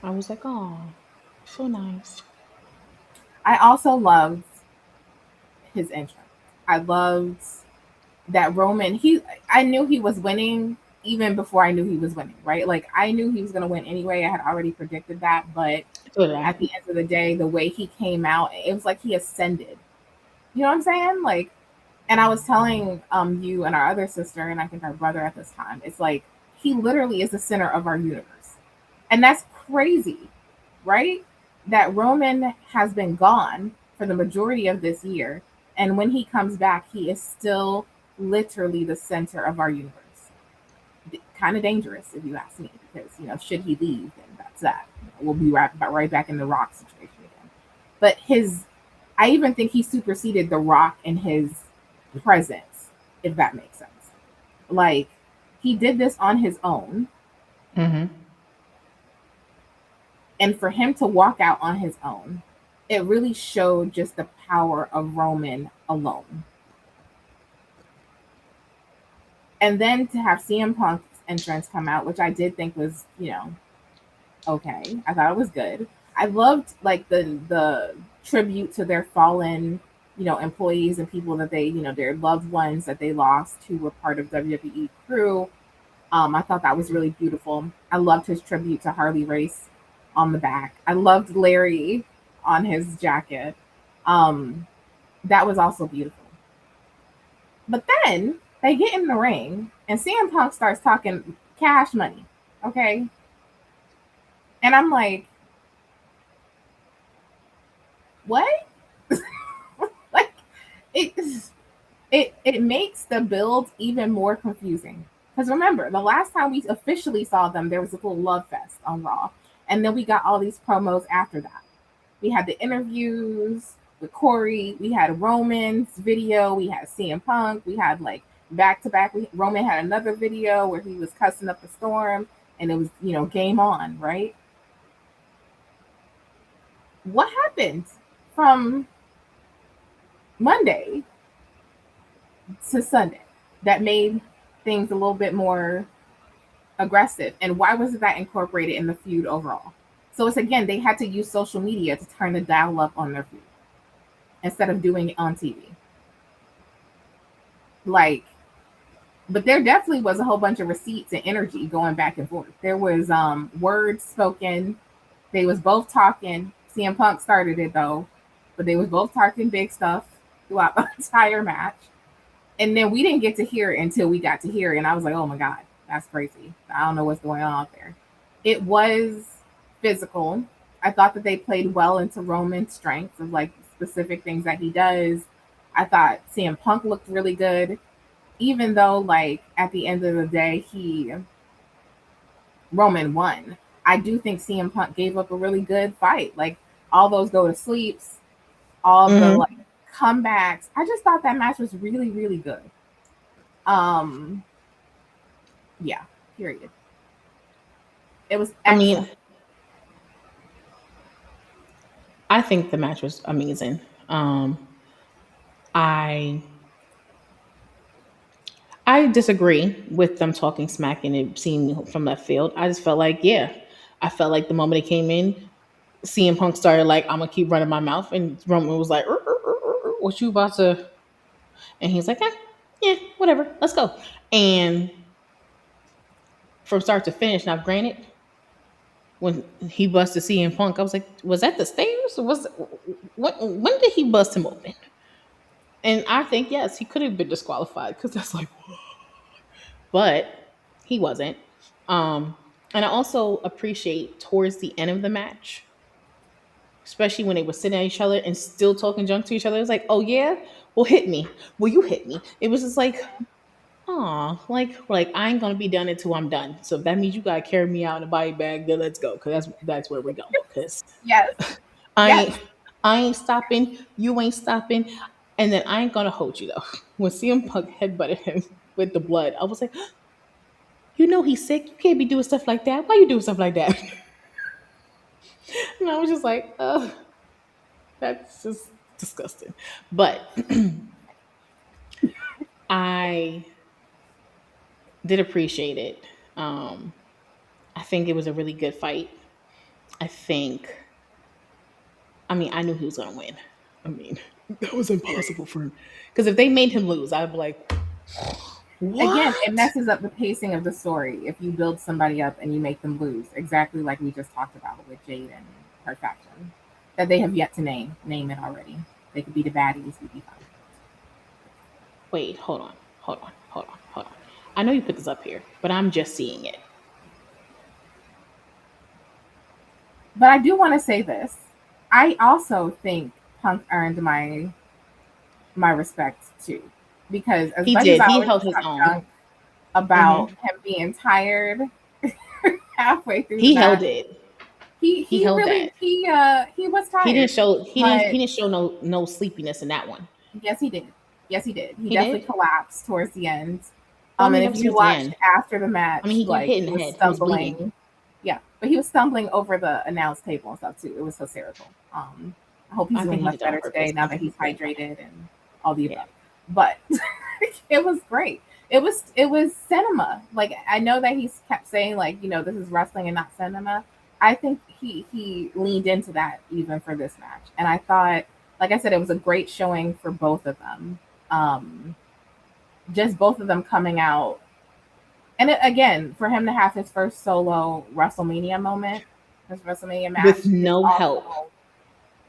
I was like, oh, so nice. I also loved his entrance. I loved that Roman. I knew he was winning even before I knew he was winning, right? Like I knew he was going to win anyway. I had already predicted that, but at the end of the day, the way he came out, it was like he ascended. You know what I'm saying? Like, and I was telling you and our other sister, and I think our brother at this time, it's like he literally is the center of our universe, and that's crazy, right? That Roman has been gone for the majority of this year, and when he comes back, he is still literally the center of our universe. Kind of dangerous, if you ask me, because should he leave, then that's that. We'll be right back in the Rock situation again. But I even think he superseded the Rock in his presence, if that makes sense. Like he did this on his own. And for him to walk out on his own, it really showed just the power of Roman alone. And then to have CM Punk's entrance come out, which I did think was, okay. I thought it was good. I loved like the tribute to their fallen, employees and people that they, their loved ones that they lost who were part of WWE crew. I thought that was really beautiful. I loved his tribute to Harley Race on the back. I loved Larry on his jacket. That was also beautiful. But then they get in the ring and CM Punk starts talking cash money. Okay. And I'm like, what? Like it makes the build even more confusing. Because remember, the last time we officially saw them, there was a little love fest on Raw. And then we got all these promos after that. We had the interviews with Corey. We had Roman's video. We had CM Punk. We had like back to back. Roman had another video where he was cussing up the storm. And it was, game on, right? What happened from Monday to Sunday that made things a little bit more aggressive, and why wasn't that incorporated in the feud overall? So it's again, they had to use social media to turn the dial up on their feud instead of doing it on TV. Like, but there definitely was a whole bunch of receipts and energy going back and forth. There was words spoken. They was both talking. CM Punk started it though, but they was both talking big stuff throughout the entire match. And then we didn't get to hear it until we got to hear it. And I was like, oh my God, that's crazy. I don't know what's going on out there. It was physical. I thought that they played well into Roman's strengths of like specific things that he does. I thought CM Punk looked really good, even though like at the end of the day, Roman won. I do think CM Punk gave up a really good fight. Like all those go to sleeps, all the like comebacks. I just thought that match was really, really good. Um, yeah, period. It was I mean, excellent. I think the match was amazing. I I disagree with them talking smack and it seeing from left field. I just felt like, yeah, I felt like the moment they came in, CM Punk started like, I'm gonna keep running my mouth, and Roman was like, what you about to? And he's like, yeah, whatever, let's go. And from start to finish, now granted, when he busted CM Punk, I was like, was that the stairs? Was when did he bust him open? And I think yes, he could have been disqualified because that's like, but he wasn't. Um, and I also appreciate towards the end of the match, especially when they were sitting at each other and still talking junk to each other. It was like, oh yeah, well hit me. Well, you hit me. It was just like, oh, like I ain't gonna be done until I'm done. So if that means you gotta carry me out in a body bag, then let's go. Cause that's where we're going. Cause Yes, I yes. ain't I ain't stopping, you ain't stopping. And then I ain't gonna hold you though. When CM Punk headbutted him with the blood, I was like, you know he's sick. You can't be doing stuff like that. Why you doing stuff like that? And I was just like, that's just disgusting. But I did appreciate it. I think it was a really good fight. I think, I mean, I knew he was going to win. I mean, that was impossible for him. Because if they made him lose, I'd be like, Again, it what? messes up the pacing of the story if you build somebody up and you make them lose. Exactly like we just talked about with Jade and her faction. That they have yet to name it already. They could be the baddies, we'd be fine. Wait, hold on. I know you put this up here, but I'm just seeing it. But I do want to say this. I also think Punk earned my respect too. Because as He much as did. I He always held his talk own. junk about Hmm. him being tired halfway through the He held match, it. He he held really that. he was tired. He But didn't show no sleepiness in that one. yes, he did. Yes, he did. He He definitely did. collapsed towards the end. Well, I And mean, that if was you towards the watched end. after the I mean, match, he got like hit in he the was head. He was bleeding. stumbling. Yeah, but he was stumbling over the announce table and stuff too. It was hysterical. I hope he's I think doing he much did that on better today purpose. now I that think he's he's doing fine. hydrated and all the Yeah. above. But it was great. It was cinema. Like I know that he's kept saying like this is wrestling and not cinema. I think he leaned into that even for this match, and I thought, like I said, it was a great showing for both of them. Um, just both of them coming out, and again for him to have his first solo WrestleMania moment, his WrestleMania With match is no help. also,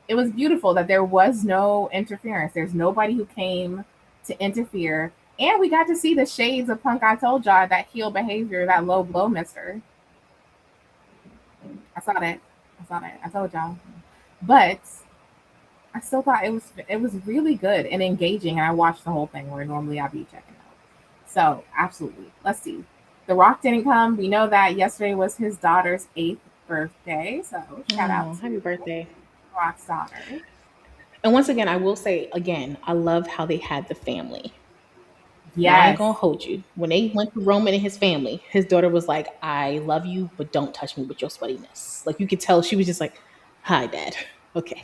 it was beautiful that there was no interference. There's nobody who came to interfere. And we got to see the shades of Punk. I told y'all that heel behavior, that low blow mister. I saw that. I saw that. I told y'all. But I still thought it was really good and engaging. And I watched the whole thing where normally I'd be checking out. So absolutely. Let's see. The Rock didn't come. We know that yesterday was his daughter's 8th birthday. So shout out Oh, happy to birthday. Rock's daughter. And once again, I will say again, I love how they had the family. Now I ain't Yes. gonna hold you. When they went to Roman and his family, his daughter was like, "I love you, but don't touch me with your sweatiness." Like you could tell, she was just like, "Hi, Dad." Okay.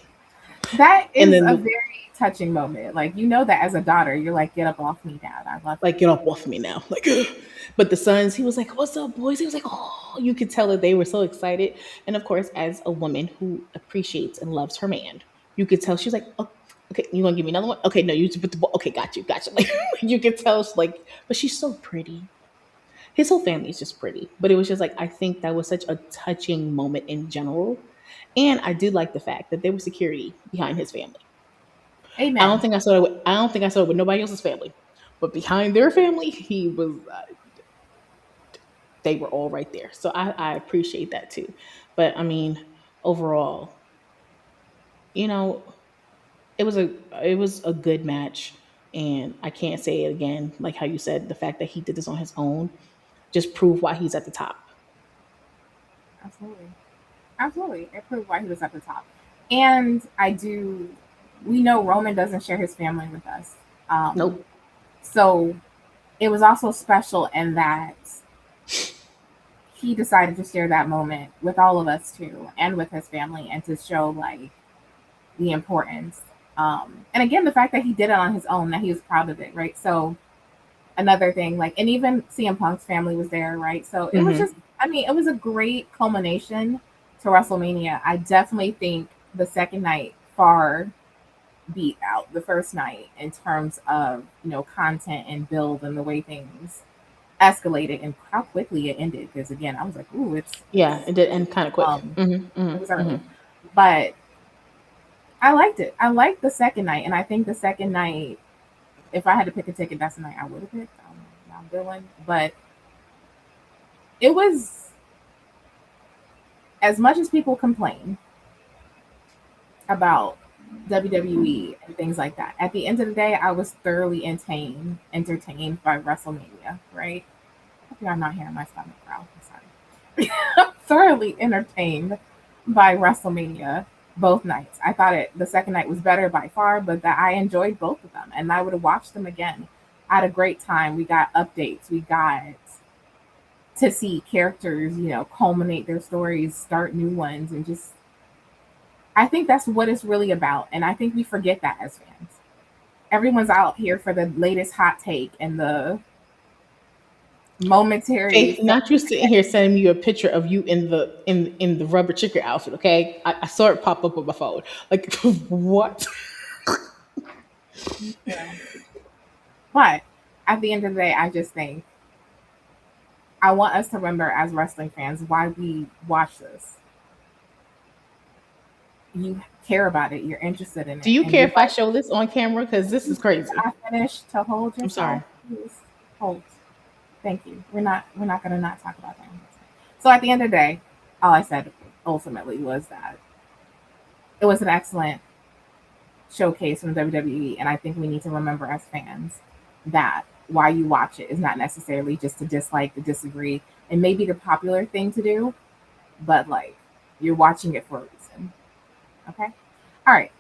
That And is then a very touching moment. Like that as a daughter, you're like, get up off me, Dad. I love like, you. get off me now. Like, ugh. But the sons, he was like, "What's up, boys?" He was like, "Oh," you could tell that they were so excited. And of course, as a woman who appreciates and loves her man, you could tell she was like, "Oh, okay, you want to give me another one? Okay, no, you put the ball. Okay, got you." Like, you could tell, like, but she's so pretty. His whole family is just pretty. But it was just like, I think that was such a touching moment in general. And I did like the fact that there was security behind his family. Amen. I don't think I saw it with nobody else's family, but behind their family, he was. They were all right there, so I appreciate that too. But I mean, overall, you know, it was a good match, and I can't say it again. Like how you said, the fact that he did this on his own just proved why he's at the top. Absolutely. Absolutely. It proved why he was at the top. And we know Roman doesn't share his family with us. Um, Nope. so it was also special in that he decided to share that moment with all of us too, and with his family, and to show like the importance. And again, the fact that he did it on his own, that he was proud of it, right? So another thing, like, and even CM Punk's family was there, right? So it was Mm-hmm. just, I mean, it was a great culmination to WrestleMania. I definitely think the second night far beat out the first night in terms of, content and build and the way things escalated and how quickly it ended. Because again, I was like, ooh, Yeah, it did end kind of quick. um Mm-hmm, it was mm-hmm, early. mm-hmm. But I liked it. I liked the second night, and I think the second night, if I had to pick a ticket, that's the night I would have picked. I'm villain, but it was, as much as people complain about WWE and things like that. At the end of the day, I was thoroughly entertained by WrestleMania. Right? Hope you are not hearing my stomach growl. I'm sorry. Thoroughly entertained by WrestleMania both nights. I thought the second night was better by far, but that I enjoyed both of them, and I would have watched them again. I had a great time. We got updates. We got to see characters, culminate their stories, start new ones, and just, I think that's what it's really about. And I think we forget that as fans. Everyone's out here for the latest hot take and the momentary. Faith, not you sitting here sending me a picture of you in the rubber chicken outfit. Okay, I saw it pop up on my phone. Like what? But at the end of the day, I just think I want us to remember as wrestling fans why we watch this. You care about it. You're interested in Do it, you and care you if I like. show this on camera? Because this is crazy. I finished to hold I'm yourself. sorry. Please hold. Thank you. We're not gonna not talk about that. So at the end of the day, all I said ultimately was that it was an excellent showcase from WWE, and I think we need to remember as fans that why you watch it is not necessarily just to dislike, to disagree, and maybe the popular thing to do, but like you're watching it for a reason. Okay. All right.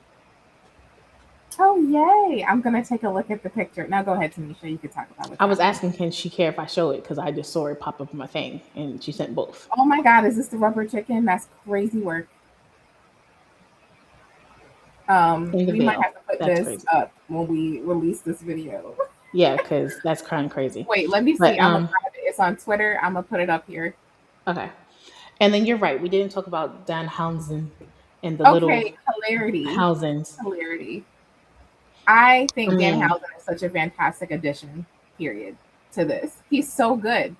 Oh yay! I'm gonna take a look at the picture now. Go ahead, Tanisha. You can talk about what's I was happening. asking, can she care if I show it? Because I just saw it pop up on my thing, and she sent both. Oh my God, is this the rubber chicken? That's crazy work. In the We might veil. have to put That's this crazy. up when we release this video. Yeah, because that's kind of crazy. Wait, let me see. But I'm gonna grab it. It's on Twitter. I'm gonna put it up here. okay. And then you're right. We didn't talk about Dan Housen and the little Okay, hilarity, Housens. hilarity. I I think mean, Danhausen is such a fantastic addition. Period. To this, he's so good.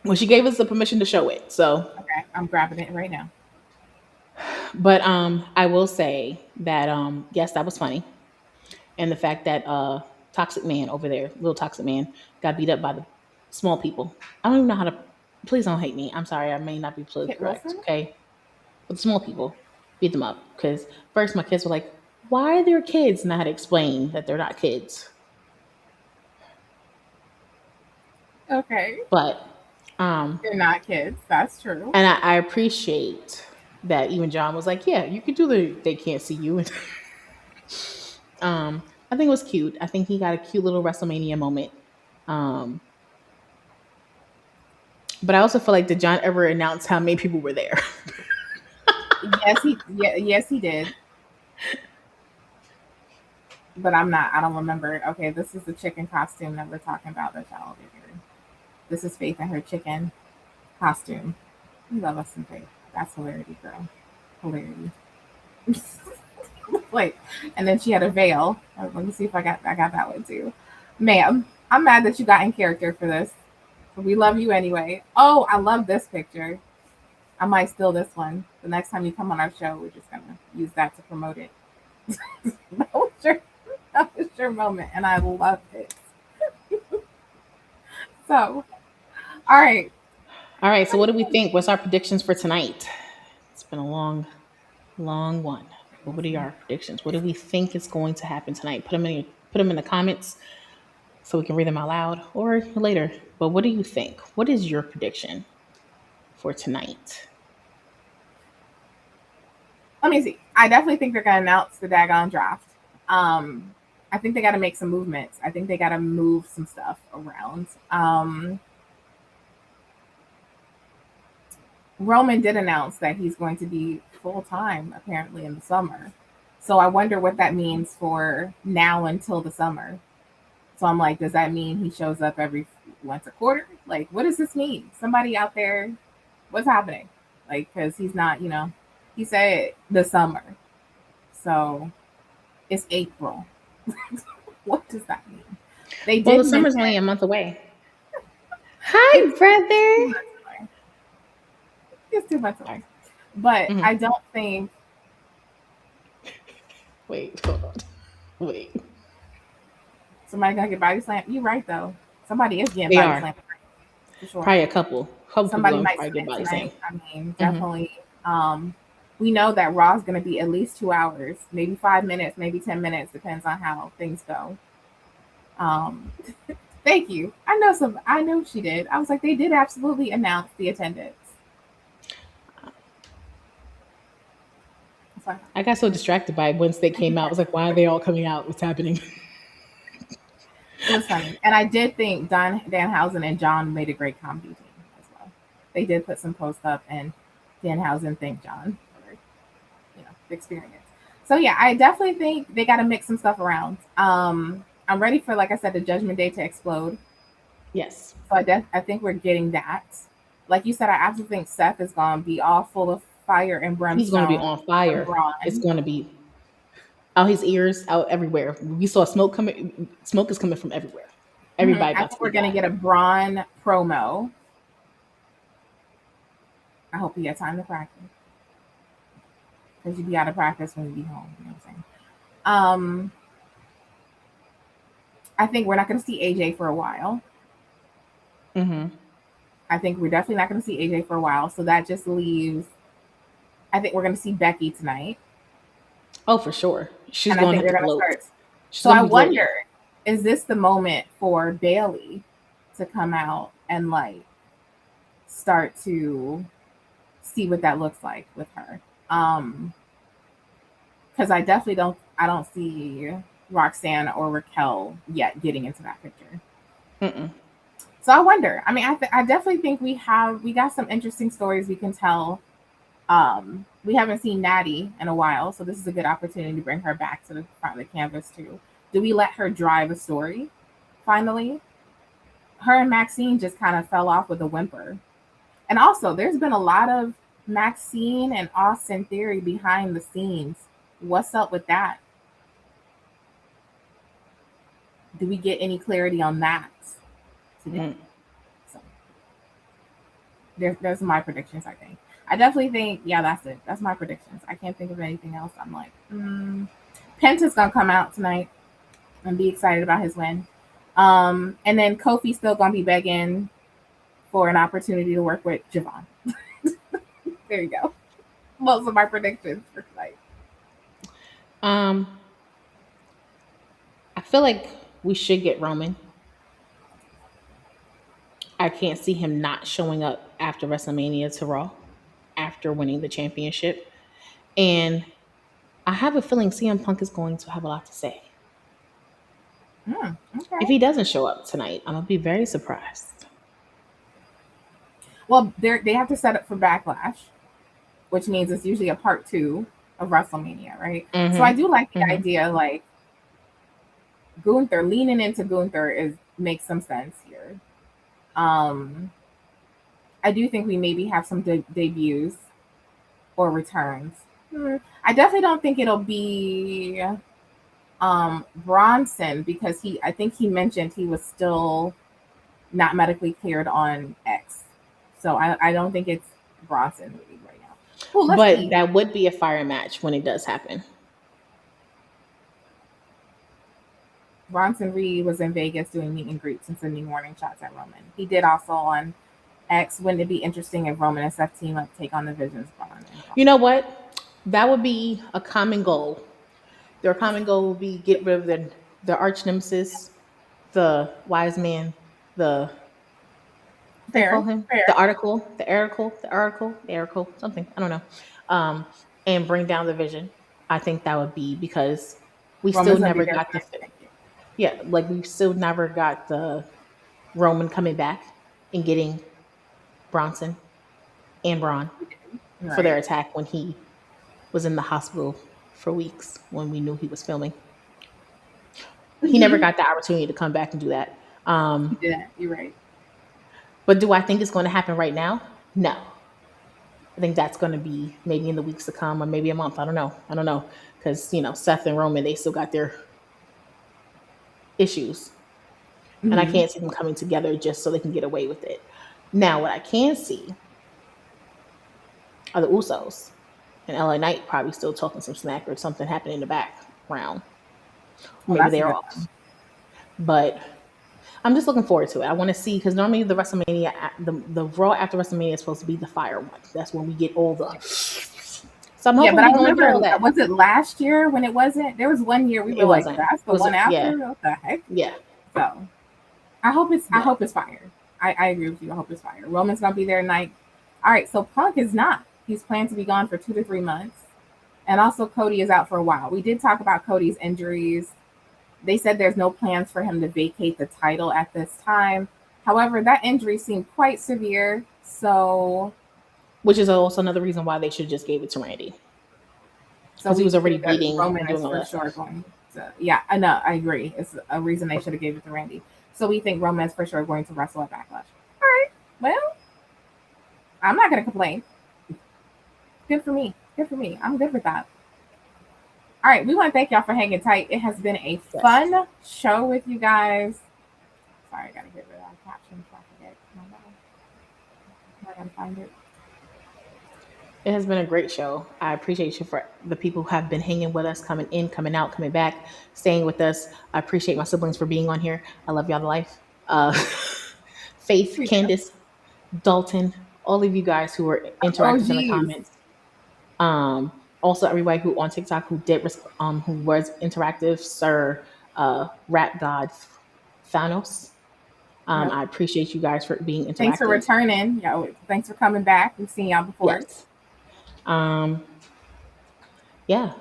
well, she gave us the permission to show it. So, Okay, I'm grabbing it right now. but I will say that yes, that was funny, and the fact that Toxic Man over there, little Toxic Man, got beat up by the small people. I don't even know how to. Please don't hate me. I'm sorry. I may not be politically Kit correct. Wilson. Okay, but the small people beat them up because first my kids were like, "Why are there kids?" And I had to explain that they're not kids. Okay, But um, they're not kids. That's true. and I appreciate that even John was like, "Yeah, you can do the they can't see you." I think it was cute. I think he got a cute little WrestleMania moment. Um, but I also feel like did John ever announce how many people were there? Yes he did. But I'm not. I don't remember. Okay, this is the chicken costume that we're talking about. That's all over here. This is Faith and her chicken costume. We love us some Faith. That's hilarity, girl. Hilarity. Wait, and then she had a veil. Let me see if I got that one too. Ma'am, I'm mad that you got in character for this. But we love you anyway. Oh, I love this picture. I might steal this one. The next time you come on our show, we're just gonna use that to promote it. that, was your, that was your moment, and I loved it. So, all right. All right, so what do we think? What's our predictions for tonight? It's been a long, long one. But what are our predictions? What do we think is going to happen tonight? Put them in the comments so we can read them out loud or later. But what do you think? What is your prediction for tonight? Let me see. I definitely think they're gonna announce the daggone draft. Um, I think they got to make some movements. I think they got to move some stuff around. Roman did announce that he's going to be full time apparently in the summer. So I wonder what that means for now until the summer. So I'm like, does that mean he shows up every once a quarter? Like, what does this mean? Somebody out there, what's happening? Like, because he's not, he said the summer. So it's April. What does that mean? They did Well, the summer's mention only a month away. Hi, brother. it's 2 months away. But Mhm. I don't think Wait, hold on. Wait. somebody gonna get body slammed. You're right though. Somebody is getting They body are. slammed for sure. Probably a couple. Couple people Somebody gonna might probably get submit body slammed. tonight. I mean, Mhm. definitely. We know that Raw is going to be at least 2 hours, maybe 5 minutes, maybe 10 minutes, depends on how things go. Um, thank you. I know some. I know she did. I was like, they did absolutely announce the attendance. So, I got so distracted by it once they came out. I was like, why are they all coming out? What's happening? it was funny, and I did think Danhausen and John made a great comedy team as well. They did put some posts up, and Danhausen thanked John for the experience. So yeah, I definitely think they got to mix some stuff around. I'm ready for, like I said, the Judgment Day to explode. Yes. So I think we're getting that. Like you said, I absolutely think Seth is gonna be all full of fire and He's going to be brimstone on from fire. It's Braun. going to be out his ears, out everywhere. We saw smoke coming. Smoke is coming from everywhere. Everybody I about to think be we're gonna dying. get a Braun promo. I hope he had time to practice because you'd be out of practice when you be home. You know what I'm saying? Um, I think we're not gonna see AJ for a while. Hmm. I think we're definitely not gonna see AJ for a while. So that just leaves. I think we're gonna see Becky tonight. Oh, for sure. She's And I going to think have they're to gonna gloat. start. She's So going I to be gloating. wonder, is this the moment for Bailey to come out and like start to see what that looks like with her? Because I don't see Roxanne or Raquel yet getting into that picture. Mm-mm. So I wonder. I mean, I definitely think we got some interesting stories we can tell. We haven't seen Natty in a while, so this is a good opportunity to bring her back to the front of the canvas too. Do we let her drive a story? Finally, her and Maxine just kind of fell off with a whimper. And also, there's been a lot of Maxine and Austin theory behind the scenes. What's up with that? Do we get any clarity on that today? Mm. So there's my predictions. I think I definitely think that's it. That's my predictions. I can't think of anything else. I'm like, Penta's gonna come out tonight and be excited about his win. And then Kofi's still gonna be begging for an opportunity to work with Javon. There you go. Most of my predictions for tonight. Um, I feel like we should get Roman. I can't see him not showing up after WrestleMania to Raw after winning the championship. And I have a feeling CM Punk is going to have a lot to say. If Okay. he doesn't show up tonight, I'm gonna be very surprised. Well, they have to set up for Backlash, which means it's usually a part 2 of WrestleMania, right? So I Mm-hmm. do like the Mm-hmm. idea, like Gunther leaning into Gunther makes some sense here. Um, I do think we maybe have some debuts or returns. I definitely don't think it'll be Bronson because I think he mentioned he was still not medically cleared on X. So I don't think it's Bronson really right now. Well, let's But see. that would be a fire match when it does happen. Bronson Reed was in Vegas doing meet and greets and sending warning shots at Roman. He did also on X. Wouldn't it be interesting if Roman and Seth team up to take on the Visions Braun? You know what? That would be a common goal. Their common goal would be get rid of the arch nemesis, the wise man, the what they call Fair, him, fair. the article, something I don't know, and bring down the vision. I think that would be because we still Roman's gonna be never there got for the next. Thank you. Yeah, like we still never got the Roman coming back and getting Bronson and Braun for their Right. attack when he was in the hospital for weeks when we knew he was filming. He never Mm-hmm. got the opportunity to come back and do that. You did that. You're right. But do I think it's going to happen right now? No. I think that's going to be maybe in the weeks to come or maybe a month. I don't know. I don't know. Because, Seth and Roman, they still got their issues. And I Mm-hmm. can't see them coming together just so they can get away with it. Now, what I can see are the Usos and LA Knight probably still talking some smack or something happening in the background. Well, Maybe that's a they're good off. one. But I'm just looking forward to it. I want to see because normally the WrestleMania, the Raw after WrestleMania is supposed to be the fire one. That's when we get all the. So I'm Yeah, hoping but I we're going to get remember, all that. was it last year when it wasn't? There was one year we were It like, wasn't. that's It the was one yeah, after? What the heck? yeah, So I yeah. hope it's fire. I agree with you. I hope it's fire. Roman's gonna be there tonight. All right, so Punk is not. He's planned to be gone for 2 to 3 months. And also Cody is out for a while. We did talk about Cody's injuries. They said there's no plans for him to vacate the title at this time. However, that injury seemed quite severe. Which is also another reason why they should just gave it to Randy So because he we was already think that bleeding Roman and is doing all for that sure stuff. going to. Yeah, I know. I agree. It's a reason they should have gave it to Randy. So we think Roman is for sure going to wrestle at Backlash. All right. Well, I'm not going to complain. Good for me. Good for me. I'm good with that. All right. We want to thank y'all for hanging tight. It has been a Yes, fun show with you guys. Sorry, I got to get rid of that caption before I forget. Oh, no. I got to find it. it has been a great show. I appreciate you for the people who have been hanging with us, coming in, coming out, coming back, staying with us. I appreciate my siblings for being on here. I love y'all to life. Uh, Faith, We do. Candace, Dalton, all of you guys who were Oh, interactive in the geez. comments. Also, everybody who on TikTok who was interactive, Sir Rap God Thanos. Yep. I appreciate you guys for being Thanks for interactive. returning. Thanks for coming back. We've seen y'all before. Yes. Um, yeah.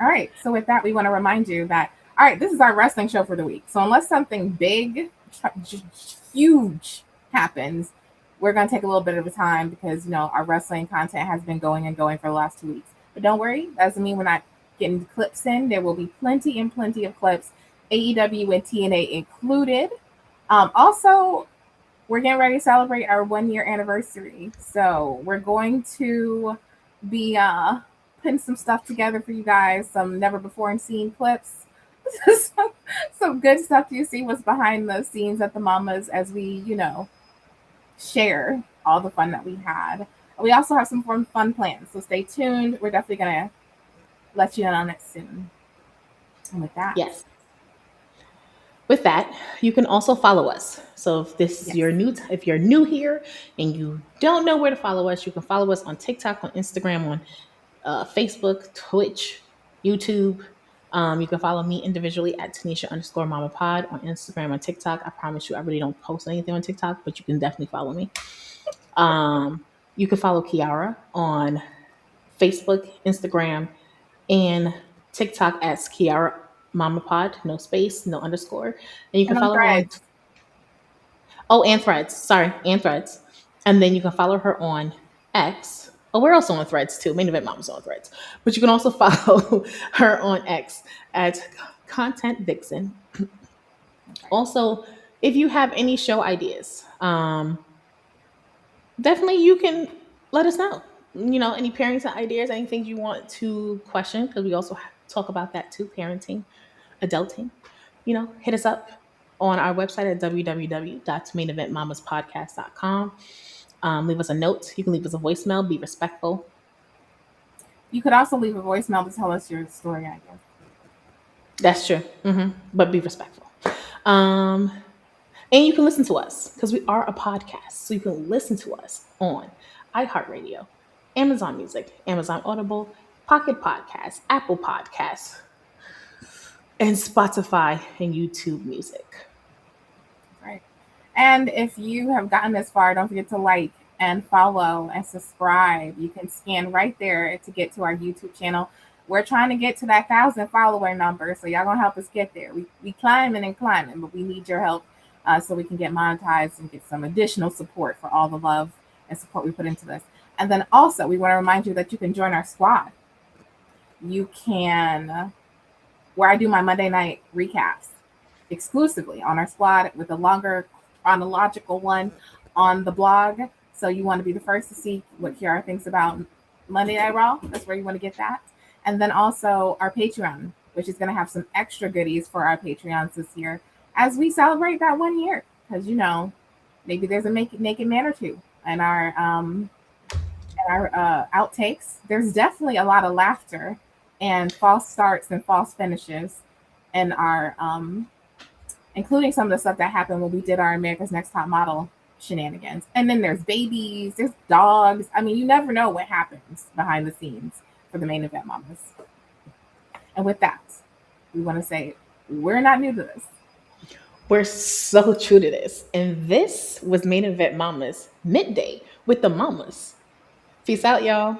All right. So with that, we want to remind you that all right, this is our wrestling show for the week. So unless something big, huge happens, we're going to take a little bit of a time because our wrestling content has been going and going for the last 2 weeks. But don't worry, that doesn't mean we're not getting clips in. There will be plenty and plenty of clips, AEW and TNA included. Also, we're getting ready to celebrate our 1 year anniversary. So we're going to be putting some stuff together for you guys, some never before seen clips. some good stuff to see what's behind the scenes at the mamas as we share all the fun that we had. We also have some fun plans, so stay tuned. We're definitely gonna let you in on it soon. And with that, Yes. With that, you can also follow us. So yes. if you're new here and you don't know where to follow us, you can follow us on TikTok, on Instagram, on Facebook, Twitch, YouTube. You can follow me individually at Tanisha_Mama Pod on Instagram and TikTok. I promise you, I really don't post anything on TikTok, but you can definitely follow me. You can follow Kiara on Facebook, Instagram, and TikTok as Kiara Mama Pod, no space, no underscore. And you can And on follow her on threads. and Threads. Sorry, and Threads. And then you can follow her on X. Oh, we're also on Threads too. Main Event Mom's on Threads. But you can also follow her on X at Content Vixen. Okay. Also, if you have any show ideas, definitely you can let us know. Any parenting ideas, anything you want to question, because we also talk about that too, parenting, adulting. Hit us up on our website at www.maineventmamaspodcast.com. Leave us a note. You can leave us a voicemail. Be respectful. You could also leave a voicemail to tell us your story, I guess. That's true. But be respectful. Um, and you can listen to us because we are a podcast. So you can listen to us on iHeartRadio, Amazon Music, Amazon Audible, Pocket Podcasts, Apple Podcasts, and Spotify and YouTube Music. Right. And if you have gotten this far, don't forget to like and follow and subscribe. You can scan right there to get to our YouTube channel. We're trying to get to that 1,000 follower number, so y'all gonna help us get there. We climbing and climbing, but we need your help so we can get monetized and get some additional support for all the love and support we put into this. And then also, we want to remind you that you can join our squad. You can, where I do my Monday night recaps exclusively on our squad with a longer chronological one on the blog. So you want to be the first to see what Kiara thinks about Monday Night Raw. That's where you want to get that. And then also our Patreon, which is going to have some extra goodies for our Patreons this year as we celebrate that 1 year. Because, you know, maybe there's a naked man or two in our outtakes. There's definitely a lot of laughter and false starts and false finishes in our including some of the stuff that happened when we did our America's Next Top Model shenanigans. And then there's babies, there's dogs. I mean, you never know what happens behind the scenes for the main event mamas. And with that, we want to say we're not new to this. We're so true to this. And this was Main Event Mamas Midday with the Mamas. Peace out, y'all.